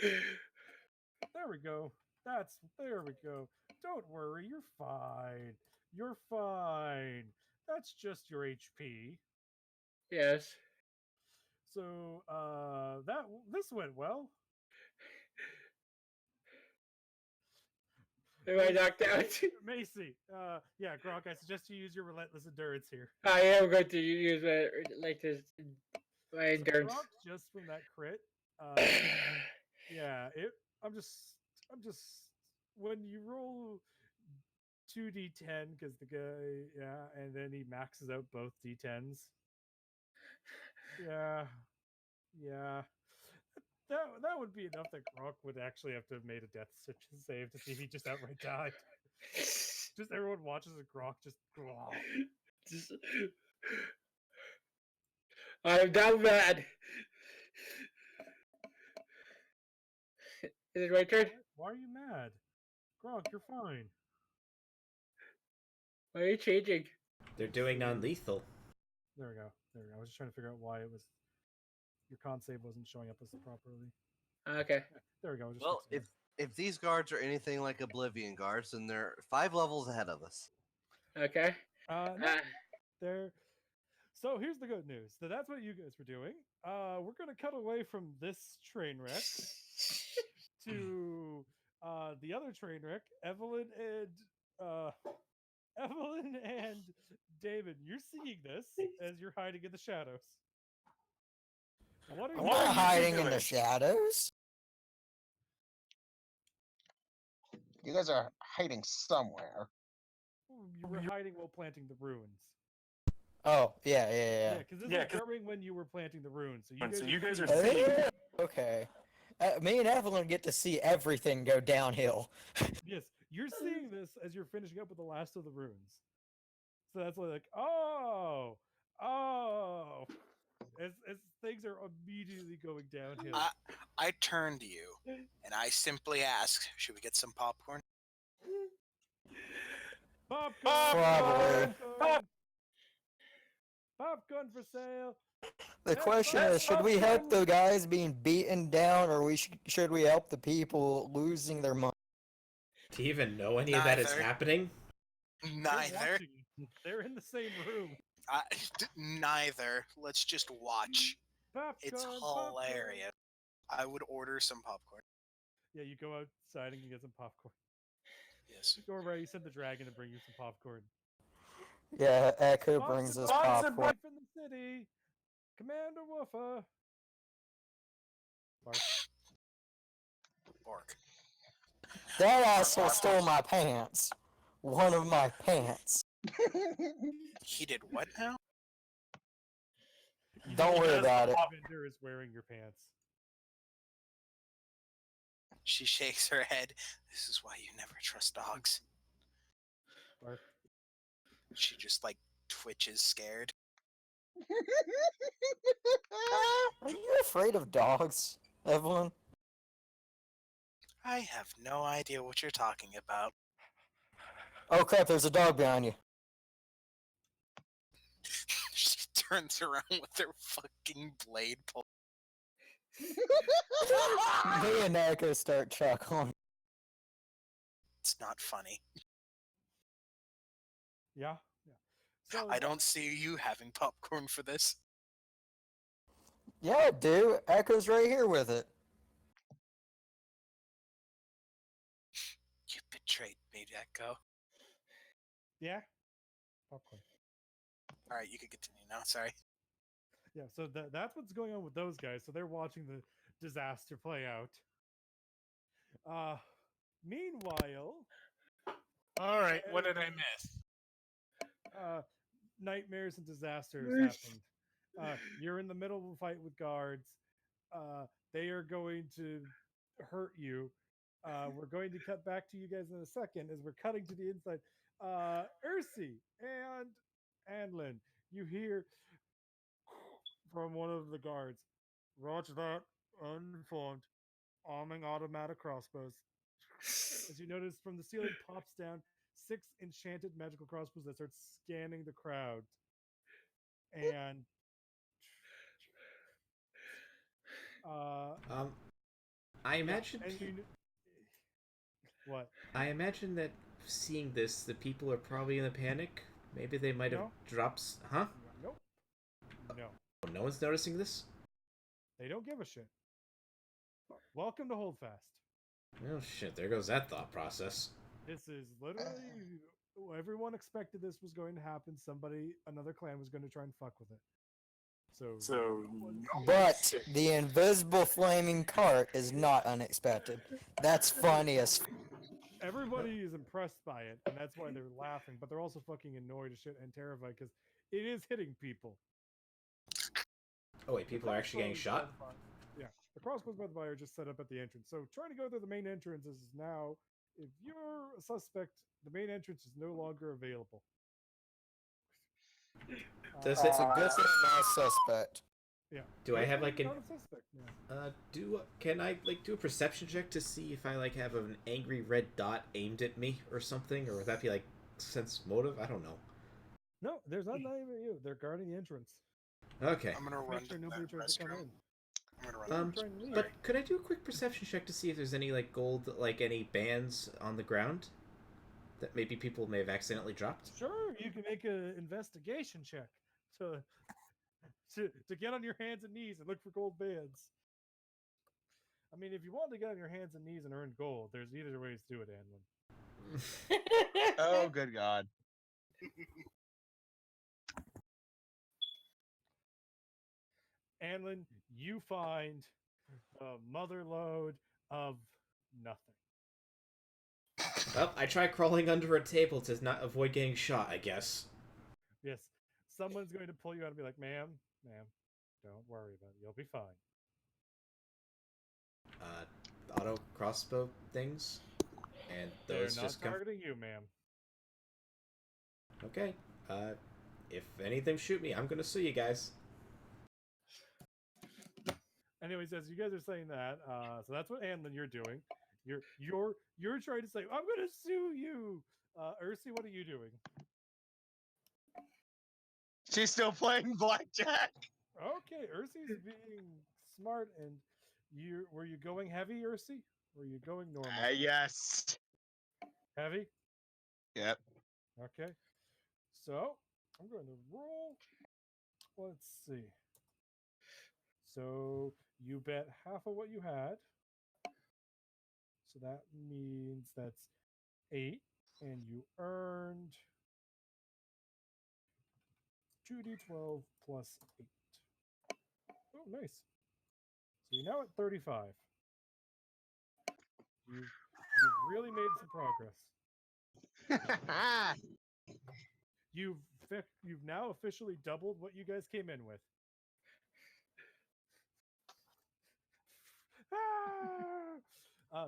we go. There we go. Don't worry, you're fine. You're fine. That's just your HP. Yes. So this went well. Am I knocked out? Macy, yeah, Gronk, I suggest you use your relentless endurance here. I am going to use my endurance. So Gronk, just from that crit, yeah, I'm just when you roll 2d10 because the guy, and then he maxes out both d10s. Yeah. That would be enough that Gronk would actually have to have made a death save to see if he just outright died. Just everyone watches a Gronk just. I'm down bad. Is it my turn? Why are you mad? Gronk, you're fine. Why are you changing? They're doing non-lethal. There we go. I was just trying to figure out why it was your con save wasn't showing up as properly. Okay. Yeah, there we go. Well, if these guards are anything like Oblivion guards, then they're 5 levels ahead of us. Okay. No, they're. So here's the good news. So that's what you guys were doing. We're gonna cut away from this train wreck to the other train wreck. Evelyn and David, you're seeing this as you're hiding in the shadows. What are I'm not hiding in the shadows. You guys are hiding somewhere. You were hiding while planting the ruins. Oh, yeah. Yeah, because this is during when you were planting the ruins. So you guys are seeing. Okay. Me and Evelyn get to see everything go downhill. Yes, you're seeing this as you're finishing up with the last of the ruins. So that's like, oh, as things are immediately going downhill. I turn to you and I simply ask, should we get some popcorn? Probably. Popcorn for sale. The question is, should we help the guys being beaten down, or should we help the people losing their money? Do you even know any of that is happening? Neither. They're in the same room. Neither. Let's just watch. Popcorn, it's hilarious. Popcorn. I would order some popcorn. Yeah, you go outside and you get some popcorn. Yes. Or you send the dragon to bring you some popcorn. Yeah, Echo brings us popcorn. In the city. Commander Woofer. Bark. Bork. That asshole stole my pants. One of my pants. He did what now? Don't worry about it. Vendor is wearing your pants. She shakes her head. This is why you never trust dogs. Bark. She just like twitches scared. Are you afraid of dogs, Evelyn? I have no idea what you're talking about. Oh crap, there's a dog behind you. She turns around with her fucking blade pull. Me and Echo start chuckling. It's not funny. Yeah. So I don't see you having popcorn for this. Yeah, dude. Echo's right here with it. You betrayed me, Echo. Yeah. Popcorn. All right, you can continue now. Sorry. Yeah. So that's what's going on with those guys. So they're watching the disaster play out. Meanwhile, All right, what did I miss? nightmares and disasters happened. You're in the middle of a fight with guards. They are going to hurt you. We're going to cut back to you guys in a second as we're cutting to the inside. Ursi and Anlin, you hear from one of the guards, Roger that, uninformed, arming automatic crossbows. As you notice, from the ceiling pops down 6 enchanted magical crossbows that start scanning the crowd. And I imagine. What? I imagine that seeing this, the people are probably in a panic. Maybe they might have dropped. Huh? Nope. No. No one's noticing this. They don't give a shit. Welcome to Holdfast. Oh shit! There goes that thought process. This is literally everyone expected this was going to happen. Another clan was going to try and fuck with it. But the invisible flaming cart is not unexpected. That's funny as. Everybody is impressed by it, and that's why they're laughing. But they're also fucking annoyed as shit and terrified because it is hitting people. Oh wait, people are actually getting shot? Yeah, the crossbows by the by are just set up at the entrance. So trying to go through the main entrance is now, if you're a suspect, the main entrance is no longer available. It's a good thing I'm not a suspect. Yeah. Do I have like an? Not a suspect. Yeah. Can I like do a perception check to see if I like have an angry red dot aimed at me or something, or would that be like sense motive? I don't know. No, there's not even you. They're guarding the entrance. Okay. I'm gonna run Make sure to nobody that tries to come restroom. in. I'm gonna run. But could I do a quick perception check to see if there's any like gold, like any bands on the ground that maybe people may have accidentally dropped? Sure, you can make an investigation check to get on your hands and knees and look for gold bands. I mean, if you want to get on your hands and knees and earn gold, there's either ways to do it, Anlin. Oh, good God. Anlin, you find a mother lode of nothing. Well, I try crawling under a table to not avoid getting shot, I guess. Yes, someone's going to pull you out and be like, ma'am, don't worry about it. You'll be fine. Auto crossbow things? And those They're not just targeting you, ma'am. Okay. If anything, shoot me. I'm gonna sue you guys. Anyways, as you guys are saying that, so that's what Anlin you're doing. You're trying to say, I'm gonna sue you. Ursi, what are you doing? She's still playing blackjack. Okay, Ursi's being smart, and were you going heavy, Ursi? Were you going normal? Yes. Heavy? Yep. Okay. So I'm going to roll. Let's see. So you bet half of what you had. So that means that's 8, and you earned 2d12 plus 8. Oh, nice. you're now at 35. You've really made some progress. You've now officially doubled what you guys came in with.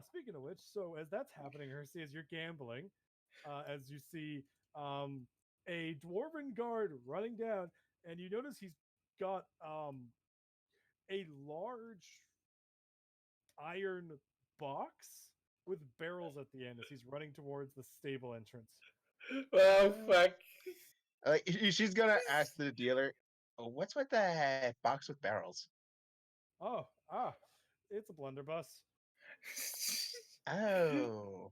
Speaking of which, so as that's happening, Hersey, as you're gambling, as you see a dwarven guard running down, and you notice he's got a large iron box with barrels at the end as he's running towards the stable entrance. Well, fuck. She's gonna ask the dealer, "Oh, what's with the box with barrels?" It's a blunderbuss. Oh,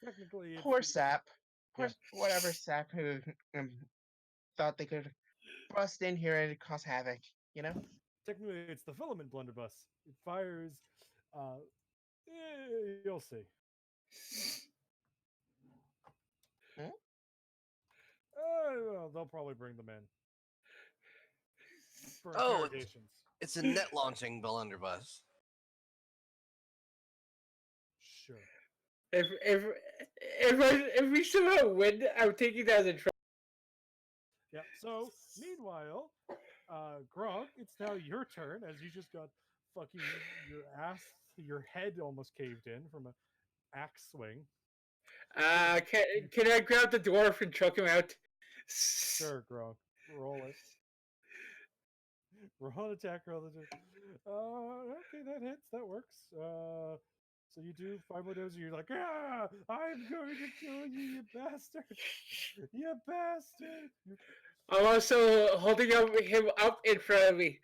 Technically, poor it's sap. Poor Yeah. whatever sap who thought they could bust in here and cause havoc. You know. technically it's the filament blunderbuss. It fires. You'll see. Hmm? Well, they'll probably bring them in for Oh, interrogations. it's a net launching blunderbuss. Sure. If we somehow win, I'm taking that as a try. Yeah. So meanwhile, Gronk, it's now your turn as you just got fucking your head almost caved in from a axe swing. Can I grab the dwarf and choke him out? Sure, Gronk. Roll it. Roll an attack roll. Okay, that hits. That works. So you do 5 more damage. You're like, I'm going to kill you, you bastard! You bastard! I'm also holding him up in front of me.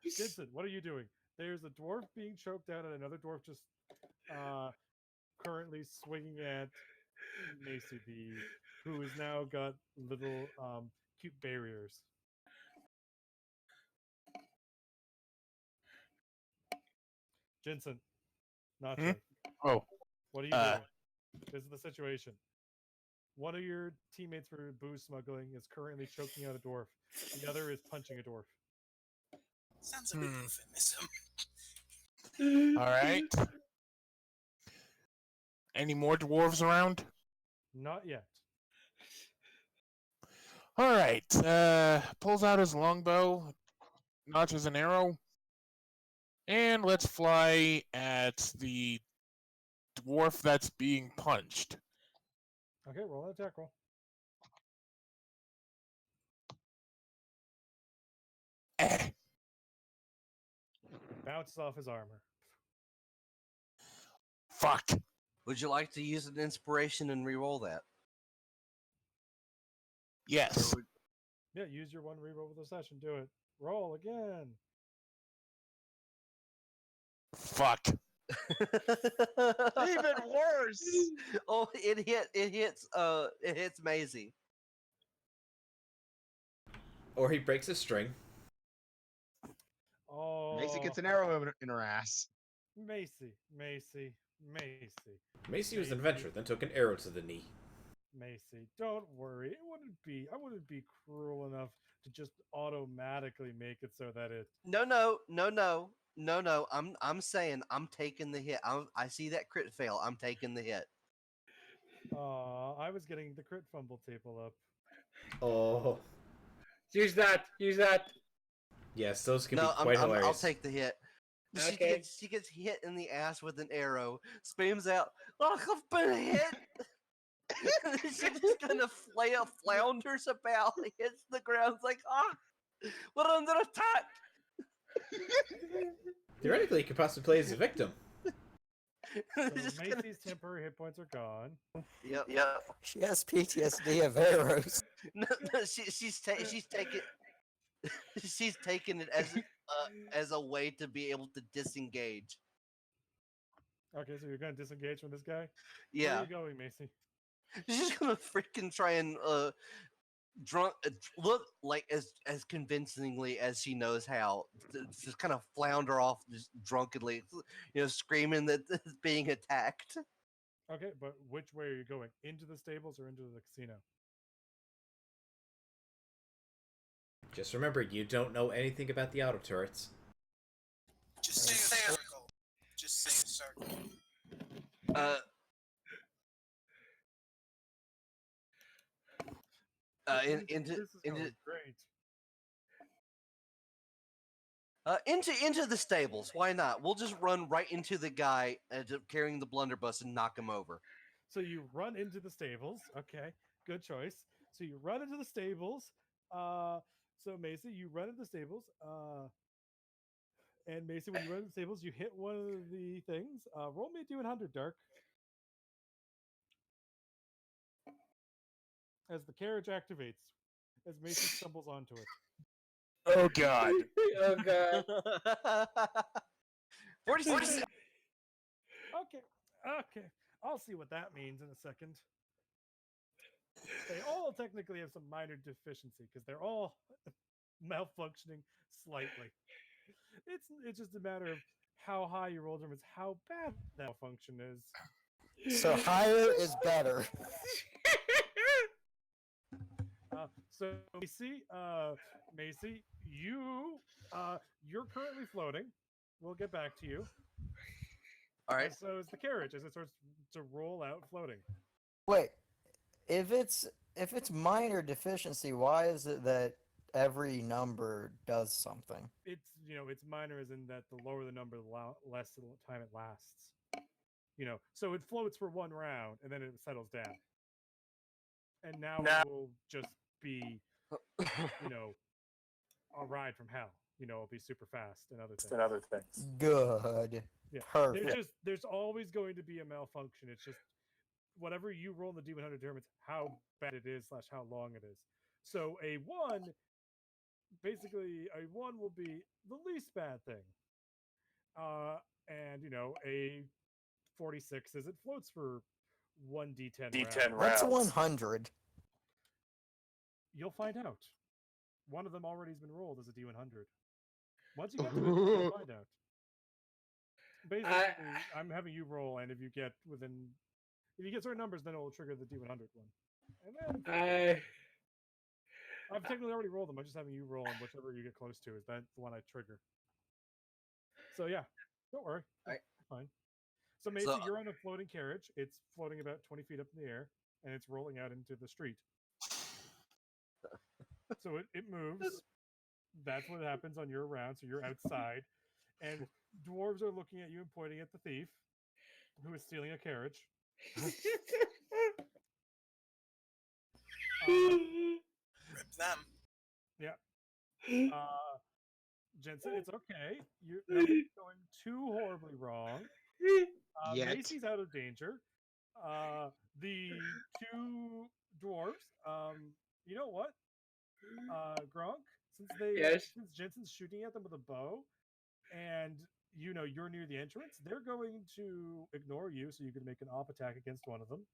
Vincent, what are you doing? There's a dwarf being choked out, and another dwarf just currently swinging at Macy, who has now got little cute barriers. Jensen, Nacho. Oh. What are you doing? This is the situation. One of your teammates for booze smuggling is currently choking out a dwarf. The other is punching a dwarf. Sounds a bit euphemism. All right. Any more dwarves around? Not yet. All right. Pulls out his longbow, notches an arrow, and let's fly at the dwarf that's being punched. Okay, roll an attack roll. Bounces off his armor. Fuck. Would you like to use an inspiration and re-roll that? Yes. Yeah, use your one reroll with the session. Do it. Roll again. Fuck. Even worse. Oh, it hits Maisie. Or he breaks a string. Oh, Macy gets an arrow in her ass. Macy. Macy was an adventurer, then took an arrow to the knee. Macy, don't worry. I wouldn't be cruel enough to just automatically make it so that it. No. I'm saying I'm taking the hit. I see that crit fail. I'm taking the hit. I was getting the crit fumble table up. Oh. Use that. Yes, those can No, be quite hilarious. I'll take the hit. Okay. She gets hit in the ass with an arrow. Screams out, "Oh, I've been hit!" She just kind of flounders about, hits the ground. It's like, we're under attack. Theoretically, he could possibly play as a victim. So Macy's temporary hit points are gone. Yep. She has PTSD of arrows. No, she's taking she's taking it as a way to be able to disengage. Okay, so you're gonna disengage from this guy? Yeah. Where are you going, Macy? She's just gonna freaking try and look like as convincingly as she knows how, just kind of flounder off just drunkenly, screaming that it's being attacked. Okay, but which way are you going? Into the stables or into the casino? Just remember, you don't know anything about the auto turrets. Just say a circle. Just say a circle. This is going great. Into the stables. Why not? We'll just run right into the guy carrying the blunderbuss and knock him over. So you run into the stables. Okay, good choice. So you run into the stables. So Macy, you run into the stables. And Macy, when you run into the stables, you hit one of the things. Roll me a D100, Dark. As the carriage activates, as Macy stumbles onto it. Oh God. Oh God. 46. Okay. I'll see what that means in a second. They all technically have some minor deficiency because they're all malfunctioning slightly. It's just a matter of how high you roll them. It's how bad that malfunction is. So higher is better. So Macy, you're currently floating. We'll get back to you. All right. So is the carriage as it starts to roll out, floating. Wait, if it's minor deficiency, why is it that every number does something? It's it's minor as in that the lower the number, the less time it lasts. So it floats for one round and then it settles down. And now it will just be, a ride from hell. It'll be super fast and other things. Good. Yeah. Perfect. There's always going to be a malfunction. It's just whatever you roll in the D100 determines how bad it is / how long it is. So a 1, basically a 1 will be the least bad thing. And a 46 is it floats for 1d10 rounds. What's 100? You'll find out. One of them already has been rolled as a D100. Once you get to it, you'll find out. Basically, I'm having you roll, and if you get certain numbers, then it will trigger the D100 one. And then I've technically already rolled them. I'm just having you roll, and whichever you get close to is that the one I trigger. So yeah, don't worry. Fine. So Macy, you're on a floating carriage. It's floating about 20 feet up in the air, and it's rolling out into the street. So it moves. That's what happens on your round. So you're outside, and dwarves are looking at you and pointing at the thief, who is stealing a carriage. Rip them. Yeah. Jensen, it's okay. Nothing's going too horribly wrong. Macy's out of danger. The 2 dwarves. You know what? Gronk, since Jensen's shooting at them with a bow, and you're near the entrance, they're going to ignore you, so you can make an op attack against one of them.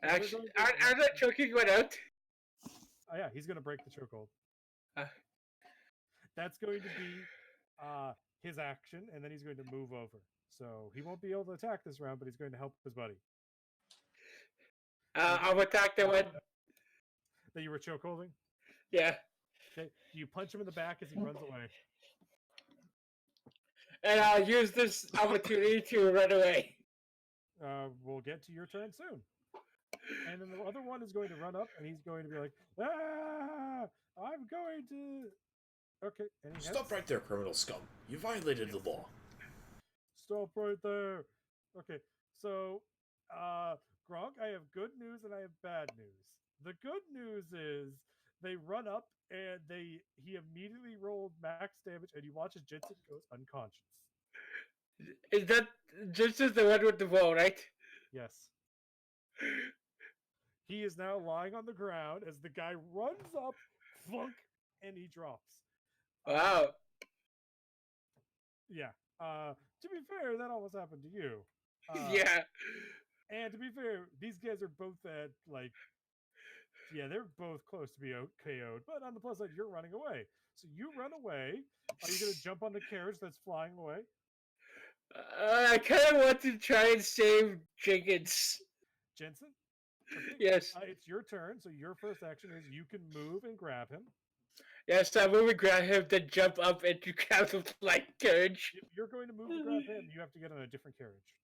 Actually, are they choking one out? Oh yeah, he's going to break the chokehold. That's going to be his action, and then he's going to move over. So he won't be able to attack this round, but he's going to help his buddy. I'll attack the one that you were chokeholding? Yeah. Okay. You punch him in the back as he runs away. And I'll use this opportunity to run away. We'll get to your turn soon. And then the other one is going to run up, and he's going to be like, "Ah, I'm going to." Okay. Stop right there, criminal scum! You violated the law. Stop right there. Okay. So, Gronk, I have good news and I have bad news. The good news is they run up and he immediately rolled max damage, and you watch as Jensen goes unconscious. Is that Jensen's the one with the bow, right? Yes. He is now lying on the ground as the guy runs up, flunk, and he drops. Wow. Yeah. To be fair, that almost happened to you. Yeah. And to be fair, these guys are both at they're both close to be KO'd. But on the plus side, you're running away. So you run away. Are you going to jump on the carriage that's flying away? I kind of want to try and save Jenkins. Jensen? Okay. Yes. It's your turn. So your first action is you can move and grab him. Yes, I will grab him to jump up and to grab the flight carriage. You're going to move to grab him. You have to get on a different carriage.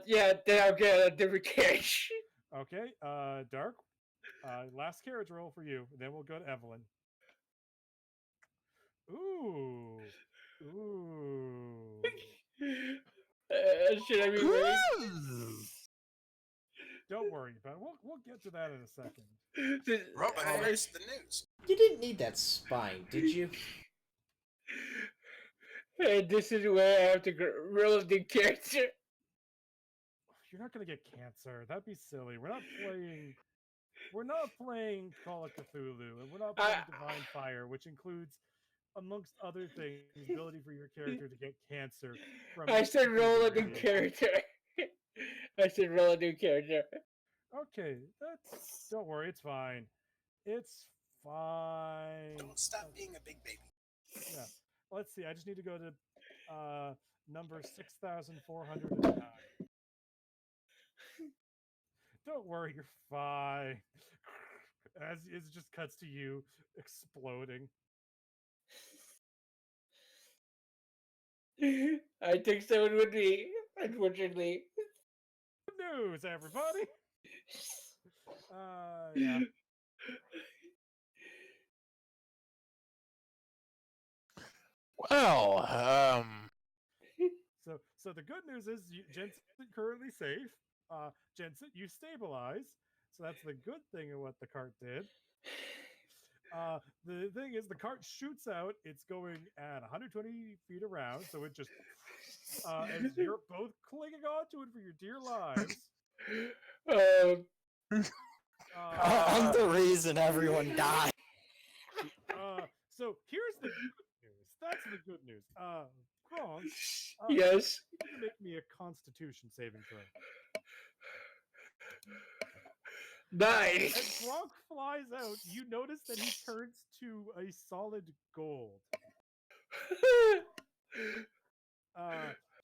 Yeah, then I'll get a different carriage. Okay, Dark. Last carriage roll for you. Then we'll go to Evelyn. Ooh. Should I be ready? Don't worry about it. We'll get to that in a second. Robot first, the news. You didn't need that spine, did you? And this is where I have to roll the character. You're not gonna get cancer. That'd be silly. We're not playing. We're not playing Call of Cthulhu, and we're not playing Divine Fire, which includes, amongst other things, the ability for your character to get cancer. From I said roll a new radiation. character. I said roll a new character. Okay, don't worry, it's fine. It's fine. Don't stop being a big baby. Yeah. Let's see. I just need to go to number 6,409. Don't worry, you're fine. As it just cuts to you exploding. I think someone would be, unfortunately. Good news, everybody. Yeah. Well, So the good news is Jensen currently safe. Jensen, you stabilize. So that's the good thing of what the cart did. The thing is, the cart shoots out. It's going at 120 feet around, so it just as you're both clinging onto it for your dear lives. I'm the reason everyone died. So here's the good news. That's the good news. Gronk, Yes. you need to make me a Constitution saving throw. Nice. As Gronk flies out, you notice that he turns to a solid gold.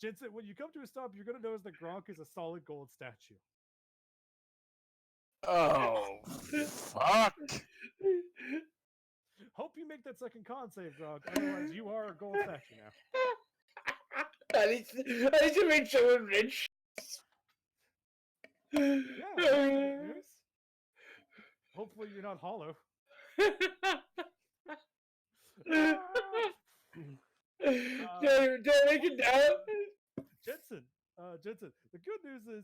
Jensen, when you come to a stop, you're going to notice that Gronk is a solid gold statue. oh, fuck. Hope you make that second con save, Gronk. Otherwise, you are a gold statue now. I need to make someone rich. Yeah, that's good news. Hopefully, you're not hollow. Don't make it down. Jensen, the good news is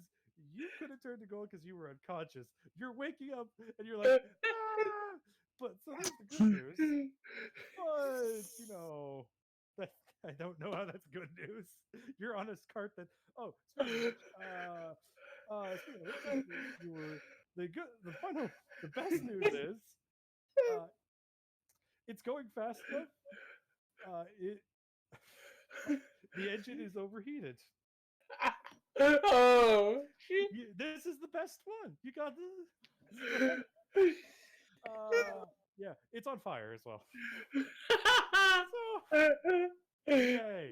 you could have turned to gold because you were unconscious. You're waking up and you're like, ah! But so there's the good news. But you know, I don't know how that's good news. You're on a cart that. Oh, speaking of which, you were the best news is it's going fast enough. The engine is overheated. Oh, This is the best one. You got this. Yeah, it's on fire as well. Okay.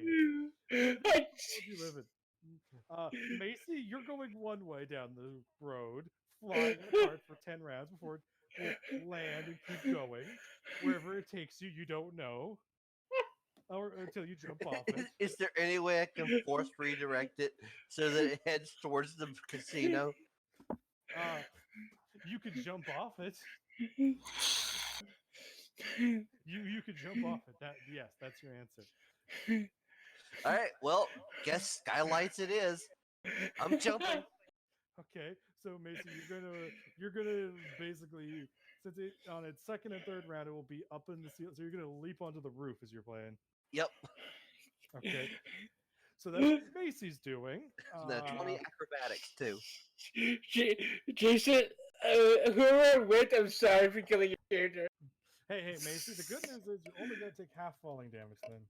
You live it. Macy, you're going one way down the road, flying in a cart for 10 rounds before it will land and keep going. Wherever it takes you, you don't know. Or until you jump off it. Is there any way I can force redirect it so that it heads towards the casino? You could jump off it. You could jump off it. Yes, that's your answer. All right, well, guess skylights it is. I'm jumping. Okay, so Mason, you're gonna basically, since on its second and third round it will be up in the ceiling, so you're gonna leap onto the roof as you're playing. Yep. Okay. So that's what Macy's doing. The 20 acrobatics too. Jason, whoever went, I'm sorry for killing your character. Hey, Macy, the good news is you're only gonna take half falling damage then.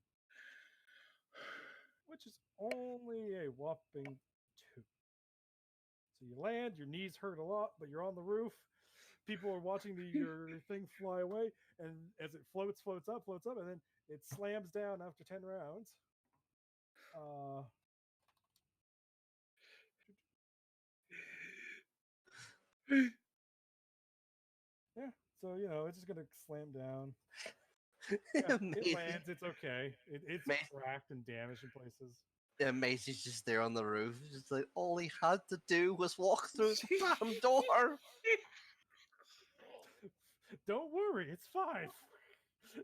Which is only a whopping 2. So you land, your knees hurt a lot, but you're on the roof. People are watching your thing fly away, and as it floats up, and then it slams down after 10 rounds. Yeah, So it's just gonna slam down. Yeah, it lands. It's okay. It's Ma- cracked and damaged in places. Yeah, Macy's just there on the roof. Just like all he had to do was walk through the damn door. Don't worry, it's fine.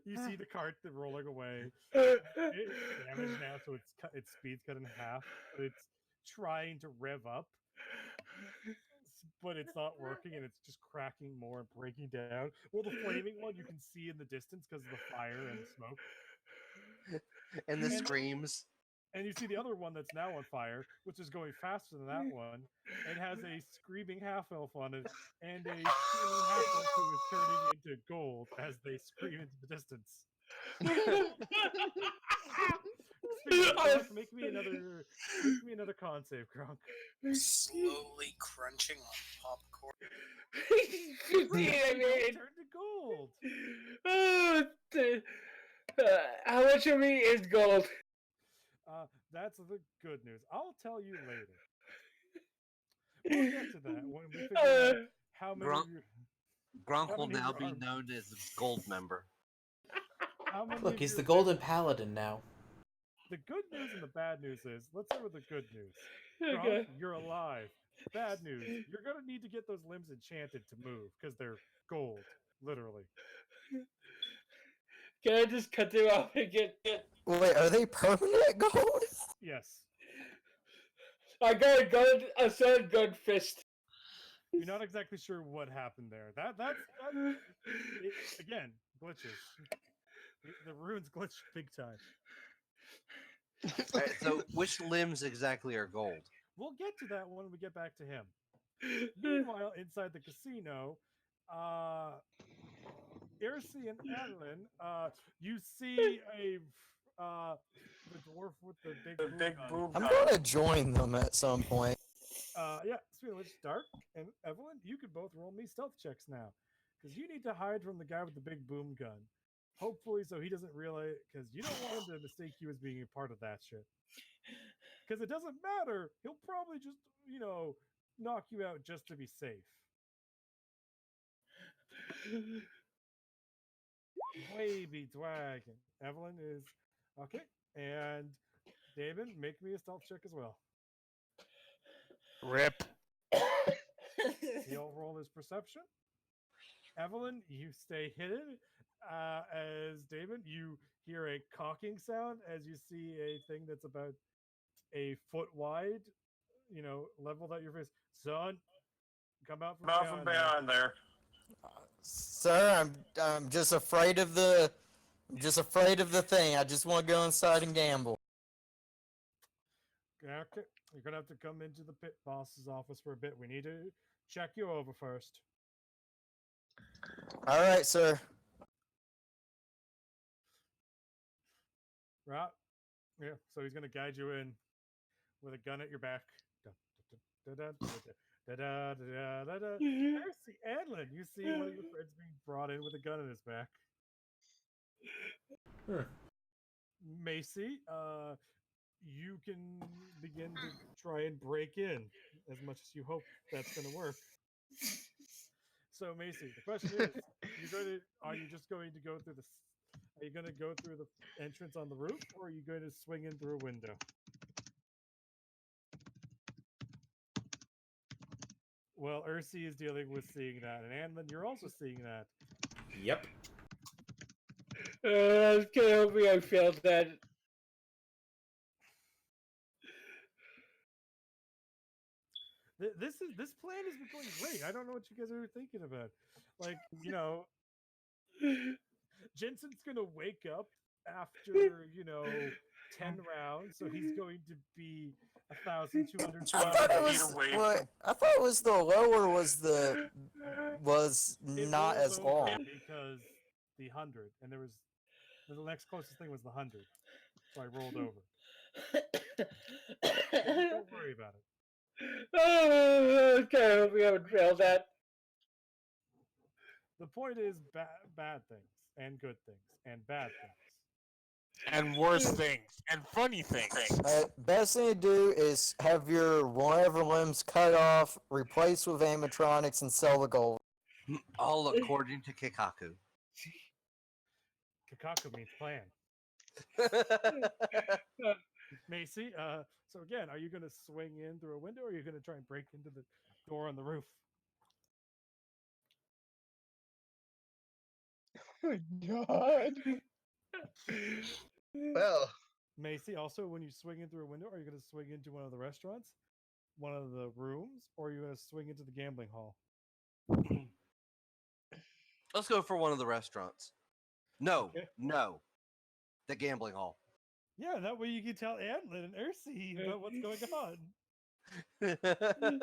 You see the cart rolling away. It's damaged now, so its speed's cut in half. But it's trying to rev up, but it's not working, and it's just cracking more and breaking down. Well, the flaming one you can see in the distance because of the fire and the smoke. And the screams. And you see the other one that's now on fire, which is going faster than that one, and has a screaming half elf on it, and a screaming half elf who is turning into gold as they scream into the distance. Make me another con save, Gronk. Slowly crunching on popcorn. Turn to gold. How much of me is gold? That's the good news. I'll tell you later. We'll get to that when we figure out how many. Gronk will now be arms. known as a gold member. How many Look, of he's your the Golden Paladin now. The good news and the bad news is, let's start with the good news. Okay. Gronk, you're alive. Bad news, you're going to need to get those limbs enchanted to move, because they're gold, literally. Can I just cut them off and get... Wait, are they permanent gold? Yes. I got a solid good fist. You're not exactly sure what happened there. Again, glitches. The runes glitch big time. Right, so, which limbs exactly are gold? We'll get to that when we get back to him. Meanwhile, inside the casino, Irsi and Adeline, you see the dwarf with the big boom gun. I'm gonna join them at some point. Yeah, speaking of which, Dark and Evelyn, you could both roll me stealth checks now, because you need to hide from the guy with the big boom gun. Hopefully, so he doesn't realize, because you don't want him to mistake you as being a part of that shit. Because it doesn't matter. He'll probably just, knock you out just to be safe. Baby dragon. Evelyn is okay, and Damon, make me a stealth check as well. Rip. He'll roll his perception. Evelyn, you stay hidden. As Damon, you hear a cocking sound as you see a thing that's about a foot wide, leveled at your face. Son, come out from behind there. Sir, I'm just afraid of the thing. I just want to go inside and gamble. Okay, you're gonna have to come into the pit boss's office for a bit. We need to check you over first. All right, sir. Right? Yeah. So he's gonna guide you in with a gun at your back. There's the Adlin. You see one of your friends being brought in with a gun in his back. Macy, you can begin to try and break in as much as you hope that's going to work. So, Macy, the question is: are you just going to go through Are you going to go through the entrance on the roof, or are you going to swing in through a window? Well, Ursi is dealing with seeing that, and Anlin, you're also seeing that. Yep. That's gonna help me. I failed that. This plan has been going great. I don't know what you guys are thinking about. Like, Jensen's gonna wake up after 10 rounds, so he's going to be 1,200. I thought it was the lower was not as long. Because the 100, and the next closest thing was the 100, so I rolled over. Don't worry about it. Oh, okay, we haven't failed that. The point is bad things and good things and bad things. And worse things. And funny things. Best thing to do is have your whatever limbs cut off, replaced with animatronics, and sell the gold. All according to Kikaku. Kakaku means plan. Macy, so again, are you going to swing in through a window, or are you going to try and break into the door on the roof? Oh my god. Well, Macy, also, when you swing in through a window, are you going to swing into one of the restaurants, one of the rooms, or are you going to swing into the gambling hall? Let's go for one of the restaurants. No, Okay. no. The gambling hall. Yeah, that way you can tell Anlin and Ursi about what's going on.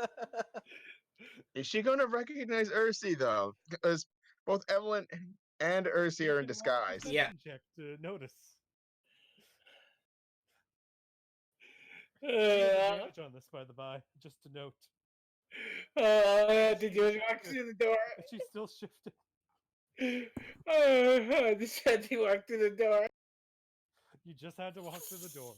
is she going to recognize Ursi, though? Because both Evelyn and Ursi You are in can roll a disguise. Yeah. perception check to notice. She has advantage on this, by the by, just to note. All I had to do is walk through the door. But she's still shifted. I just had to walk through the door. You just had to walk through the door.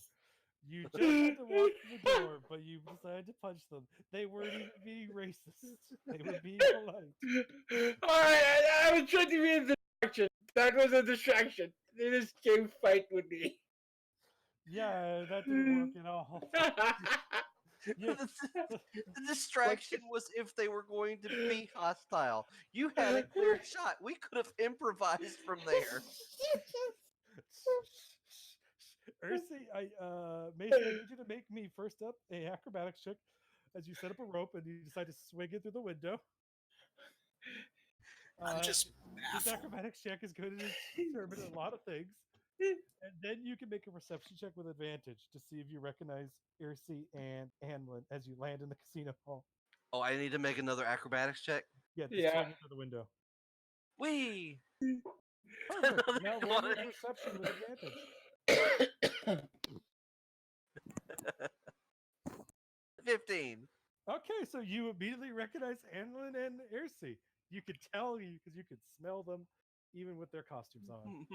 You just had to walk through the door, but you decided to punch them. They weren't even being racist. They were being polite. Alright, I was trying to be a distraction. That was a distraction. They just came fight with me. Yeah, that didn't work at all. Yeah. The distraction was if they were going to be hostile. You had a clear shot. We could have improvised from there. Ursi, Mason, I need you to make me first up a acrobatics check as you set up a rope and you decide to swing it through the window. I'm just This baffled. acrobatics check is going to determine a lot of things, and then you can make a perception check with advantage to see if you recognize Ursi and Anlin as you land in the casino hall. Oh, I need to make another acrobatics check. Yeah, just Yeah. swing it through the window. Wee! Perfect. Another Now roll me one. perception with advantage. 15. Okay, so you immediately recognize Anlin and Ursi. You could tell because you could smell them even with their costumes on.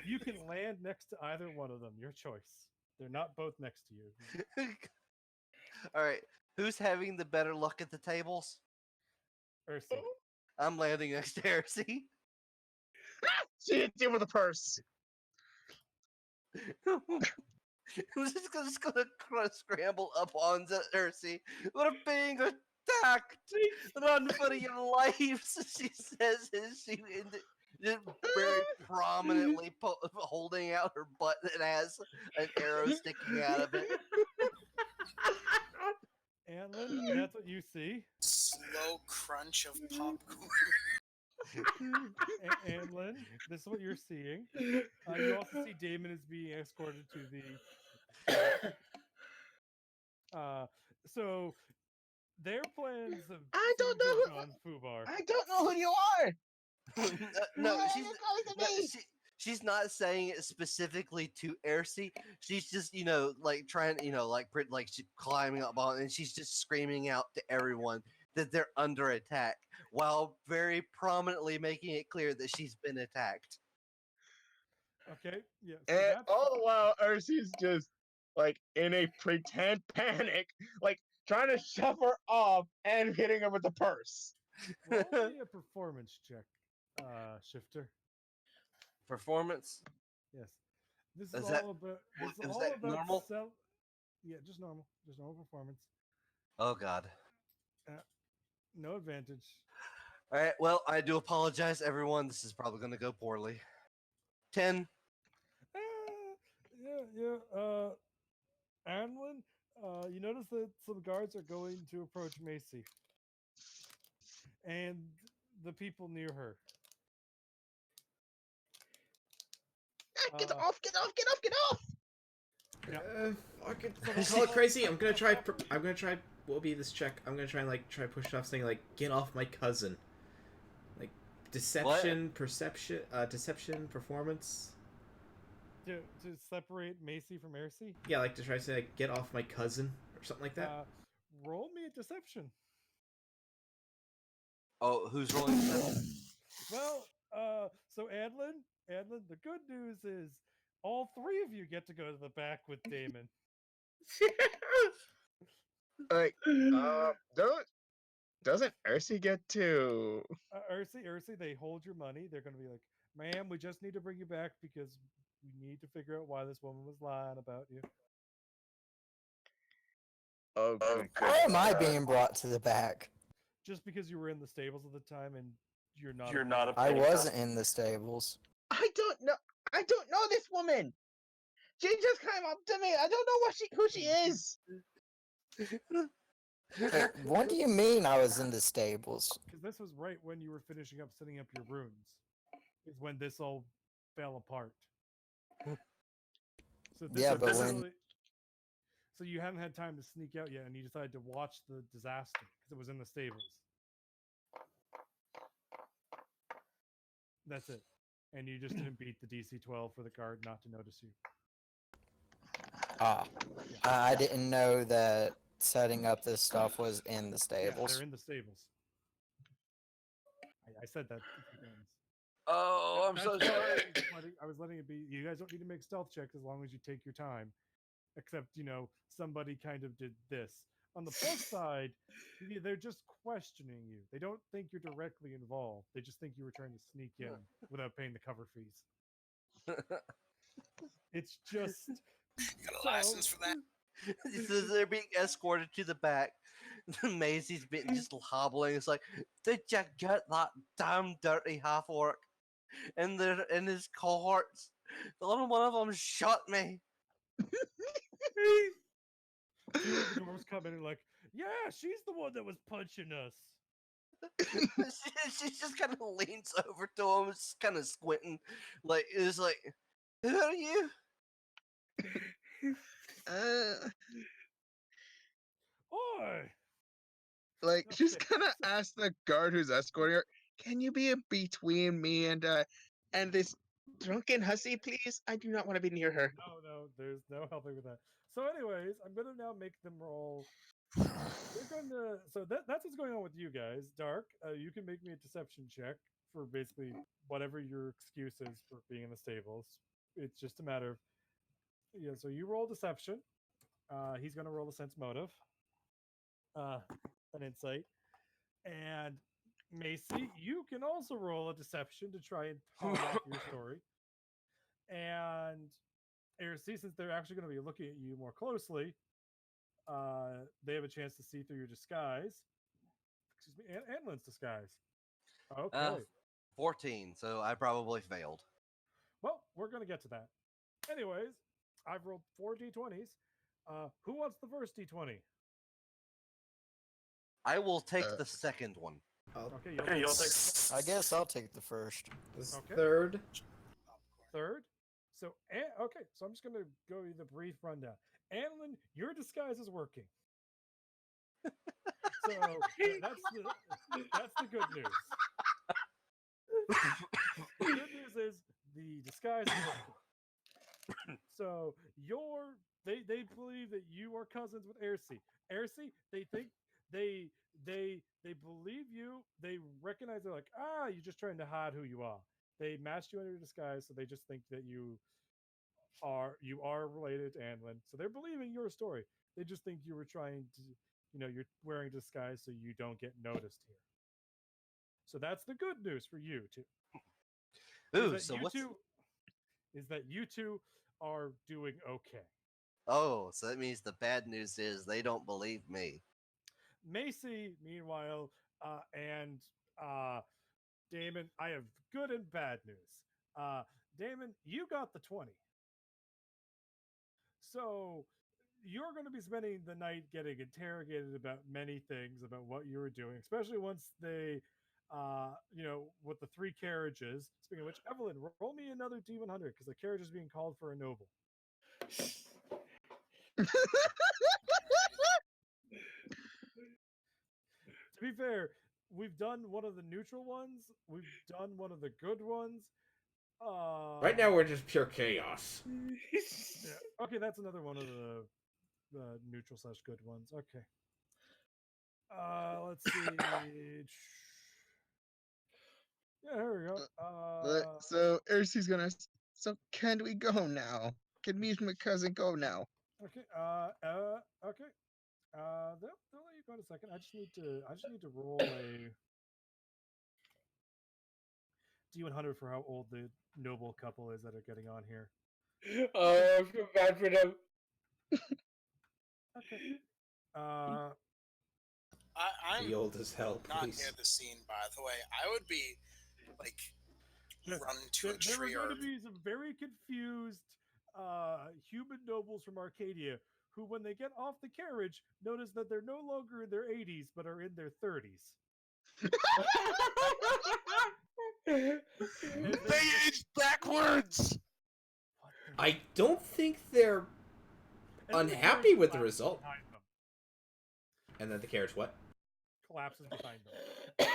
You can land next to either one of them, your choice. They're not both next to you. All right. Who's having the better luck at the tables? Ursi. I'm landing next to Heresy. She hit you with a purse. I'm just gonna scramble up on Heresy. We're being attacked. Run for your lives, she says as she very prominently holding out her butt that has an arrow sticking out of it. Anlin, that's what you see. Slow crunch of popcorn. Anlin, this is what you're seeing. You also see Damon is being escorted to the. So their plans of I don't seem to know have gone foobar. I don't know who you are. No, Why are she's you calling to me? she's not saying it specifically to Ersi. She's just, like trying, like she's climbing up on, and she's just screaming out to everyone that they're under attack, while very prominently making it clear that she's been attacked. Okay, yeah. So And that's all the while, Ursi's just like in a pretend panic, like trying to shove her off and hitting her with the purse. roll me a performance check, Shifter. Performance. Yes. This Is is that- all about. This is is all that about normal? Yeah, just normal. Just normal performance. Oh God. No advantage. All right. Well, I do apologize, everyone. This is probably going to go poorly. 10. Yeah. Anlin, you notice that some guards are going to approach Macy, and the people near her. Get off! Get off! Get off! Get off! Fucking call it crazy. I'm gonna try. What will be this check? I'm gonna try push it off, saying like, "Get off my cousin." Like deception, perception, deception, performance. To separate Macy from Ersi? Yeah, like to try to say like, "Get off my cousin" or something like that. Roll me a deception. Oh, who's rolling? Well, so Adlin, the good news is all three of you get to go to the back with Damon. Like, don't Doesn't Ursi get to? Ursi, they hold your money. They're going to be like, ma'am, we just need to bring you back because we need to figure out why this woman was lying about you. Oh, good. Why am I being brought to the back? Just because you were in the stables at the time and you're not. I wasn't in the stables. I don't know. I don't know this woman. She just came up to me. I don't know who she is. What do you mean I was in the stables? Because this was right when you were finishing up setting up your runes. Is when this all fell apart. So this Yeah, is but when literally- So you hadn't had time to sneak out yet, and you decided to watch the disaster because it was in the stables. That's it. And you just didn't beat the DC 12 for the guard not to notice you. I didn't know that setting up this stuff was in the Yeah, stables. they're in the stables. I said that. a few times. Oh, I'm so That's why sorry. I was letting it be. You guys don't need to make stealth checks as long as you take your time. Except, somebody kind of did this. On the plus side, they're just questioning you. They don't think you're directly involved. They just think you were trying to sneak in without paying the cover fees. It's just Got a license for that? So they're being escorted to the back. Maisie's been just hobbling. It's like, did you get that damn dirty half orc in his cohorts? The little one of them shot me. Two of the dwarves come in and like, yeah, she's the one that was punching us. She just kind of leans over to him, just kind of squinting, like it's like, who are you? Oi! Like she's Okay, gonna ask the guard who's escorting her, "Can you be between me and this drunken hussy, please? I do not want to be near her." No, there's no helping with that. So, anyways, I'm gonna now make them roll. They're gonna. So that's what's going on with you guys. Dark, you can make me a deception check for basically whatever your excuse is for being in the stables. It's just a matter of So you roll deception. He's gonna roll a sense motive, an insight, and Macy, you can also roll a deception to try and pawn off your story. And Aircy, since they're actually going to be looking at you more closely, they have a chance to see through your disguise. Excuse me, and Anlin's disguise. Okay. 14, so I probably failed. Well, we're going to get to that. Anyways, I've rolled 4 d20s. Who wants the first d20? I will take the second one. Okay, you'll take. I guess I'll take the first. Okay. Third. Third. So, okay, so I'm just going to go with the brief rundown. Anlin, your disguise is working. So that's the good news. The good news is the disguise is working. So they believe that you are cousins with Aircy. Aircy, they think they believe you. They recognize, they're like, you're just trying to hide who you are. They masked you under your disguise, so they just think that you are related to Anlin. So they're believing your story. They just think you were trying to, you're wearing a disguise so you don't get noticed here. So that's the good news for you two. Ooh, so is that you two are doing okay. Oh, so that means the bad news is they don't believe me. Macy, meanwhile, and Damon, I have good and bad news. Damon, you got the 20. So you're going to be spending the night getting interrogated about many things about what you were doing, especially once they, with the 3 carriages. Speaking of which, Evelyn, roll me another D100 because the carriage is being called for a noble. To be fair, we've done one of the neutral ones. We've done one of the good ones. Right now, we're just pure chaos. Yeah. Okay, that's another one of the neutral / good ones. Okay. Let's see. Yeah, here we go. So Ursi's gonna ask, so can we go now? Can me and my cousin go now? Okay. Okay. They'll let you go in a second. I just need to roll a D100 for how old the noble couple is that are getting on here. Oh, I feel bad for them. Okay. I'm Be old as hell, not near please. the scene, by the way. I would be like run to a There were tree going or to be some very confused human nobles from Arcadia who, when they get off the carriage, notice that they're no longer in their 80s but are in their 30s. They aged backwards. What I don't think they're And then the unhappy carriage with the collapses result. behind them. And then the carriage what? Collapses behind them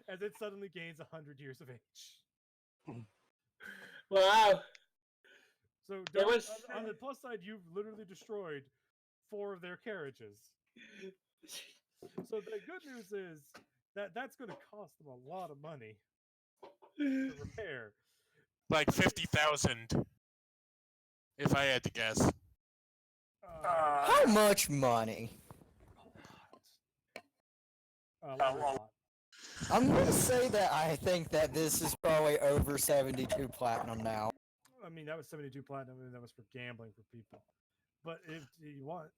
as it suddenly gains 100 years of age. Wow. So There Dark, was- on the plus side, you've literally destroyed 4 of their carriages. So the good news is that that's going to cost them a lot of money to repair. Like 50,000, if I had to guess. How much money? A lot. I'm gonna say that I think that this is probably over 72 platinum now. I mean, that was 72 platinum, and that was for gambling for people. But if you want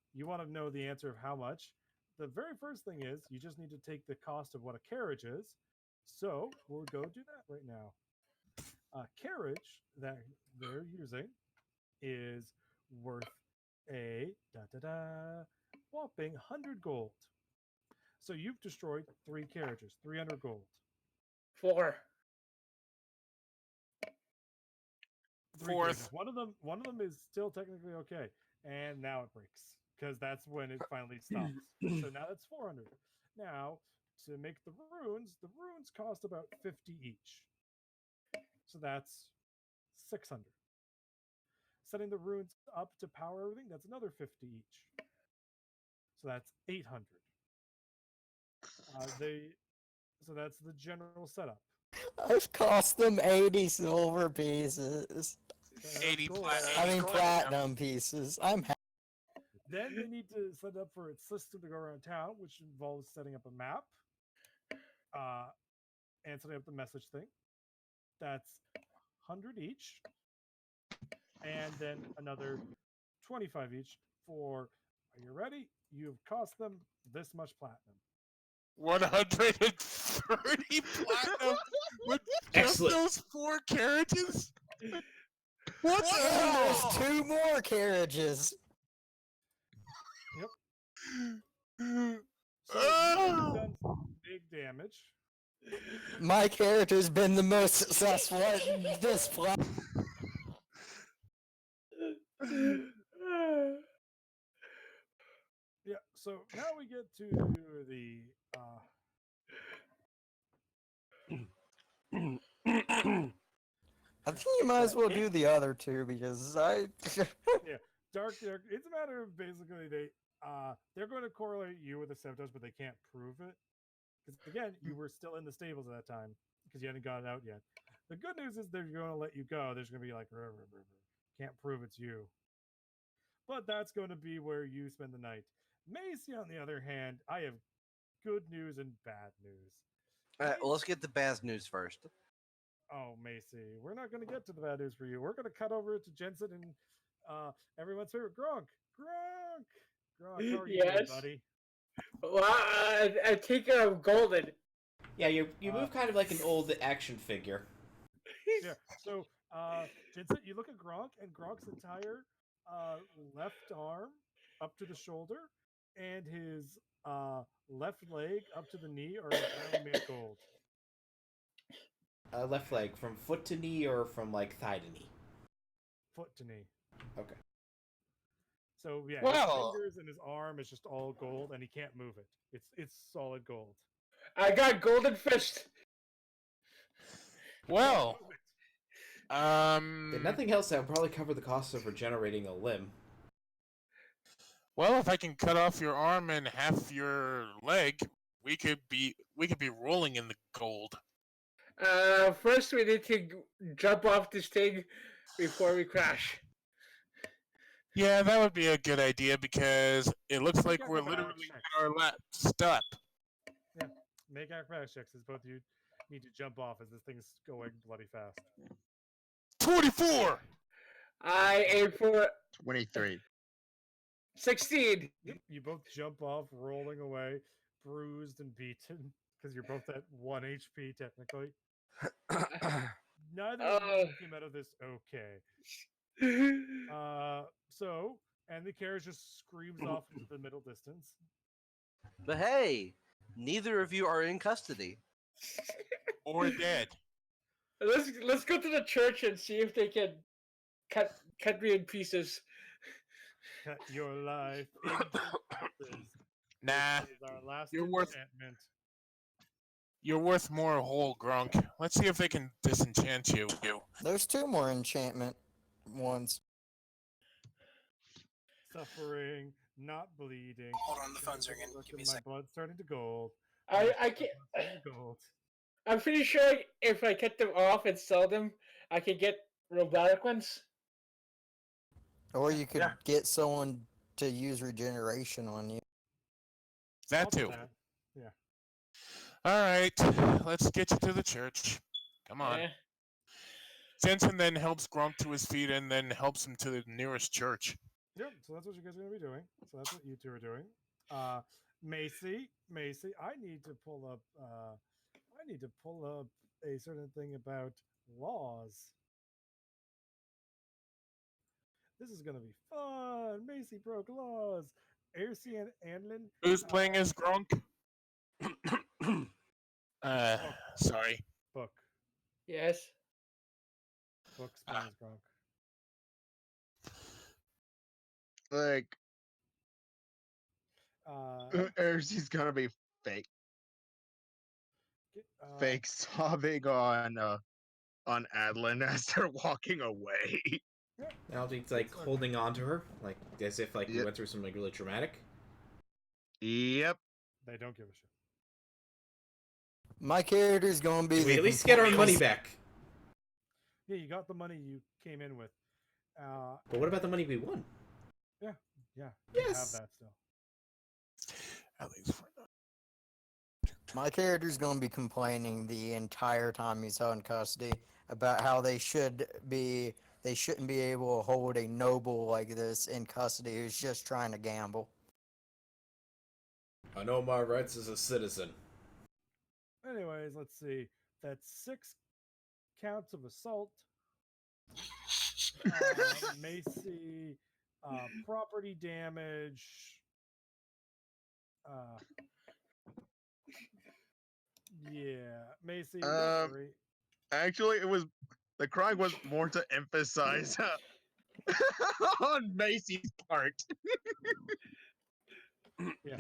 to know the answer of how much, the very first thing is you just need to take the cost of what a carriage is. So we'll go do that right now. A carriage that they're using is worth a whopping 100 gold. So you've destroyed 3 carriages, 300 gold. 4. 3 Fourth. carriages. One of them is still technically okay, and now it breaks because that's when it finally stops. So now that's 400. Now to make the runes cost about 50 each. So that's 600. Setting the runes up to power everything, that's another 50 each. So that's 800. So that's the general setup. I've cost them 80 silver pieces. 80 gold. Platinum pieces. I'm happy. Then they need to set up for its system to go around town, which involves setting up a map and setting up the message thing. That's 100 each. And then another 25 each for, are you ready? You've cost them this much platinum. 130 platinum with just Excellent. those 4 carriages? What the And there's hell? 2 more carriages. So you've done some big damage. My character's been the most successful at this play. Yeah, so now we get to the I think you might as well do the other 2 because I. yeah, dark. It's a matter of basically they're going to correlate you with the sabotage, but they can't prove it because again, you were still in the stables at that time because you hadn't got it out yet. The good news is they're going to let you go. There's going to be like, can't prove it's you, but that's going to be where you spend the night. Macy, on the other hand, I have good news and bad news. All right, well, let's get the bad news first. Oh, Macy, we're not going to get to the bad news for you. We're going to cut over to Jensen and everyone's favorite Gronk. Gronk, how are you doing, Yes. buddy? Well, I think I'm golden. Yeah, you move kind of like an old action figure. Yeah. So, Jensen, you look at Gronk, and Gronk's entire left arm up to the shoulder and his left leg up to the knee are entirely made of gold. Left leg, from foot to knee or from like thigh to knee? Foot to knee. Okay. So yeah, Well- his fingers and his arm is just all gold, and he can't move it. It's solid gold. I got golden fist. Well, If nothing else, that would probably cover the cost of regenerating a limb. well, if I can cut off your arm and half your leg, we could be rolling in the gold. First we need to jump off this thing before we crash. Yeah, that would be a good idea because it looks like Make we're acrobatics literally checks. in our last step. Make acrobatics checks as both of you need to jump off as this thing's going bloody fast. 24! I aim for 23. 16. Yep, you both jump off, rolling away, bruised and beaten, because you're both at 1 HP technically. Neither of you came out of this okay. And the carriage just screams off into the middle distance. But hey, neither of you are in custody. Or dead. Let's go to the church and see if they can cut me in pieces. Cut your life into pieces. Nah, This is our last you're worth- enchantment. you're worth more whole, Grunk. Let's see if they can disenchant you. There's 2 more enchantment ones. Suffering, not bleeding. Hold on, the phone's ringing. Give me a My second. blood's turning to gold. I can't. Gold. I'm pretty sure if I cut them off and sell them, I can get robotic ones. Or you could Yeah. get someone to use regeneration on you. That I'll do too. that. Yeah. Alright, let's get you to the church. Come on. Yeah. Jensen then helps Grunk to his feet and then helps him to the nearest church. Yep. So that's what you guys are gonna be doing. So that's what you two are doing. Macy, I need to pull up. A certain thing about laws. This is gonna be fun. Macy broke laws. Aircy and Anlin. Who's playing as Grunk? Sorry. Book. Yes. Book's playing as Gronk. Like, Erzy's gonna be fake sobbing on Adeline as they're walking away. I'll be like holding on to her, like as if like we Yep. went through something really traumatic. Yep. They don't give a shit. My character's gonna be. We at least get our money back. Yeah, you got the money you came in with. But what about the money we won? Yeah. You Yes. have that still. At least for now. My character's gonna be complaining the entire time he's held in custody about how they shouldn't be able to hold a noble like this in custody who's just trying to gamble. I know my rights as a citizen. Anyways, let's see. That's 6 counts of assault. Macy, property damage. Yeah, Macy. Robbery. Actually, the crime was more to emphasize on Macy's part. Yeah.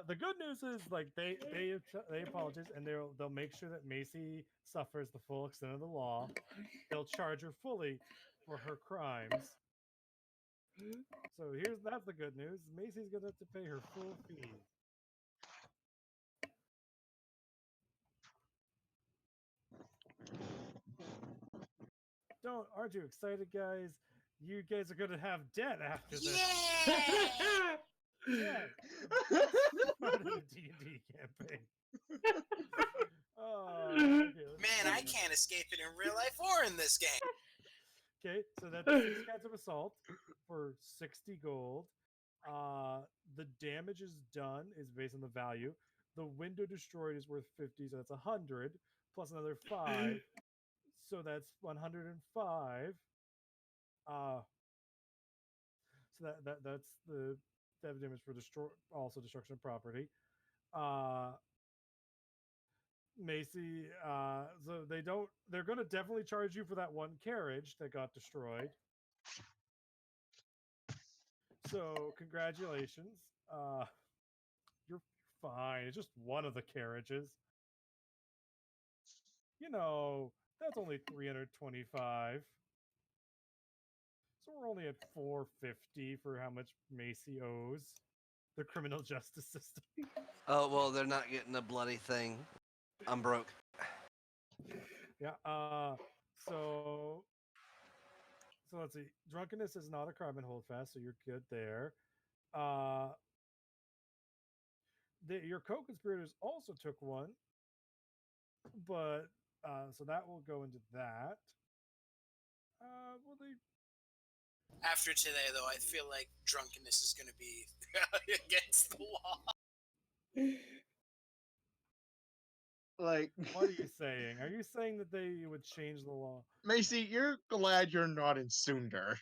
The good news is like they apologize and they'll make sure that Macy suffers the full extent of the law. They'll charge her fully for her crimes. So that's the good news. Macy's gonna have to pay her full fees. Aren't you excited, guys? You guys are gonna have debt after this. Yeah. Part of the D&D campaign. Man, I can't escape it in real life or in this game. Okay, so that's 6 counts of assault for 60 gold. The damage is done is based on the value. The window destroyed is worth 50, so that's 100 plus another 5. So that's 105. So that's the damage for also destruction of property. Macy, so they're gonna definitely charge you for that one carriage that got destroyed. So congratulations. You're fine. It's just one of the carriages. You know, that's only 325. So we're only at 450 for how much Macy owes the criminal justice system. Oh well, they're not getting a bloody thing. I'm broke. Yeah. So So let's see. Drunkenness is not a crime in Holdfast, so you're good there. Uh, your co-conspirators also took one, but so that will go into that. Well, they After today, though, I feel like drunkenness is going to be against the law. Like, What are you saying? Are you saying that they would change the law? Macy, you're glad you're not in Sundar.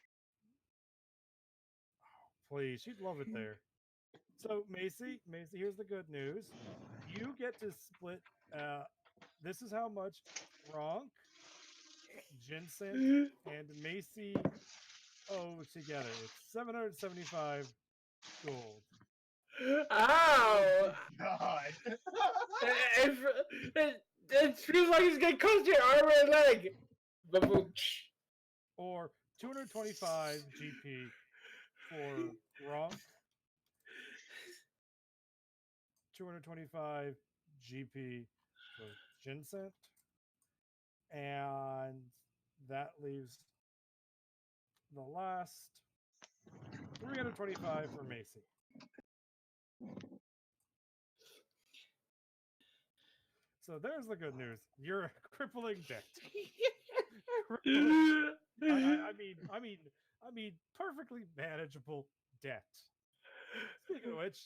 Please, she'd love it there. So Macy, here's the good news. You get to split. This is how much Gronk, Vincent, and Macy owe together. It's 775 gold. Ow! God. It feels like it's gonna cost your arm and leg. Babooch. Or 225 GP for Gronk. 225 GP for Vincent. And that leaves the last 325 for Macy. So there's the good news. You're a crippling debt. I mean, perfectly manageable debt. Speaking of which,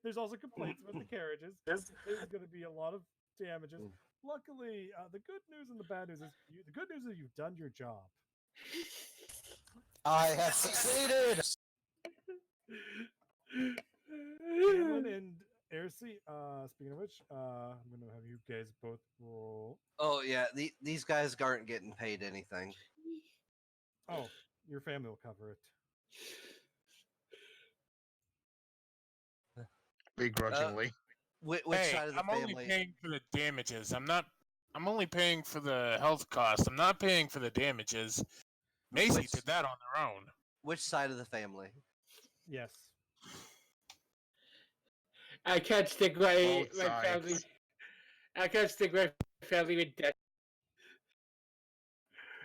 there's also complaints about the carriages. There's going to be a lot of damages. Luckily, the good news and the bad news is the good news is you've done your job. I have succeeded. Cameron and Ersi, speaking of which, I'm going to have you guys both roll. Oh yeah, these guys aren't getting paid anything. Oh, your family will cover it. Begrudgingly. Which Hey, side of the I'm family? only paying for the damages. I'm only paying for the health costs. I'm not paying for the damages. Macy Which- did that on their own. Which side of the family? Yes. I can't stick my Both sides. family. I can't stick my family with debt.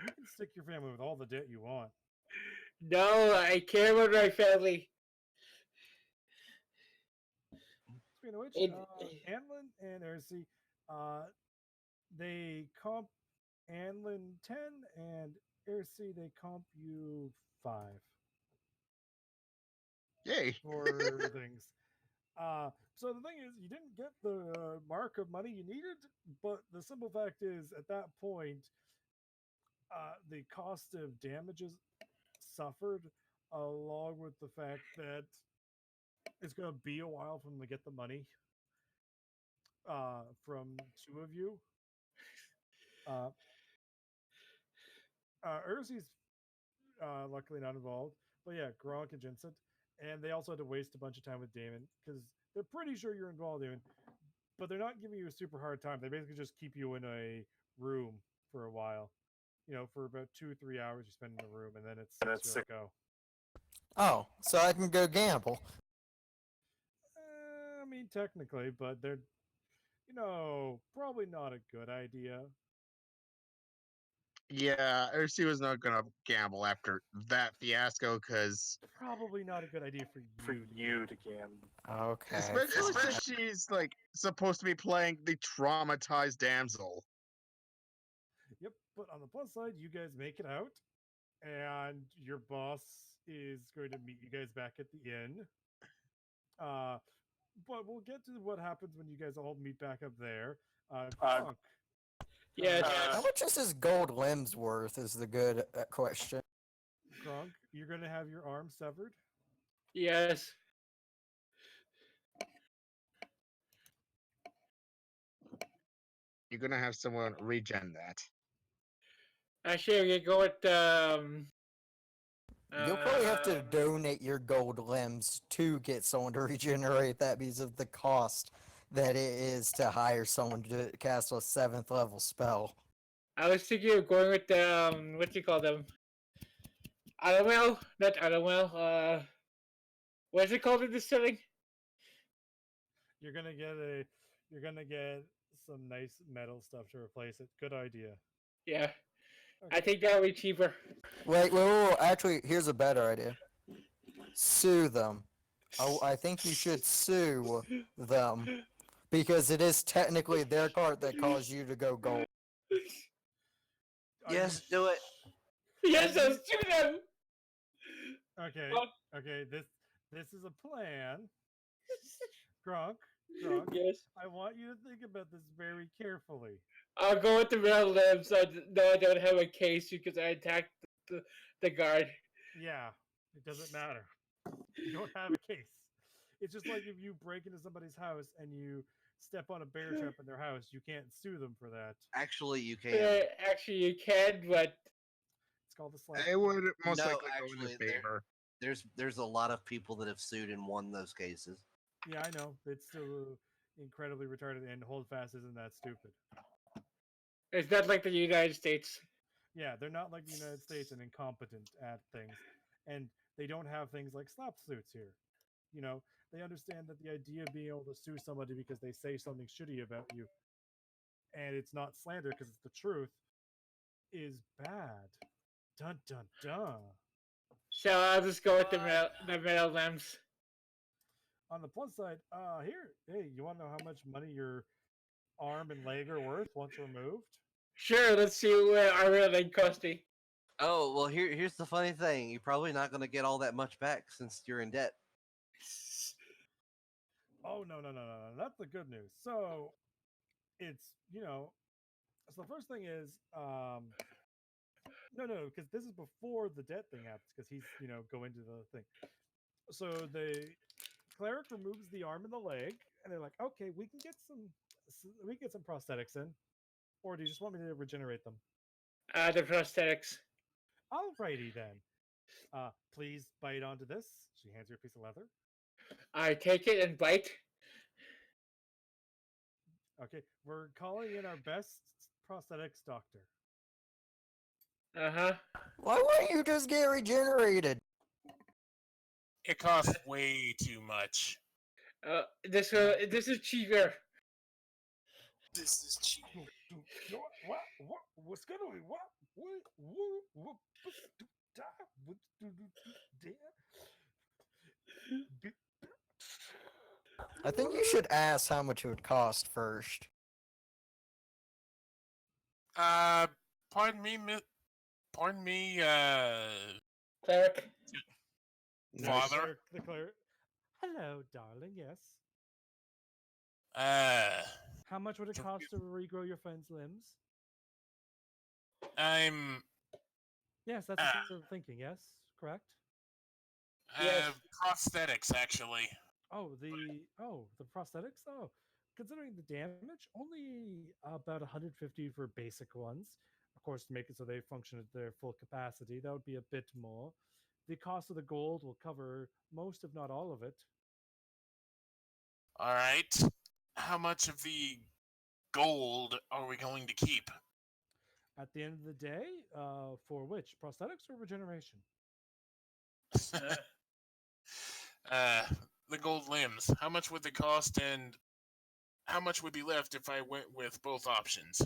You can stick your family with all the debt you want. No, I care about my family. Speaking of which, It- Anlin and Ersi, they comp Anlin 10 and Ersi, they comp you 5 Yay. for things. So the thing is, you didn't get the mark of money you needed, but the simple fact is, at that point, the cost of damages suffered, along with the fact that it's going to be a while for them to get the money from two of you. Urzi's luckily not involved, but yeah, Gronk and Vincent, and they also had to waste a bunch of time with Damon because they're pretty sure you're involved, Damon, but they're not giving you a super hard time. They basically just keep you in a room for a while. You know, for about 2-3 hours you spend in the room, and then it's to go. Oh, so I can go gamble. I mean, technically, but they're, probably not a good idea. Yeah, Ursi was not gonna gamble after that fiasco, because Probably not a good idea for you to gamble. Okay. especially since she's like supposed to be playing the traumatized damsel. Yep, but on the plus side, you guys make it out, and your boss is going to meet you guys back at the inn. But we'll get to what happens when you guys all meet back up there. Gronk, Yes. How much is his gold limbs worth? Is the good question. Gronk, you're going to have your arm severed. Yes. You're gonna have someone regen that. Actually, we can go with You'll probably have to donate your gold limbs to get someone to regenerate that because of the cost that it is to hire someone to cast a 7th level spell. I was thinking of going with what do you call them? Alawel, not Alawel. What's it called in this setting? You're gonna get some nice metal stuff to replace it. Good idea. Yeah. I think that would be cheaper. Wait. Actually, here's a better idea. Sue them. I think you should sue them because it is technically their cart that caused you to go gold. Are you Yes, do it. Yes, let's do them. Okay. What? Okay. This is a plan. Grunk. Yes. I want you to think about this very carefully. I'll go with the real limbs. So no, I don't have a case because I attacked the guard. Yeah, it doesn't matter. You don't have a case. It's just like if you break into somebody's house and you step on a bear trap in their house, you can't sue them for that. Actually, you can. Actually, you can, but It's called the slap. It would most No, likely go in actually, their favor. There's a lot of people that have sued and won those cases. Yeah, I know. It's still incredibly retarded, and hold fast isn't that stupid. it's not like the United States. Yeah, they're not like the United States and incompetent at things. And they don't have things like slap suits here. You know, they understand that the idea of being able to sue somebody because they say something shitty about you and it's not slander because it's the truth is bad. Dun dun dun. So I'll just go with the metal limbs. On the plus side, hey, you want to know how much money your arm and leg are worth once removed? Sure, let's see what our real leg cost me. Oh, well, here's the funny thing. You're probably not going to get all that much back since you're in debt. Oh no. That's the good news. So it's so the first thing is no, because this is before the debt thing happens, because he's go into the thing. So the cleric removes the arm and the leg, and they're like, okay, we can get some prosthetics in, or do you just want me to regenerate them? The prosthetics. Alrighty then. Please bite onto this. She hands you a piece of leather. I take it and bite. Okay, we're calling in our best prosthetics doctor. Uh-huh. Why wouldn't you just get regenerated? It costs way too much. This is cheaper. This is cheap. What's going on? What? I think you should ask how much it would cost first. Pardon me, Cleric. Father. The cleric. Hello, darling. Yes. How much would it cost to regrow your friend's limbs? Yes, that's what you're thinking. Yes, correct. Yes. Prosthetics, actually. The prosthetics. Oh, considering the damage, only about 150 for basic ones. Of course, to make it so they function at their full capacity, that would be a bit more. The cost of the gold will cover most, if not all of it. All right. How much of the gold are we going to keep? At the end of the day, for which? Prosthetics or regeneration? The gold limbs. How much would they cost, and how much would be left if I went with both options?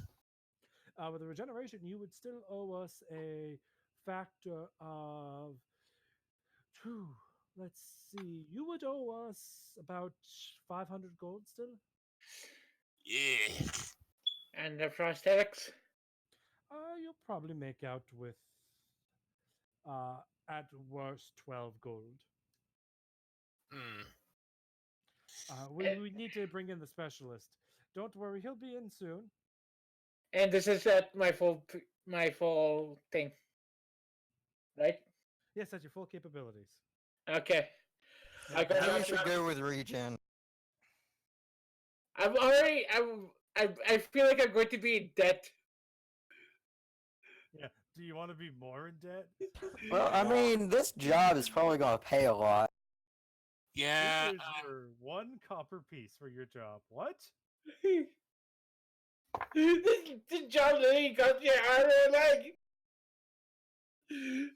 With the regeneration, you would still owe us a factor of two. Let's see. You would owe us about 500 gold still. Yeah. And the prosthetics. You'll probably make out with at worst 12 gold. We need to bring in the specialist. Don't worry, he'll be in soon. And this is at my full thing, right? Yes, at your full capabilities. Okay. Yeah, I got I think you should go with regen. I feel like I'm going to be in debt. Yeah. Do you want to be more in debt? Well, I mean, this job is probably going to pay a lot. Yeah. Here's your 1 copper piece for your job. What? This job literally got your arm and leg.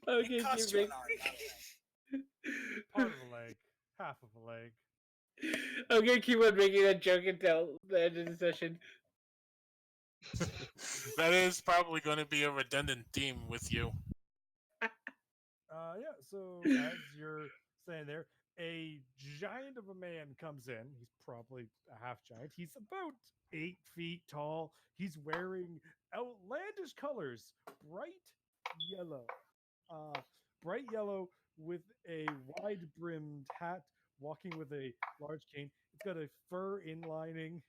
Okay, It cost you an arm, not a leg. Part of a leg. Half of a leg. I'm gonna keep on making that joke until the end of the session. That is probably going to be a redundant theme with you. Yeah, so as you're saying there, a giant of a man comes in. He's probably a half giant. He's about 8 feet tall. He's wearing outlandish colors, bright yellow, uh, bright yellow with a wide brimmed hat, walking with a large cane. It's got a fur inlining,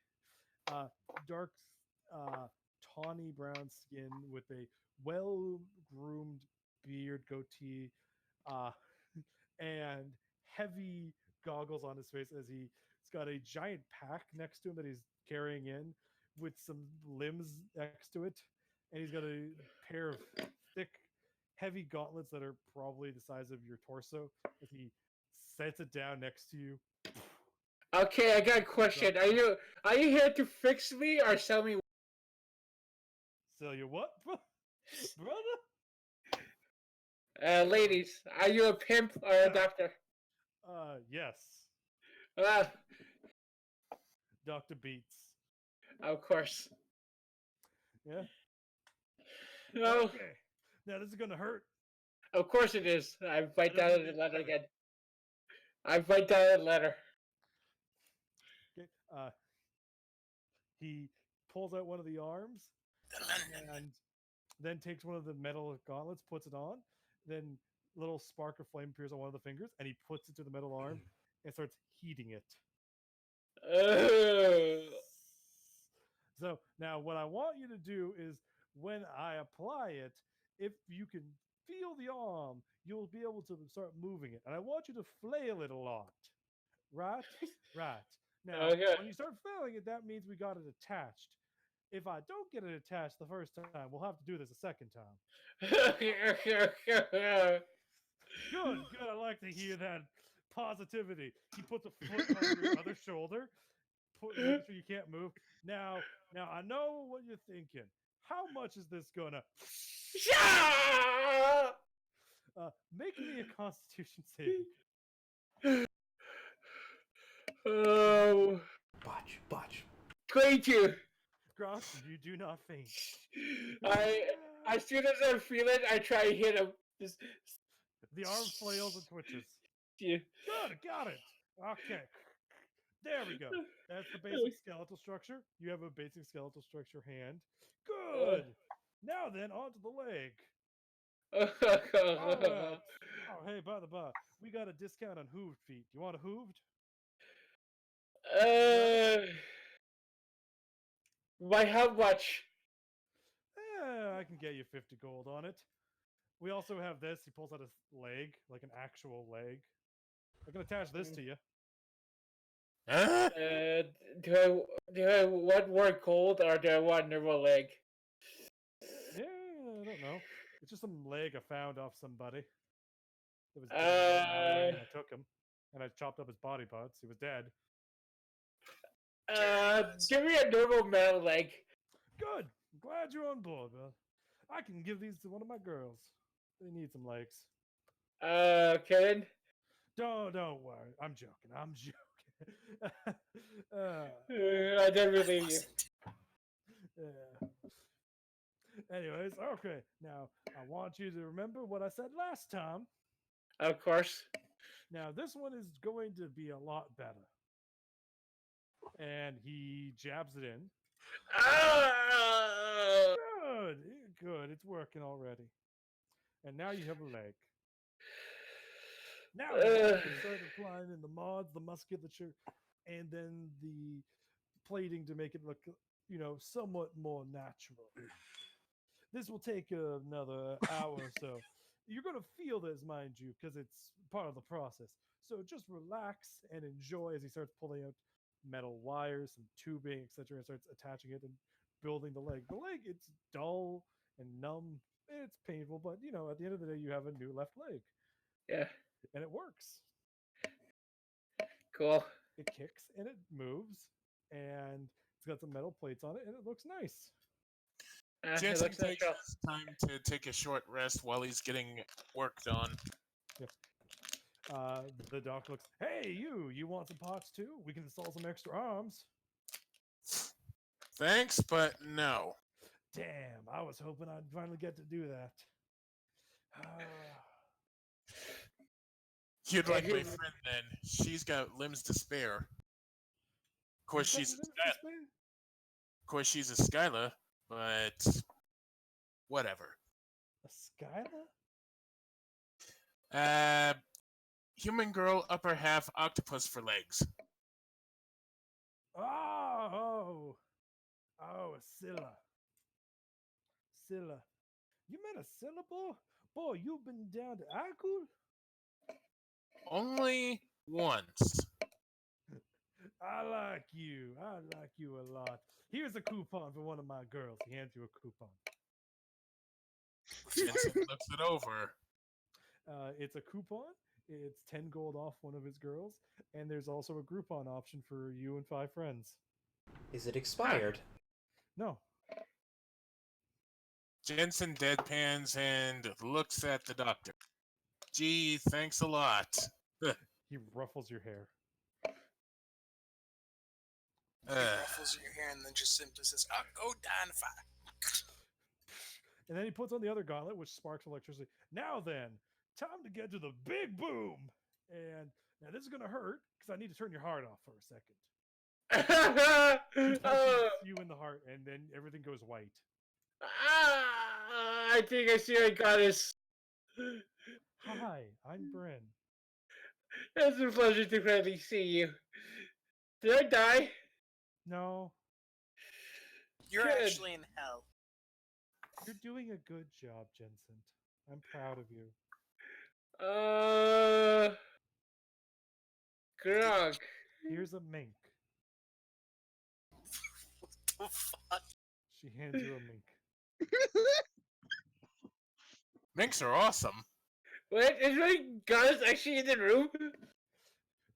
uh, dark, uh, tawny brown skin with a well groomed beard, goatee, uh, and heavy goggles on his face as he's got a giant pack next to him that he's carrying in with some limbs next to it. And he's got a pair of thick, heavy gauntlets that are probably the size of your torso as he sets it down next to you. Okay, I got a question. Are you here to fix me or sell me? Sell you what, brother? Ladies, are you a pimp or a doctor? Yes, Uh, Dr. Beats. of course. Yeah. No, Okay. Now this is gonna hurt. of course it is. I write down doesn't the get letter better. again. I write down the letter. Okay. He pulls out one of the arms and then takes one of the metal gauntlets, puts it on. Then a little spark of flame appears on one of the fingers, and he puts it to the metal arm and starts heating it. So now what I want you to do is when I apply it, if you can feel the arm, you'll be able to start moving it. And I want you to flail it a lot. Right? Right. Now, Okay. when you start flailing it, that means we got it attached. If I don't get it attached the first time, we'll have to do this a second time. Good, good. I like to hear that positivity. He puts a foot on your other shoulder, making sure you can't move. Now, I know what you're thinking. How much is this gonna? Make me a Constitution saving. Oh, Botch. thank you. Gross, you do not faint. As soon as I feel it, I try to hit him. The arm flails and twitches. Yeah. Good, got it. Okay, there we go. That's the basic skeletal structure. You have a basic skeletal structure hand. Good. Now then, onto the leg. All right. Oh, hey, by the by, we got a discount on hooved feet. You want a hooved? By how much? I can get you 50 gold on it. We also have this. He pulls out a leg, like an actual leg. I can attach this to you. Huh? Do I want more gold or do I want normal leg? Yeah, I don't know. It's just some leg I found off somebody. It was dead, and I took him, and I chopped up his body parts. He was dead. Give me a normal man leg. Good. I'm glad you're on board, bro. I can give these to one of my girls. They need some legs. Kevin? Don't worry. I'm joking. I'm joking. I don't believe you. Yeah. Anyways, okay. Now, I want you to remember what I said last time. Of course. Now, this one is going to be a lot better. And he jabs it in. Good. It's working already. And now you have a leg. Now you can start applying in the mods, the musculature, and then the plating to make it look, somewhat more natural. This will take another hour or so. You're going to feel this, mind you, because it's part of the process. So just relax and enjoy as he starts pulling out metal wires, some tubing, etc., and starts attaching it and building the leg. The leg, it's dull and numb. It's painful, but at the end of the day, you have a new left leg. Yeah. And it works. Cool. It kicks and it moves, and it's got some metal plates on it, and it looks nice. Jensen takes time to take a short rest while he's getting work done. Yeah. The doctor looks, hey, you want some parts too? We can install some extra arms. Thanks, but no. Damn, I was hoping I'd finally get to do that. You'd Yeah, like my you- friend then. She's got limbs to spare. Of course, You've got she's a limbs to Skyla. spare? Of course, she's a Skyla, but whatever. A Skyla? Human girl, upper half, octopus for legs. Oh, a Scylla. Scylla. You met a Scylla, boy? Boy, you've been down to Akul? Only once. I like you. I like you a lot. Here's a coupon for one of my girls. He hands you a coupon. Vincent looks it over. It's a coupon. It's 10 gold off one of his girls. And there's also a Groupon option for you and 5 friends. Is it expired? No. Jensen deadpans and looks at the doctor. Gee, thanks a lot. He ruffles your hair. He ruffles your hair and then just simply says, "I'll go down if I." And then he puts on the other gauntlet, which sparks electricity. Now then, time to get to the big boom. And now this is going to hurt because I need to turn your heart off for a second. He touches you in the heart, and then everything goes white. I think I see my goddess. Hi, I'm Bryn. It's a pleasure to finally see you. Did I die? No, You're Good. actually in hell. you're doing a good job, Jensen. I'm proud of you. Grog. Here's a mink. What the fuck? She hands you a mink. Minks are awesome. What? Is my goddess actually in the room?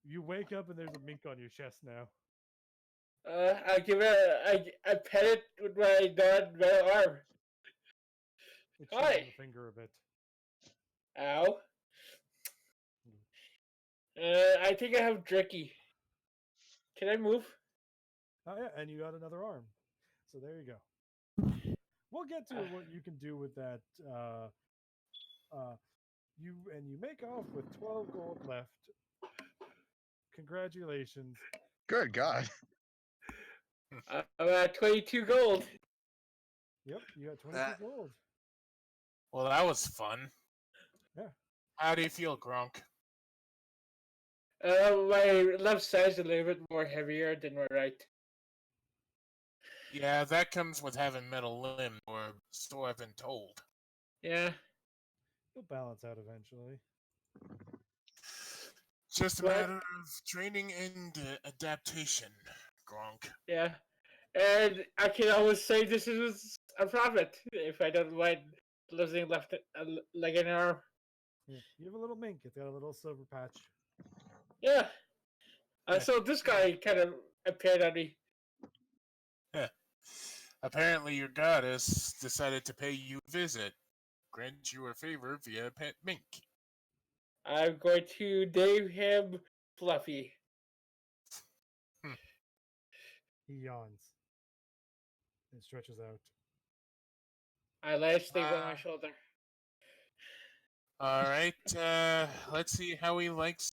You wake up and there's a mink on your chest now. I give it I pet it with my non-metal arm. It Hi. shows the finger a bit. Ow. I think I have Dricky. Can I move? Oh yeah, and you got another arm. So there you go. We'll get to what you can do with that. You make off with 12 gold left. Congratulations. Good God. I'm at 22 gold. Yep, you got 22 gold. Well, that was fun. Yeah. How do you feel, Gronk? My left side's a little bit more heavier than my right. Yeah, that comes with having metal limb, or so I've been told. Yeah. You'll balance out eventually. Just a What? matter of training and adaptation, Gronk. Yeah. And I can always say this is a profit if I don't mind losing left leg and arm. Yeah. You have a little mink. It's got a little silver patch. Yeah. Yeah. So this guy kind of appeared on me. Apparently, your goddess decided to pay you a visit. Grant you a favor via a pet mink. I'm going to name him Fluffy. He yawns and stretches out. I lay his sleeve on my shoulder. Alright, let's see how he likes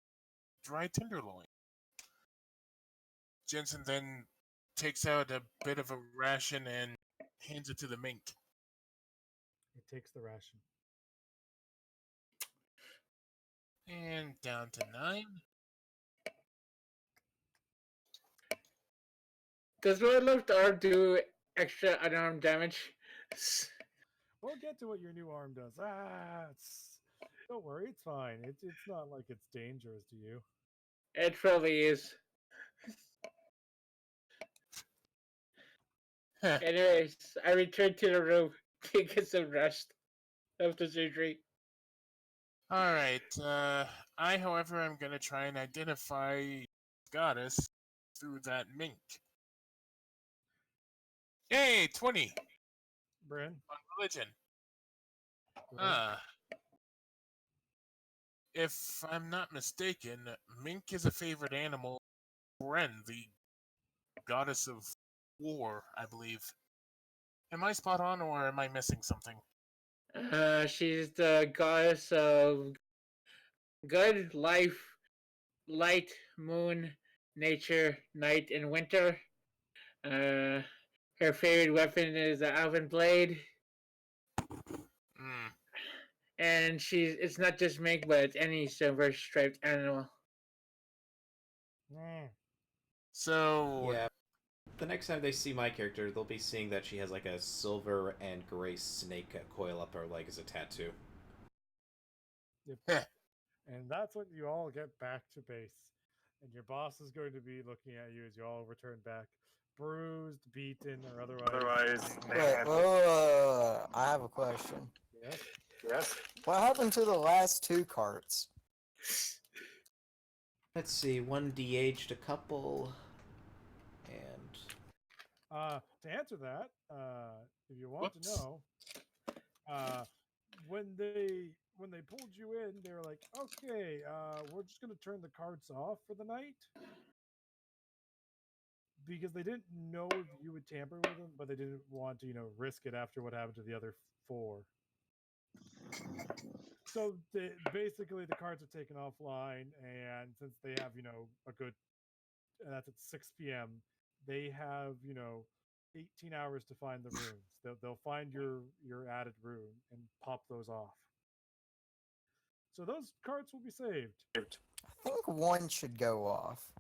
dry tenderloin. Jensen then takes out a bit of a ration and hands it to the mink. He takes the ration. And down to 9. Does my left arm do extra unarmed damage? We'll get to what your new arm does. Don't worry, it's fine. It's not like it's dangerous to you. It probably is. Anyways, I returned to the room to get some rest after surgery. Alright, I, however, am gonna try and identify goddess through that mink. Yay, 20 Bryn? on religion. Right? If I'm not mistaken, mink is a favorite animal of Ren, the goddess of war, I believe. Am I spot on, or am I missing something? She's the goddess of good, life, light, moon, nature, night, and winter. Uh, Her favorite weapon is the Alvin blade, Hmm. and it's not just mink, but it's any silver striped animal. So Yeah. The next time they see my character, they'll be seeing that she has like a silver and gray snake coil up her leg as a tattoo. Yep. And that's when you all get back to base. And your boss is going to be looking at you as you all return back, bruised, beaten, or otherwise. Wait, I have a question. Yes. What happened to the last 2 carts? Let's see, one de-aged a couple, and To answer that, if you want Whoops. to know, when they pulled you in, they were like, "Okay, we're just gonna turn the carts off for the night," because they didn't know if you would tamper with them, but they didn't want to, risk it after what happened to the other 4. So basically, the cards are taken offline, and since they have, a good, that's at 6 p.m., they have, 18 hours to find the runes. They'll find your added rune and pop those off. So those cards will be saved. I think one should go off.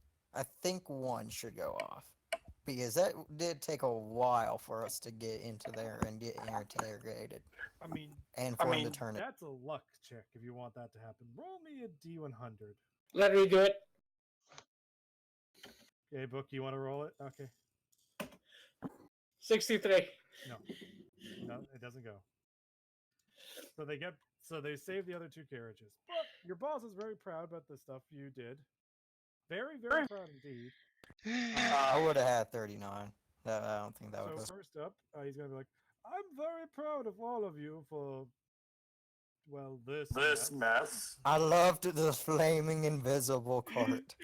Because that did take a while for us to get into there and get interrogated. I mean, and for him to turn it. That's a luck check if you want that to happen. Roll me a D100. Let me do it. Okay, Book, you want to roll it? Okay. 63. No, it doesn't go. So they save the other 2 carriages. But your boss is very proud about the stuff you did. Very, very proud indeed. I would have had 39. I don't think that would have. So first up, he's going to be like, "I'm very proud of all of you for, well, this mess. I loved the flaming invisible cart.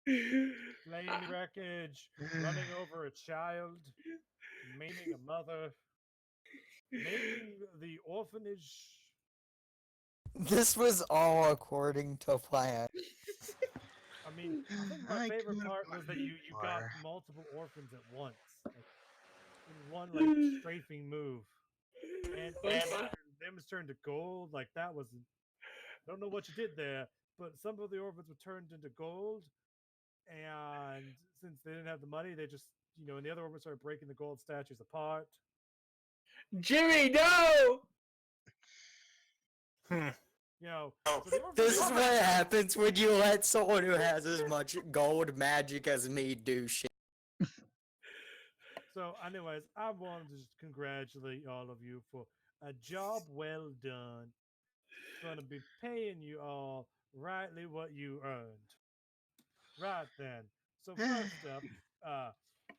Flaming wreckage, running over a child, maiming a mother, making the orphanage." This was all according to plan. I mean, I think my favorite part was that you got multiple orphans at once, like in one strafing move, and them was turned to gold. Like that was, I don't know what you did there, but some of the orphans were turned into gold, and since they didn't have the money, they just, and the other orphans started breaking the gold statues apart. Jimmy, no! So This is what happens when you let someone who has as much gold magic as me do shit. So, anyways, I wanted to just congratulate all of you for a job well done. Gonna be paying you all rightly what you earned. Right then. So first up,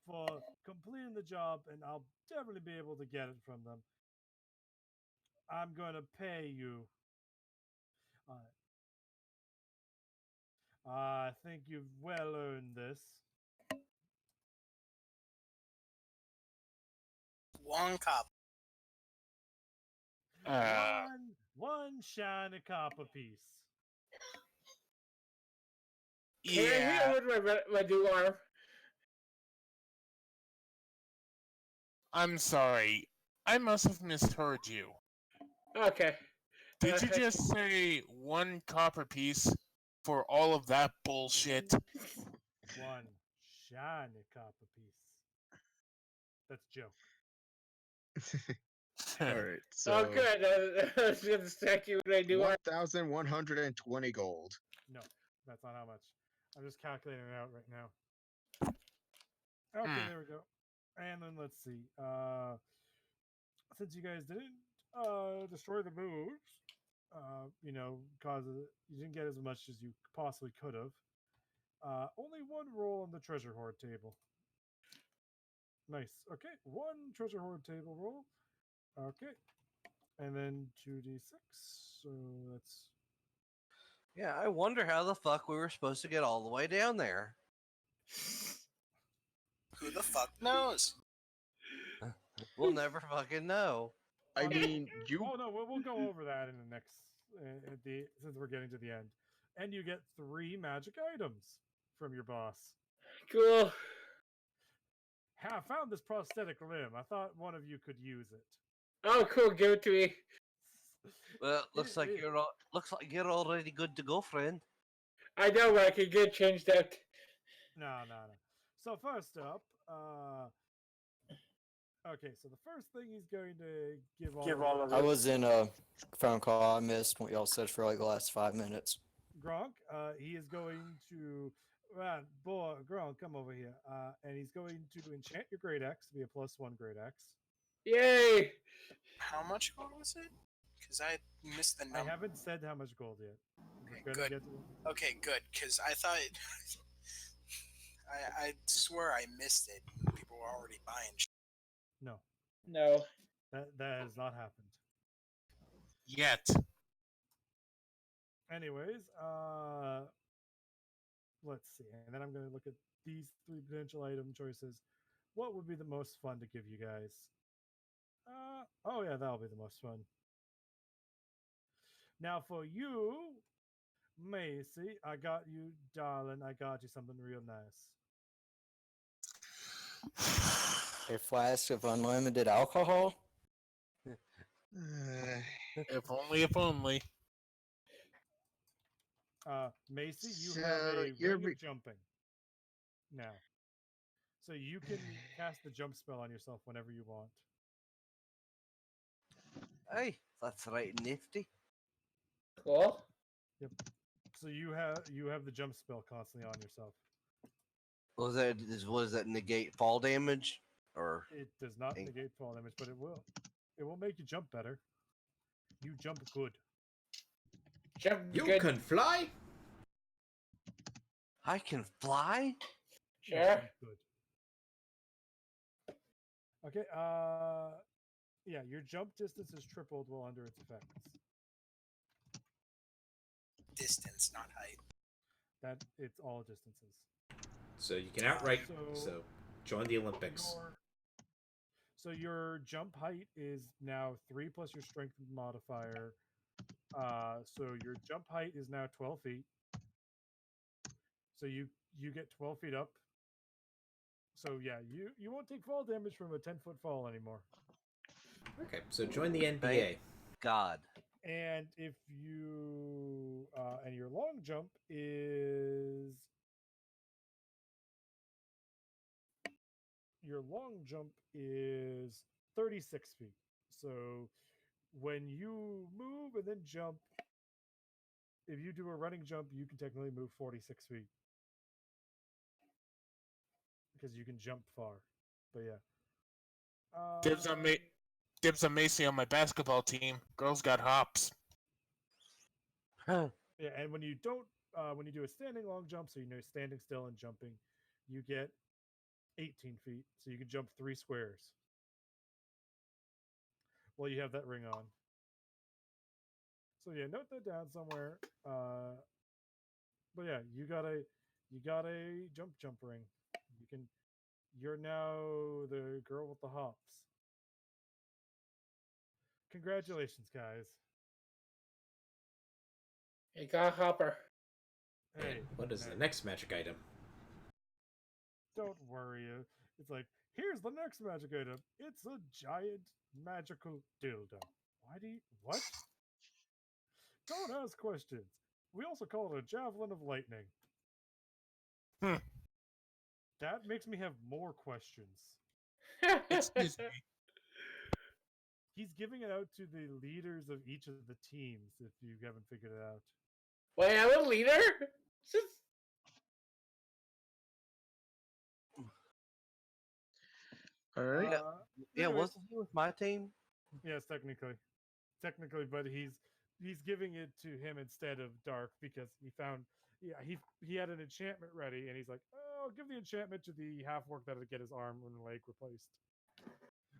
for completing the job, and I'll definitely be able to get it from them, I'm gonna pay you. I think you've well earned this. One copper. One shiny copper piece. Can I hear what my dwarf? I'm sorry. I must have misheard you. Okay. Did you just say 1 copper piece for all of that bullshit? One shiny copper piece. That's a joke. Alright, so. Oh, good. I was going to say you what I do. 1,120 gold. No, that's not how much. I'm just calculating it out right now. Okay, there we go. And then let's see. Since you guys didn't destroy the moves, cause you didn't get as much as you possibly could have. Only 1 roll on the treasure hoard table. Nice. Okay, 1 treasure hoard table roll. Okay, and then 2d6. So that's. Yeah, I wonder how the fuck we were supposed to get all the way down there. Who the fuck knows? We'll never fucking know. I mean, you. Oh no, we'll go over that in the next since we're getting to the end. And you get 3 magic items from your boss. Cool. I found this prosthetic limb. I thought one of you could use it. Oh, cool. Give it to me. Well, looks like you're already good to go, friend. I know, but I can get changed out. No. So first up, okay. So the first thing he's going to give all of I was in a phone call. I missed what y'all said for like the last 5 minutes. Gronk. He is going to, boy, Gronk, come over here. And he's going to enchant your Great Axe to be a +1 Great Axe. Yay! How much gold was it? Because I missed the number. I haven't said how much gold yet. Okay, We're good. gonna get to Okay, good. Because I thought I swear I missed it. People were already buying. No, No. that has not happened. Yet. Anyways, let's see. And then I'm going to look at these 3 potential item choices. What would be the most fun to give you guys? Oh yeah, that'll be the most fun. Now for you, Macy, I got you, darling. I got you something real nice. A flask of unlimited alcohol? If only, if only. Macy, you So, have a you're ring of jumping now. So you can cast the jump spell on yourself whenever you want. Hey, that's right, nifty. Cool. So you have the jump spell constantly on yourself. Was that negate fall damage? Or It does not Dang. negate fall damage, but it will. It will make you jump better. You jump good. Jump You good. can fly? I can fly? You Sure. jump good. Okay. Yeah, your jump distance is tripled while under its effects. Distance, not height. That it's all distances. So you can outright. So- So join the Olympics. So your jump height is now 3 plus your strength modifier. So your jump height is now 12 feet. So you get 12 feet up. So yeah, you won't take fall damage from a 10-foot fall anymore. Okay, so join the NBA. God. And if you and your long jump is 36 feet. So when you move and then jump, if you do a running jump, you can technically move 46 feet because you can jump far. But yeah, Dibs on Macy on my basketball team. Girls got hops. Huh. yeah. And when you don't, when you do a standing long jump, so you know standing still and jumping, you get 18 feet. So you can jump 3 squares. Well, you have that ring on. So yeah, note that down somewhere. But yeah, you got a jump ring. You're now the girl with the hops. Congratulations, guys. You got Hopper. Hey, And what is hey, the next magic item? don't worry. It's like, here's the next magic item. It's a giant magical dildo. What? Don't ask questions. We also call it a javelin of lightning. Hmm. That makes me have more questions. Excuse me. He's giving it out to the leaders of each of the teams, if you haven't figured it out. Wait, I'm a leader? All right. Yeah, Anyways, wasn't he with my team? yes, technically, but he's giving it to him instead of Dark because he found he had an enchantment ready and he's like, oh, give the enchantment to the half orc that'll get his arm and leg replaced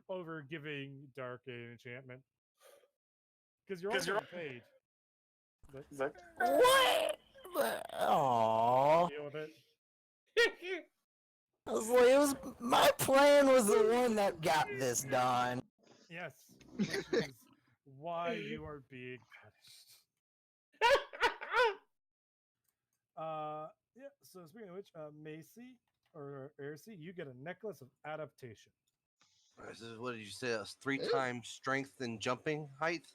over giving Dark an enchantment because you're already paid. Like, What? Aww. deal with it. I was like, it was my plan was the one that got this done. Yes, which is why you are being punished. Yeah. So speaking of which, Macy or Ercy, you get a necklace of adaptation. This is, what did you say? That's 3 Ooh. times strength and jumping height.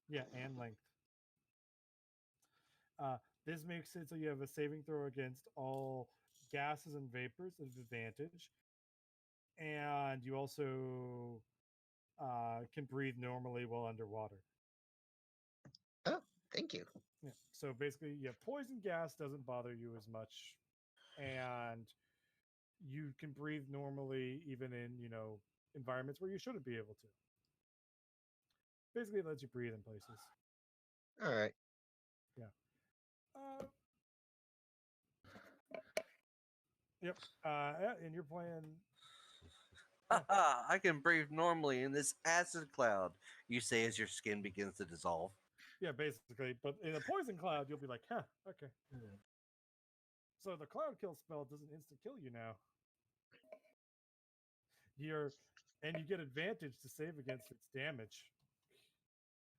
Yeah, and length. This makes it so you have a saving throw against all gases and vapors at advantage, and you also can breathe normally while underwater. Oh, thank you. Yeah. So basically, yeah, poison gas doesn't bother you as much, and you can breathe normally even in environments where you shouldn't be able to. Basically, it lets you breathe in places. All right. Yeah. Yep. Yeah, and you're playing. Haha, I can breathe normally in this acid cloud, you say as your skin begins to dissolve. Yeah, basically. But in a poison cloud, you'll be like, huh, okay. So the cloud kill spell doesn't instant kill you now. And you get advantage to save against its damage.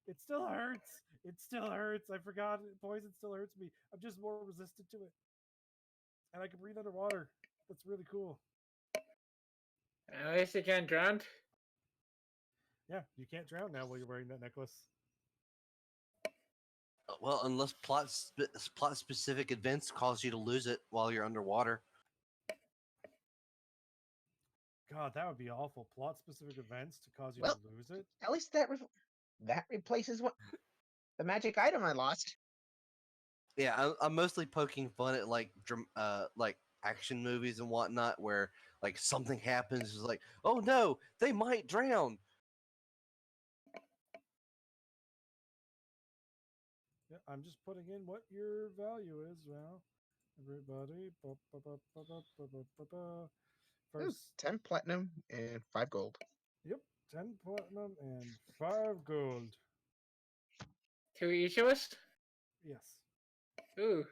It still hurts. It still hurts. I forgot poison still hurts me. I'm just more resistant to it. And I can breathe underwater. That's really cool. At least you can't drown. Yeah, you can't drown now while you're wearing that necklace. Well, unless plot specific events cause you to lose it while you're underwater. God, that would be awful. Plot specific events to cause you Well, to lose it. At least that replaces what the magic item I lost. Yeah, I'm mostly poking fun at like action movies and whatnot, where like something happens, is like, oh no, they might drown. Yeah, I'm just putting in what your value is now. Everybody. Ooh, First, 10 platinum and 5 gold. yep, 10 platinum and 5 gold. To each of us? Yes. Ooh.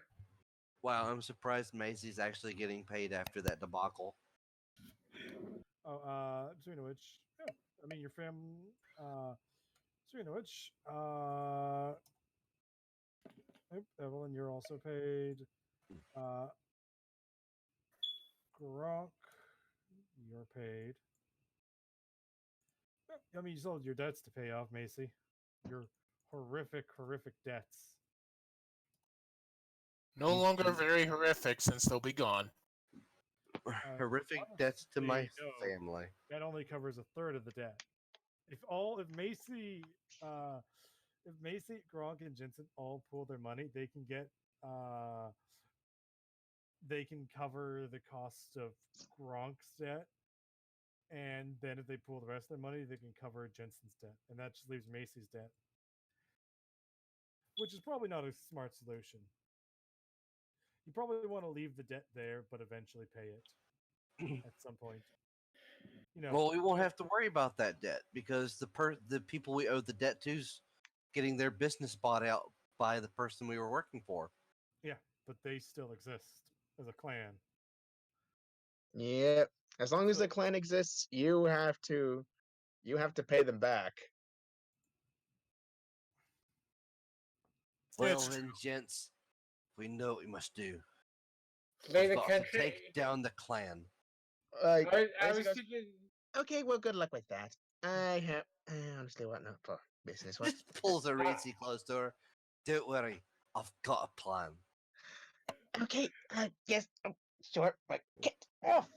Wow, I'm surprised Macy's actually getting paid after that debacle. Oh, speaking of which, yeah, I mean, your family. Speaking of which, Evelyn, you're also paid. Gronk, you're paid. I mean, you still have your debts to pay off, Macy. Your horrific, horrific debts. No longer very horrific since they'll be gone. Horrific debts to my honestly, no. family. That only covers a third of the debt. If Macy, Gronk, and Jensen all pool their money, they can cover the cost of Gronk's debt, and then if they pool the rest of their money, they can cover Jensen's debt, and that just leaves Macy's debt, which is probably not a smart solution. You probably want to leave the debt there, but eventually pay it at some point. Well, we won't have to worry about that debt because the people we owe the debt to's getting their business bought out by the person we were working for. Yeah, but they still exist as a clan. Yep. As long as the clan exists, you have to pay them back. Well then, gents, we know what we must do. Play We've the got country. to take down the clan. I was thinking. Okay, well, good luck with that. I honestly want not for business. What? Just pulls a Reezy close to her. Don't worry, I've got a plan. Okay, yes, sure, but get off.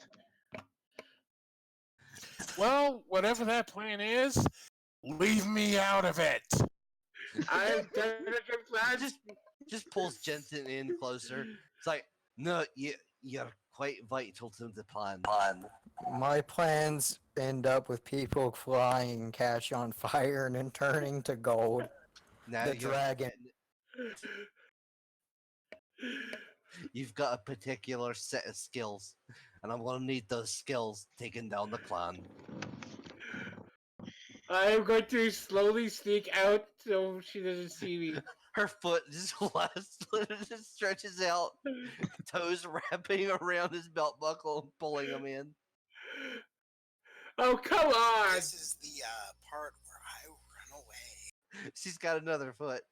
Well, whatever that plan is, leave me out of it. I've done a good plan. Just pulls Jensen in closer. It's like, no, you're quite vital to the plan. My plans end up with people flying cash on fire and then turning to gold. Now The you're dragon. You've got a particular set of skills, and I'm gonna need those skills taking down the clan. I'm going to slowly sneak out so she doesn't see me. Her foot just just stretches out, toes wrapping around his belt buckle and pulling him in. Oh, come on! This is the part where I run away. She's got another foot.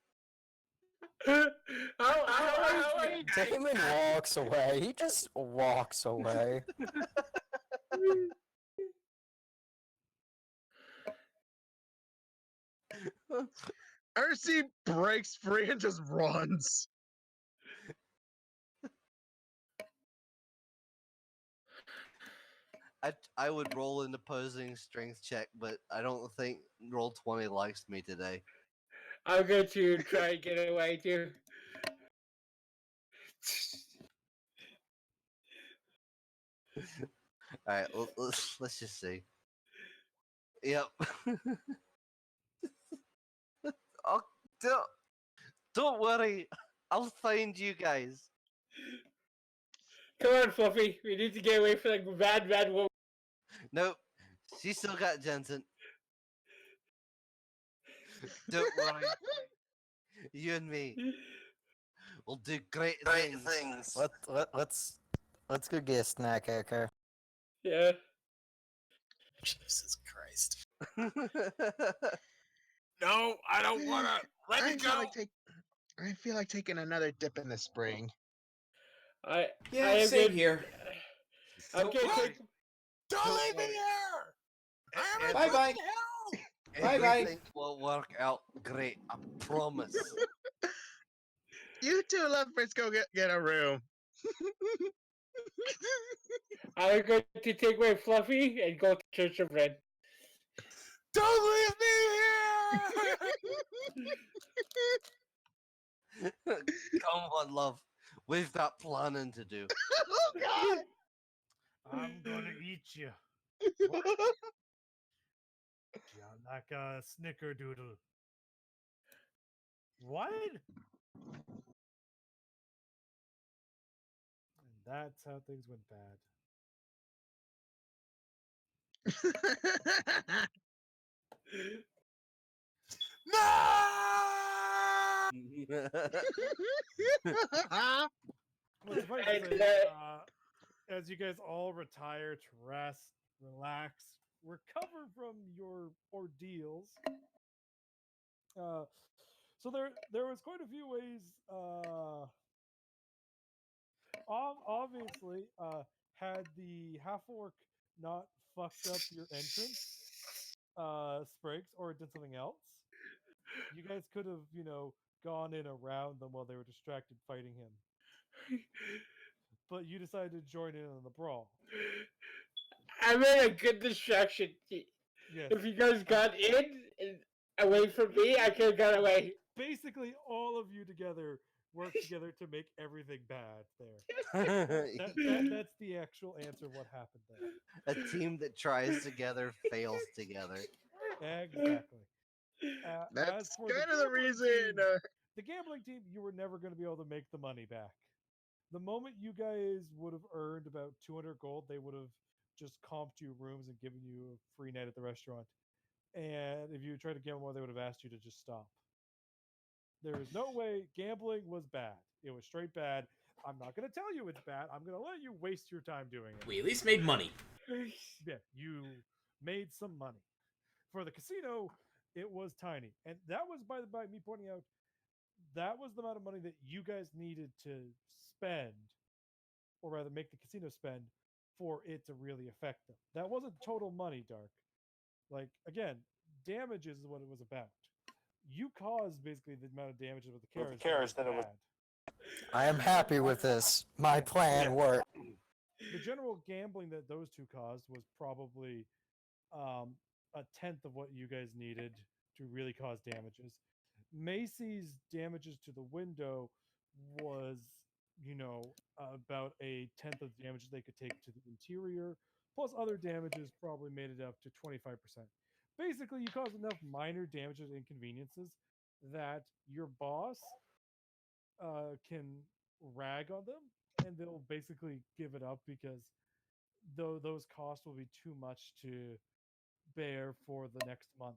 How are you? Damon walks away. He just walks away. Ursi breaks free and just runs. I would roll an opposing strength check, but I don't think roll 20 likes me today. I'm going to try and get away too. All right, let's just see. Yep. Oh, don't worry. I'll find you guys. Come on, Fluffy. We need to get away from like bad woman. Nope. She still got Jensen. Don't worry. You and me. We'll do great things. Let's go get a snack, okay? Yeah. Jesus Christ. No, I don't wanna. Let me go. I feel like taking another dip in the spring. I Yeah, same here. I'm Don't gonna worry. take. Don't Don't leave me worry. here. I'm Bye-bye. in hell. Bye-bye. Everything will work out great. I promise. You two lovebirds go get a room. I'm going to take my Fluffy and go to Church of Red. Don't leave me here. Come on, love. We've got planning to do. Oh God! I'm gonna eat you. Yeah, like a snickerdoodle. What? And that's how things went bad. No. Well, suffice to And, say, as you guys all retire to rest, relax, recover from your ordeals. So there was quite a few ways. Obviously, had the half orc not fucked up your entrance, Spriggs, or did something else, you guys could have, gone in around them while they were distracted fighting him. But you decided to join in on the brawl. I made a good distraction. Yes. If you guys got in and away from me, I could have got away. Basically, all of you together work together to make everything bad there. That's the actual answer of what happened there. A team that tries together fails together. Exactly. That's as for the kind of the gambling reason. team- The gambling team, you were never going to be able to make the money back. The moment you guys would have earned about 200 gold, they would have just comped you rooms and given you a free night at the restaurant. And if you tried to gamble more, they would have asked you to just stop. There is no way gambling was bad. It was straight bad. I'm not going to tell you it's bad. I'm going to let you waste your time doing it. We at least made money. Yeah, you made some money. For the casino, it was tiny. And that was by me pointing out, that was the amount of money that you guys needed to spend, or rather make the casino spend, for it to really affect them. That wasn't total money, Dark. Like, again, damages is what it was about. You caused basically the amount of damages with the carriage that it was bad. I am happy with this. My plan worked. The general gambling that those two caused was probably a tenth of what you guys needed to really cause damages. Macy's damages to the window was, about a tenth of the damages they could take to the interior, plus other damages probably made it up to 25%. Basically, you caused enough minor damages and inconveniences that your boss can rag on them, and they'll basically give it up because those costs will be too much to bear for the next month.